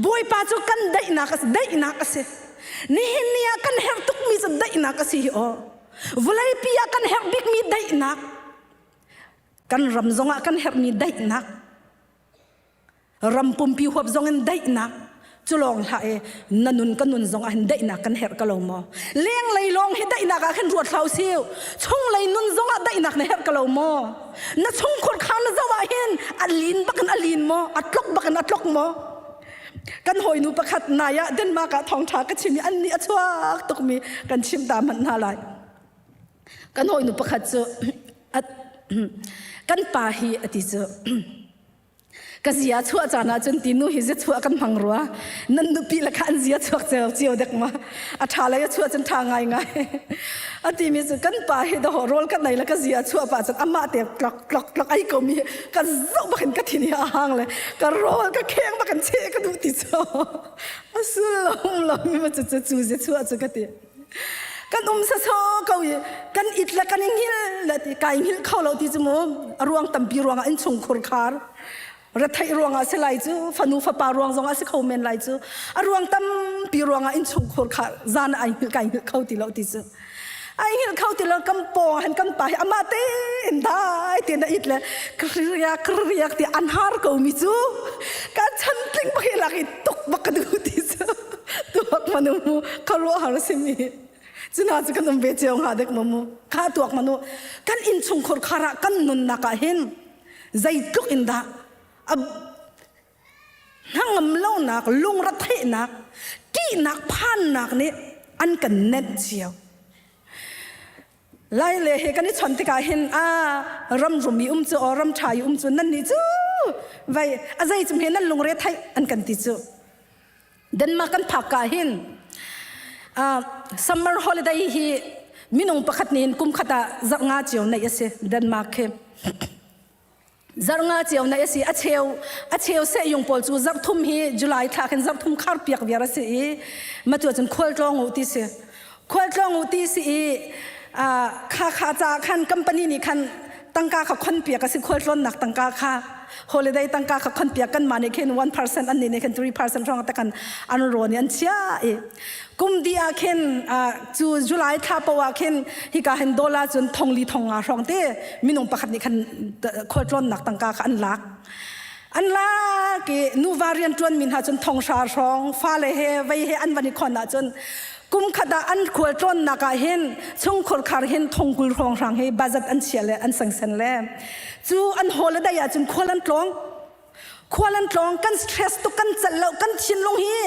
boy pa chu kan dai na ka si ni hinia kan her tuk mi sa dai na ka si o vulai pia kan her big mi dai na kan ram zonga kan her mi dai na ram pum pi hop zongen dai na chulong ha e nanun kanun zonga hin dai na kan her kalo mo leng lai long hi dai na ka khan ruat thlau siu chung lai nun zonga dai na ne her kalo mo na chung khor khan na zawa hin alin bakan alin mo atlok bakan atlok mo kan hoi nu pakhat naya den ma ka thong tha ka chimi an ni achwak tuk mi kan chim ta man na lai kan hoi nu pakhat chu kan pa hi ati chu ka zia chua chana chun tinu hi je chua kan mangrua nan nu pi la khan zia chuak cheu dek ma a thala ya chua chen tha ngai ati mi chu kan pa hi da rol ka nai la ka zia chua pa chan ama te klok ai ko mi ka zo ba kan ka thini a hang le ka rol ka kheng ba kan che ka du ti cho asul lo mi ma chu je chua chu ka ti kan sa so ko ye kan itla kan ngil la ti kai ngil khau lo ti chu mo ruang tam pi ruang an chung khur khar ra thai ruanga se lai chu fanu fa pa ruang zonga se khau men lai chu a ruang tam pi ruanga in chung khor kha zan ai kai khau ti lo ti chu ai hil khau ti lo kam po han kam pa ama te dai te na itle kriya ti an har ko mi chu ka chan tling ba la ki tok ba ka du ti chu tu hak manu khalo har se mi chuna chu kan be cheong ha dek mamu kha tuak manu kan in chung khor khara kan nun na ka hin zai tuk in da hangam lo nak lung ra the nak ti nak phan nak ni an kan net chiao lai le he kan ni chon ti ka hin ram rumi chu ram thai chu nan ni chu vai azai chum he nan lung re thai an kan ti chu den ma kan phak ka hin summer holiday hi minung pakhat nin kum khata zanga chiao nei ase den ma khe zarnga chiao na esi acheu se yung pol chu zar thum hi July tha khan zar thum khar piak viara se matu chan khol tlong uti si kha cha khan company ni khan tangka kha khon piak si khol tlon nak tangka kha holiday tangka ka kon pia kan mane khen 1% an ni khen 3% rong ta kan an ro ni an chia e kum dia khen chu July tha pawa khen hi ka hen dollar chun thongli thonga rong te minung pakhat ni khan khotlon nak tangka ka an la ke nu variant tuan min ha chun thong sha rong fa le he vai he an wani khona chun kum khada an khol tron naka hen chung khol khar hen thongkul rong rang he budget an chiale an sanction le chu an holiday ya chun kholan tlong kan stress to kan chalo kan chin long hi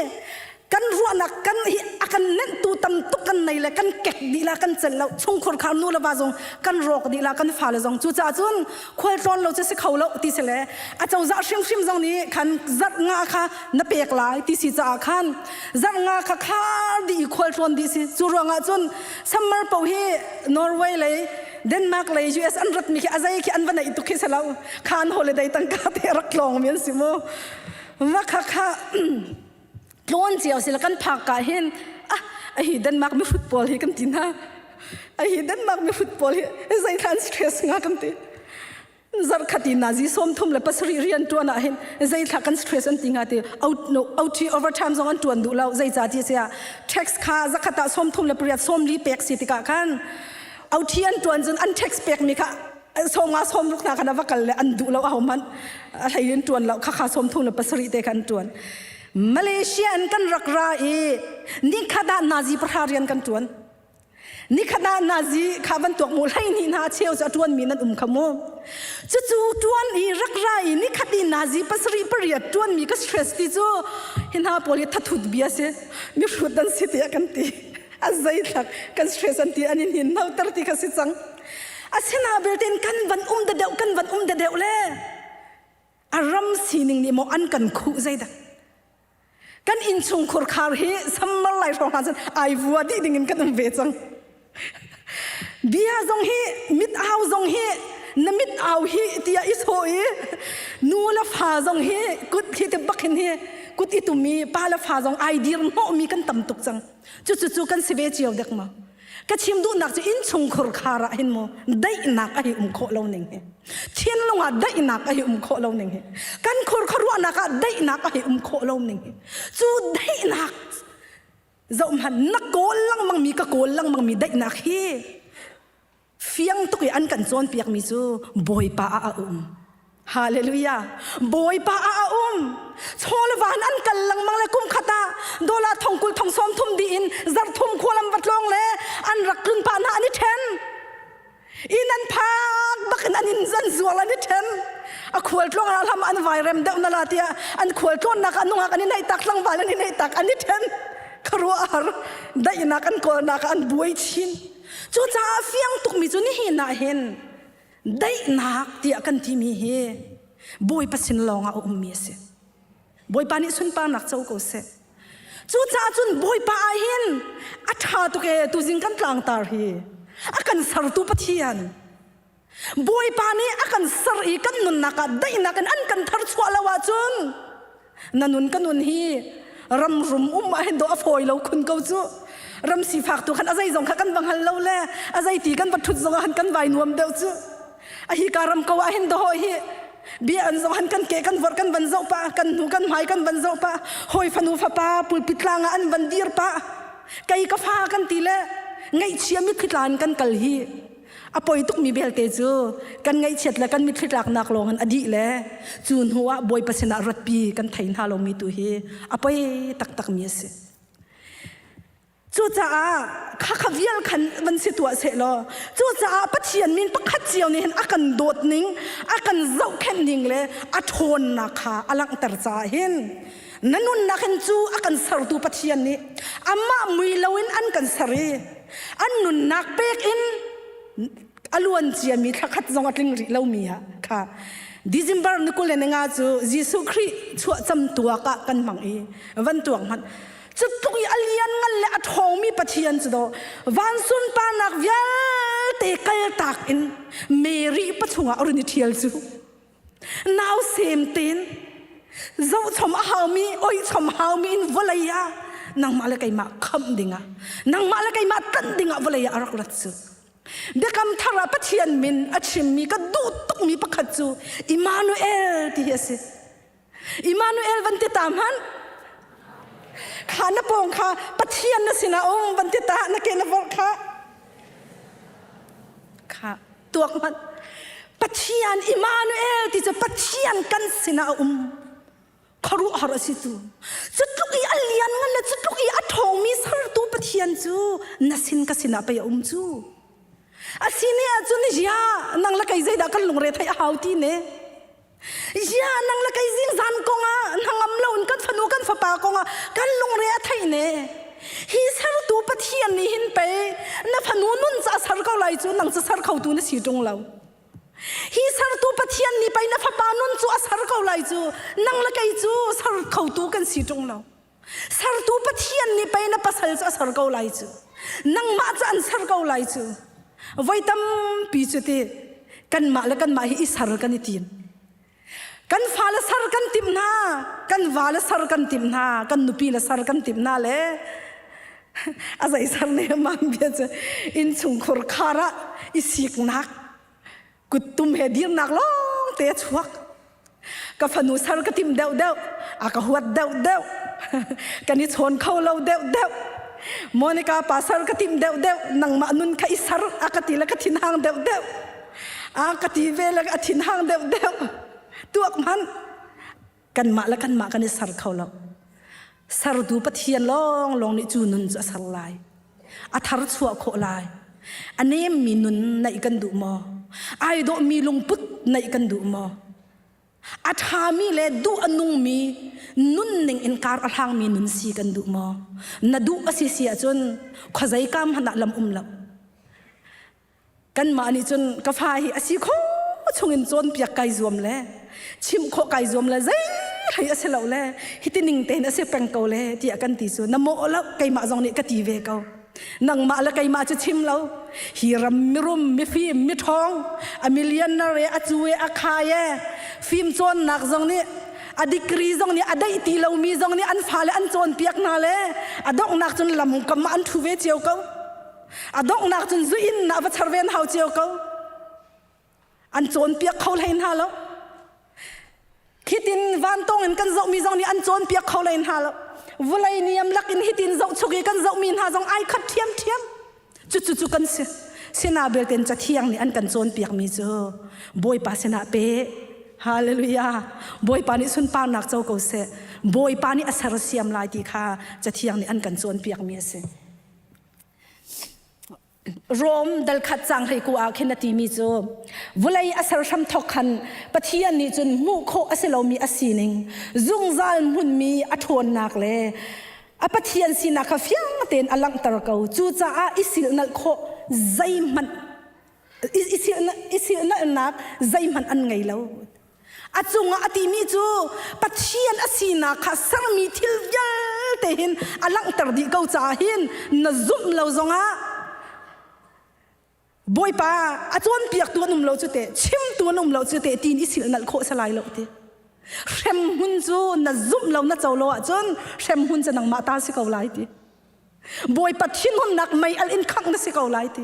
kan ruana kan hi akan nen tu tam tu kan nei le kan kek di la kan chalo chung khol khar nu la ba jong kan rok di la kan fa la jong chu cha chun khol tron lo che se khaulo ti se le a chau za shim jong ni khan zat nga kha na pek lai ti si cha khan zat nga kha khar di khol tron di si chu ronga chun summer po hi Norway le Denmark le US an rat mi ki azai ki an bana itu ki salau khan holiday tang ka te rak long mian simo ma kha tlon chiao sil kan phak ka hen a hi Denmark mi football hi kan tin ha a hi Denmark mi football hi zai than stress nga kan ti zar khati nazi som thum le pasri rian tu na hen zai tha kan stress an tinga te out overtime zong an tuan du lau zai cha ti sia tax kha zakata som thum le priat som li pek si ti ka khan out hian tuan jun an tax pek mi kha som luk na kana vakal le an du lau a man a thain tuan lau kha som thum le pasri te kan tuan Malaysia an kan rakra e ni khada nazi praharian kan tuan ni khada nazi khaban tok mul hai ni na cheu cha tuan min an khamo chu tuan i rakra e ni khadi nazi pasri pariat tuan mi ka stress ti chu hina poli thatut bia se mi frudan si te kan ti azai thak kan stress an ti anin hin nau tar ti ka si chang asena belten kan van da deu le aram sining ni mo an kan khu zai da kan in chung khur khar hi sammal lai rong han ai vua di ding in kan ve chang bia zong hi mit au zong hi na mit au hi tia is ho e nu la fa zong hi kut hi te bakhin hi kut i tu mi pa la fa zong ai dir mo mi kan tam tuk chang chu kan sive chiao dek ma ka chim du nak chu in chung khur khara hin mo dai nak ai kho lo ning he thiên longa dai nak ai kho lo ning he kan khur kharu nak dai nak ai kho lo ning he chu dai nak zom han nak kol lang mang mi ka kol lang mang mi dai nak hi fiang to ki an kan chon piak mi chu boy pa a hallelujah boy pa a chol van an kal lang mang le kum khata dola thongkul thong som thum di in zar thum kholam batlong le an raklun pa na ani then in an phak bakin anin zan zual ani then a khwal tlong al ham an vai rem da na la tia an khwal tlon nak anunga kan nei tak lang wal ani nei tak ani then kharu ar dai na kan ko na kan buai chin chu cha fiang tuk mi chu ni hi na hen dai nak tia kan ti mi he boy pasin longa mi se boy pa ni sun pa nak chau ko se chu cha chun boy pa a hin a tha tu ke tu jing kan tlang tar hi akan sar tu pathian boy pa ni akan sar i kan nun naka dai nakan an kan thar chwa lawa chun nanun kanun hi ram rum a hen do a foi lo khun ko chu ram si phak tu khan azai jong kha kan bang hal lo le azai ti kan pathut jong han kan vai nuam deu chu a hi karam ko a hen do hi bi an zong han kan ke kan vor kan ban zo pa kan nu kan mai kan ban zo pa hoi fanu fa pa pul pitlanga an ban dir pa kai ka fa kan ti le ngai chia mi khitlan kan kal hi apoi tuk mi bel te chu kan ngai chet la kan mi khitlak nak long an adi le chun huwa boy pasena rat pi kan thain ha lo mi tu hi apoi tak mi se chu cha kha vial khan ban si tu se lo chu cha pathian min pakhat chiao ni hen akan dot ning akan zau khen ning le a thon na kha alang tar cha hin nanun na khen chu akan sar tu pathian ni amma mui lawin an kan sari an nun nak pek in aluan chia mi khat zong atling ri lo mi ha kha December ni ko le nga chu Jesu Christ chu cham tua ka kan mang e van tuang han chu tuk i alian ngal le athong mi pathian chu do van sun pa nak vial te kal tak in Mary pachunga orni thial chu now same tin zo chom hau mi oi chom hau mi in volaya nang mala kai ma kham dinga nang mala kai ma tan dinga volaya arak rat chu เบคำทาราปะเทียนมินอัชิมมีก็ดูตุกมีประคัดจูอิมานูเอลที่เฮสิอิมานูเอลวันที่ตามหันขาหน้าปองขาปะเทียนนะสินะองวันที่ตานักเกณฑ์ฟอลขาตัวมันปะเทียนอิมานูเอลที่จะปะเทียนกันสินะคารุฮาราสิตูจุดลุกอีอัลเลียนงั้นนะจุดลุกอีอัฐองมีสารตูปะเทียนจูนัสินกันสินะไปจูอาศิเนียจุนี่ยานังละไกใจดักกันลงเรทัยหาวที่เนี่ยยานังละไกจิงจันกงอ่ะนังอำลาอุนกันฟนูกันฟ้าปากงอ่ะกันลงเรทัยเนี่ยฮิสารตูปะเทียนนี่หินไปนับฟนูนุนจะสารเขาไล่จูนังจะสารเขาตูนี่สีจงเราฮิสารตูปะเทียนนี่ไปนับฟ้าปานุนจูสารเขาไล่จูนังละไกจูสารเขาตูกันสีจงเราสารตูปะเทียนนี่ไปนับภาษาจะสารเขาไล่จูนังมาจะอันสารเขาไล่จูไว้ตั้มปีจุดเตกันมาแล้วกันมาฮิสารกันนิทินกันฟ้าละสารกันติมนากันวาละสารกันติมนากันนุปีละสารกันติมนาเลยอาศัยสารเนี่ยมันเบียดอินสุงขรคาระอิสิกนักกุดตุมเฮดีนักล้องเตะชวกกับฟนูสารกันติมเดาเดาอากาหัวเดาเดากันนิชนเขาเล่าเดาเดาโมนิกาปัสสาวะกติมเดวเดวนังมานุนขอิสารอากติละกตินหางเดวเดวอากติเวละกตินหางเดวเดวตัวมันกันมาละกันมากันอิสารเขาแล้วสารดูปะเทียนลองนี่จูนุนจะสารลายอัฐารชัวโคลายอันนี้มีนุนในกันดูมอไอโดมีลงพุทในกันดูมออาทามีเลดูอนุมีนุนหนึ่งอินการอัลฮังมีนุนสีกันดูมอนาดูอสิเสียจนขวายกามหันลำลับกันมานี่จนกฟ้าฮีอสิโคชงอินจนเปียกไก่รวมเลยชิมโคไก่รวมเลยใจให้อสิเหล่าเลยฮิตินิงเตนอสิเป็งเกาเลยที่อากันตีส่วนน้ำโมแล้วไก่มาจงนี่กตีเวเกานังมาแล้วไก่มาจะชิมเราฮีรำมิรุมมิฟิมมิทองอเมริยนนาเรอจูเวอคายฟิล์มโซนนักจงนี่อดีกรีจงนี่อดีตีเรามีจงนี่อันฟ้าและอันโจนเปียกนาเลยอดอกนักจนลำกำมาอันทุเวเจียวเขาอดอกนักจนจุอินนับชาร์เวนเฮาเจียวเขาอันโจนเปียกเขาเลยน่าแล้วคิดินวันตงอินกันจงมีจงนี่อันโจนเปียกเขาเลยน่าแล้ววลัยนิยมลักอินฮิตินจงชุกกันจงมีน่าจงไอคัดเทียมจุกันเสนาเบลเตนจะเที่ยงนี่อันกันโจนเปียกมีเจอบอยปาเสนาเปฮาเลลูยาบอยปานิสุนปานักเจ้าเกาเสบอยปานิอัสรเสียมลายตีค่ะจะเที่ยงนี่อันกันโจนเปียกมีเสโรมดัลขัดจังให้กูอาเคนตีมีโจวลัยอัสรชัมทอกันปะเทียนนี่จนมุโคอัสลามีอัสีนิงจุงซาลมุนมีอัทวนนักเลอปะเทียนสินักเฟียงเต็นอลังตระเกาจูจ้าอิสิลนักโคใจมันอิสิลนักใจมันอันไงแล้วอาจงอาติมีจูปะเทียนอสีนักขัดสังมีทิลยัลเตหินอลังตระดิเกาจ้าหินนซุมเลวจงอาบอยป้าอาจวนเปียกตัวนุ่มเลวจุเตชิมตัวนุ่มเลวจุเตตีนอิสิลนักโคสลายเลวเตเข็มหุ่นจูน่ะซุ่มเราน่ะเจ้าโลอ่ะจนเข็มหุ่นจะนังมาตาสิเกาไลตีบอยปัดทิ้งหุ่นนักไม่อัลอินคังน่ะสิเกาไลตี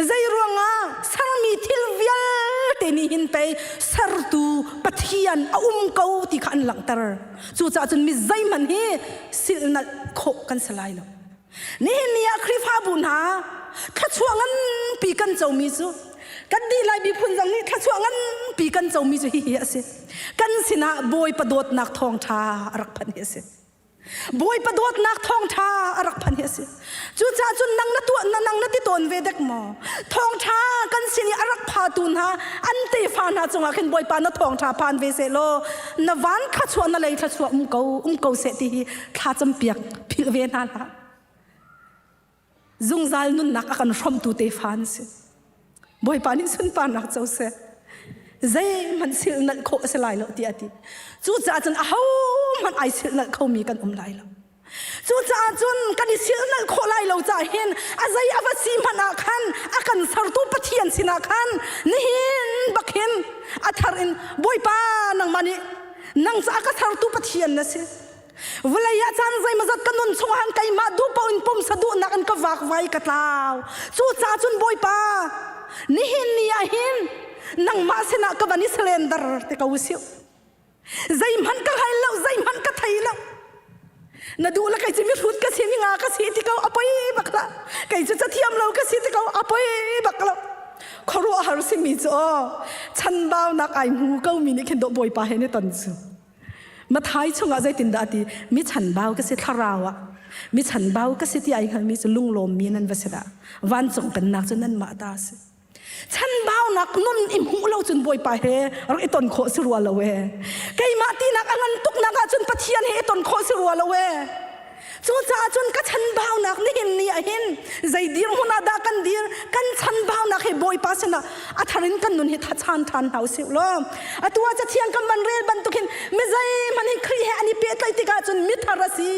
ใจรวงอ่ะสารมีทิลวิลเตนี่หินไปสารตูปัดเทียนเกาที่ขันหลังตระจู่จ้าจนมีใจมันเฮสิลนักโคกันสลายแล้วนี่เนี่ยคริฟาบุญหาถ้าช่วงนั้นปีกันเจ้ามีจูกันดีไลบีพุ่นจังนี่ถ้าช่วงนั้นปีกันเจ้ามีจูเฮียสิกันสินะบอยประโดดนักทองทารักพันเฮสิบอยประโดดนักทองทารักพันเฮสิจู่จ้าจุนนังนัตัวนังนัติตนเวเด็กหมอทองทากันสินี่รักพาตุนฮะอันเตฟานาจงอาเข็นบอยปานทองทาพานเวเซโลนวันข้าช่วงนั่นเลยข้าช่วงเกาเสตีข้าจำเปียกพิลเวนาละจุงซาลนุนนักอากันรำตูเตฟานสิบอยปานิสุนปานักเจ้าเสใจมันสิลนักโคสลายแล้วที่อดีจู่จ้าจนอ้าวมันไอสิลนักเขามีกันไลแล้วจู่จ้าจนกันสิลนักโคไลแล้วจ้าเห็นอะไรอวสีมันอาคันอากันสารตูปะเทียนสินาคันนี่เห็นบักเห็นอัฐารินบอยปานังมันนี่นังจะอากันสารตูปะเทียนนะสิเวลาอยากจะใจมาจัดกันนุนส่งหันไก่มาดูปอินปุ่มสะดุนักอันก็วักไว้กระตาวจู่จ้าจนบอยปา hin nang ma sena ka bani slender te ka usiu zai man ka hai lo zai man ka thai lo na du la kai chi mi rut ka si mi nga ka si ti ka apoi bakla kai chu cha thiam lo ka si ti ka apoi bakla khoro har si mi cho chan bao nak ai mu ka mi ni khen do boy pa he ne ton chu ma thai chunga zai tin da ti mi chan bao ka si tharawa mi chan bao ka si ti ai khan mi chu lung lom mi nan vasera wan chong pen nak chu nan ma ta se chan bao nak nun im hu lo chun boy pa he ar i ton kho sirwa lo we kai ma ti nak angan tuk nak chun pathian he ton kho sirwa lo we chu cha chun ka chan bao nak ni hin ni a hin zai dir huna da kan dir kan chan bao nak he boy pa sena atharin kan nun he tha chan than hau se lo atua cha thiang kan ban rel ban tukin me zai man hi khri he ani pe tlai ti ka chun mi tharasi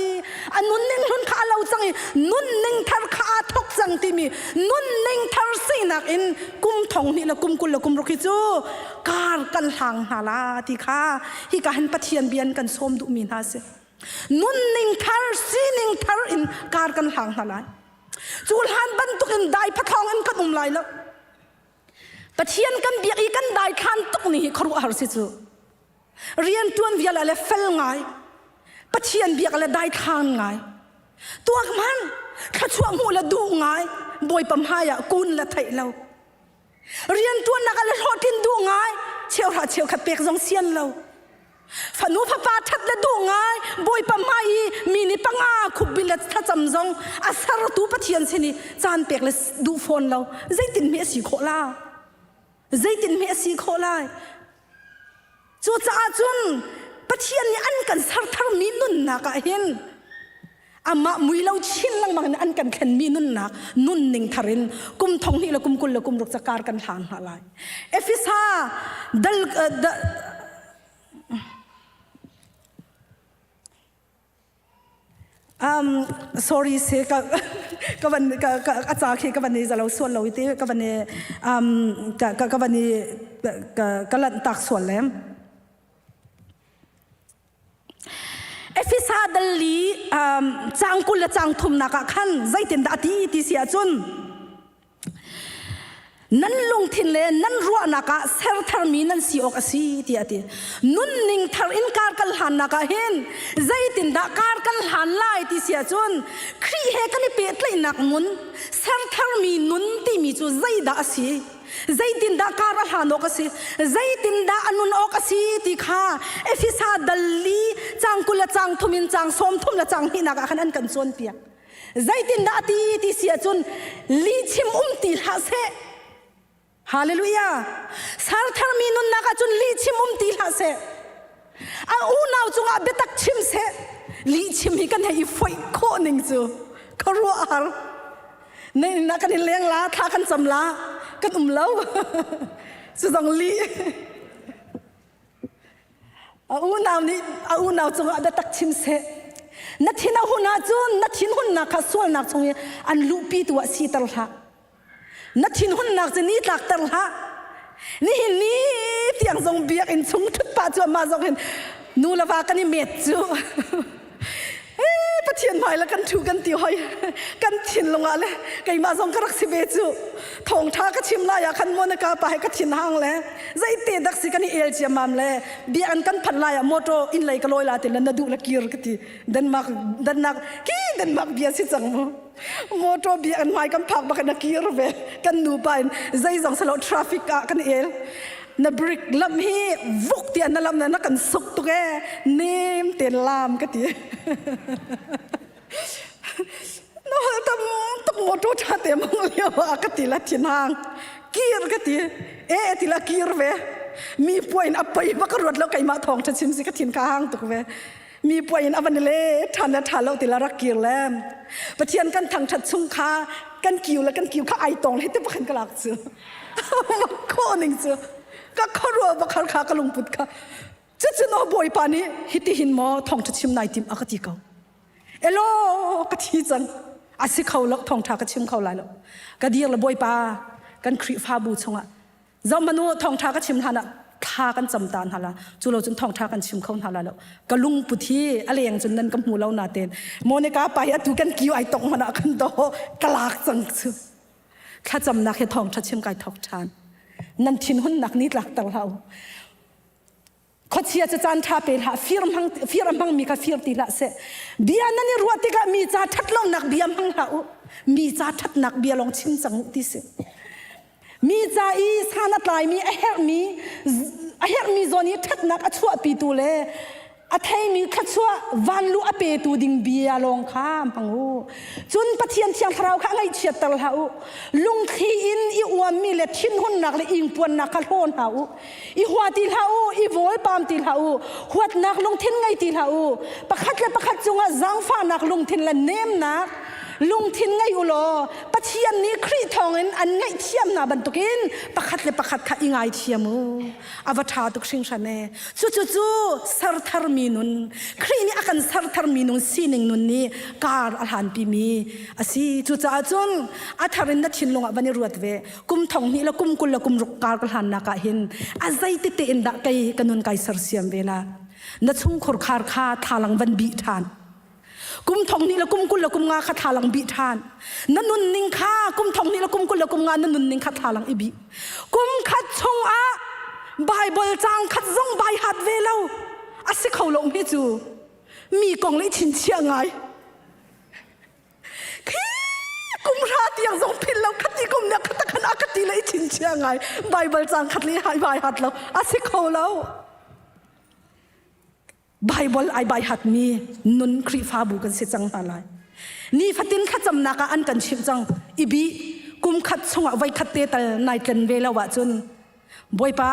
anun ning hun kha lo changi nun ning thar kha thok chang ti mi nun ning thar si nak in kum thong ni la kum kul la kum ro ki chu kar kan hang hala ti kha hi ka han pathian bian kan som du mi na se nun ning thar si ning thar in kar kan hang hala chul han ban tukin dai phathong an kan lai lo pathian kan bi i kan dai khan tuk ni khru har si chu rian tuan viala le fel ngai pathian bi ala dai khan ngai tuak man kha chuang mu la du ngai boy pam haya kun la thai lo rian tuan nak ala hotin du ngai cheu ha cheu kha pek jong sian lo fanu pha pa that la du ngai boy pam mai mi ni panga khubil la tha cham jong asar tu pathian sini chan pek le du phone lo zaitin me si khola zaitin me si khola chu cha chun pathian ni an kan sar thar mi nun na ka hin ama mui lo chin lang mang an kan khen mi nun na nun ning tharin kum thong hi la kum kul la kum ruk chakar kan hlan halai efisa dal sorry se ka ban ka acha khi ka ban ni zalo suan lo ite ka ban ni ka ban ni ka lan tak suan lem efisa dali chang kul la chang thum na ka khan zaitin da ti sia chun nan lung thin le nan ruwa na ka ser thar mi nan si ok asi ti ati nun ning thar in kar kal han na ka hin zaitin da kar kal han lai ti sia chun khri he kani pe tlai nak mun ser thar mi nun ti mi chu zai da asi zaitin da kar han ok asi zaitin da anun ok asi ti kha efisa dalli chang kula chang thumin chang som thum la chang hi na ka khan an kan chon pia zaitin da ti sia chun li chim ti ha se Hallelujah. Sar thar mi nun na ka chun li chim ti la se a u naw chunga betak chim se li chim hi kan hei foi kho ning chu kharu ar nei na kan leng la tha kan cham la kan lo chu dong li a u naw chunga betak chim se na thina huna chun na thin hun na kha sol nak chungi an lu pi tu si tar ha na thin hun nak je ni tlak tar ha ni tiang zong biak in chung thut pa chu ma zong hin nu la wa kan ni met chu pathian mai la kan thu kan ti hoi kan thin longa le kai ma zong karak si be chu thong tha ka chim la ya khan mo na ka pa he ka thin hang le zai te dak si kan ni el chi mam le bi an kan phan la ya moto in lai ka loi la te na du la kir ka ti denmark bia si chang mo moto bi an mai kan phak ba kan kir ve kan nu pa zai zong salo traffic ka kan el na brick lam hi vuk ti an lam na kan suk tu ke nem te lam ka ti no tam moto tha te mong lewa ka ti la chinang kir ka ti ti la kir ve mi point apai ba ka rot lo kai ma thong tha chim si ka thin ka hang tu veมีป่วยอันวันเล่ทันทานเราติลารักกิลแลมปะเทียนกันทางชัดชุ่งคากันกิวและกันกิวข้าไอตองให้เต็มปะกันกลักเสือมาโคนิงเสือก็เขารัวบักขากระลุงปุดค่ะจะนอบ่อยปานี้ฮิติหินหมอทองชัดชิมนายติมอากาศเก่าเอโลกะทีจังอาศัยเขาล็อกทองทากระชิมเขาหลายแล้วกะเดียงละบ่อยปากันครีฟ้าบูชงอ่ะจอมมนุษย์ทองทากระชิมทานะทากันจำตานฮะละจุเราจนทองทากันชิมเขาฮะละแล้วกะลุงปุถีอะไรอย่างจนนั้นกับหูเราหนาเต็นโมเนกาไปอะตุกันกิวไอตองมันอะกันโตกลากจังซึข้าจำนักให้ทองทัดชิมไก่ทอกทาน นันทินหุ่นนักนิดหลักตเราขดเชียจะจานทาเปล่าฟิร์มหังมีกับฟิร์มตีละเสเบียนั่นนี่รัวติกะมีจ่าทัดลงนักเบียมังเรามีจ่าทัดนักเบียลงชิมจังติเสมีจ่าอีสานัดลายมีเฮรมีโซนี้ทัดนักอัชวปีตูเลอาไทยมีขัดชัววันลุอเปตูดิงเบียลงข้ามพังหูจุนปะเทียนเทียงคราวข้างไอเชียตลหาลุงขีอินอีอวมมีเล็ดชิ้นหุ่นนักเลยอิงปวนนักขะโลนหาอีหัวตีหาอีโวยปามตีหาหัวนักลงทิ้นไงตีหาประคัดและประคัดจงอ่ะจังฟ้านักลงทิ้นละเนมนักลุงทิ้นไงอุโลปะเทียนนี้ครีทองอันไงเทียมนาบันตุกินประคัดและประคัดข้าอิงไงเทียมูอวตารตุกชิงชันเน่จู่สารทารมีนุนครีนี่อากันสารทารมีนุนซีนิงนุนนี่การอาหารปีมีอาศัยจู่จ้าจนอาทารินนัดชินลงบันนี่รวดเวกุมทองนี่ละกุมกุลละกุมรุกการกหันนักหินอาศัยติเตอินดักไกกันนุนไกสารเสียมเวลานัดชุ่งขรคาร์คาทาลังบันบีทานกุมทองนี่ละกุมกุลละกุมงาคาทาลังบีทานนันนุนนิงข้ากุมทองนี่ละกุมกุลละกุมงานันนุนนิงคาทาลังอีบีกุมขัดชงอาไบเบิลจางขัดซงใบหัดเวลาอาศัยเขาลงนี่จูมีกองเลยชินเชียงไงกุมราตียงซงพินเราขัดที่กุมเนี่ยขัดตะขันอาขัดที่เลยชินเชียงไงไบเบิลจางขัดเลยหายใบหัดเราอาศัยเขาเราไบเบิลไอใบหัดมีนุนครีฟ้าบุกันเสียจังอะไรนี่ฟัดตินขัดจำนักอันกันชิมจังอีบีกุมขัดชงไว้ขัดเตะแต่นายกันเวลาวะจนบอยป้า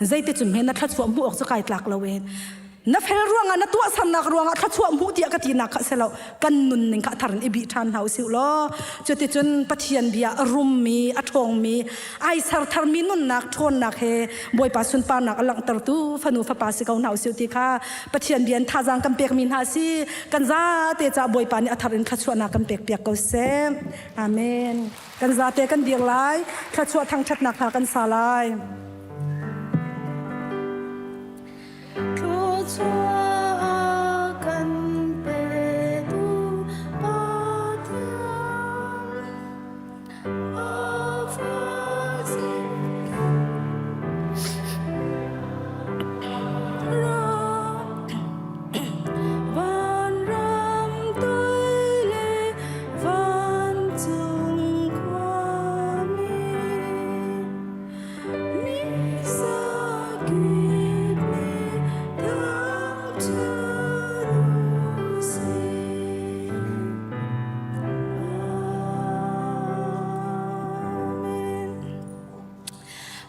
ใจติดจุ่มเห็นนัดทัดสวมหัวออกจากไก่ตลักละเวนนับเฟรรวงนัดตัวสันนักรวงทัดสวมหัวเดียกตีนักเสลากันนุนหนึ่งขัดทารันอีบีทานเฮาสิวล้อจุดติดจนปะเทียนเบียรุมมีอัทองมีไอสารทาร์มีนุนนักทนนักเฮบอยป้าสุนปานักหลังตรตูฟนูฟป้าสิเกาเฮาสิวติค่ะปะเทียนเบียนท่าจังกำเปียกมินหาสิกันซาเตจ่าบอยป้านี่อัทารินทัดสวนักกำเปียกเปียกเกาเซมอาเมนกันซาเตกันเดียงไลทัดสวทางชัดนักหากันสาลาย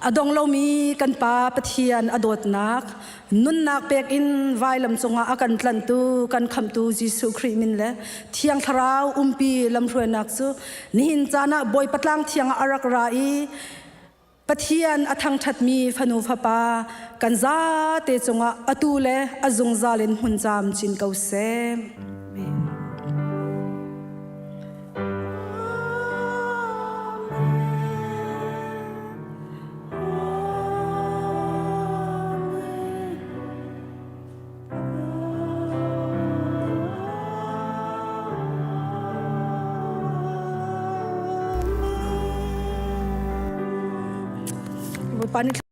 อดงเรามีกันปาปะเทียนอดดนักนุนนักเปกอินไวลำจงอากันทันตูกันคำตูจิสุครีมินเลเทียงทราวปีลำรวยนักซูนิหินจานะบอยปัตลังเทียงอารักราอีปะเทียนอทังชัดมีฟนูฟปากันซาเตจงอาอตูเลอจงซาเลนหุนจามจินเกาเซปานิ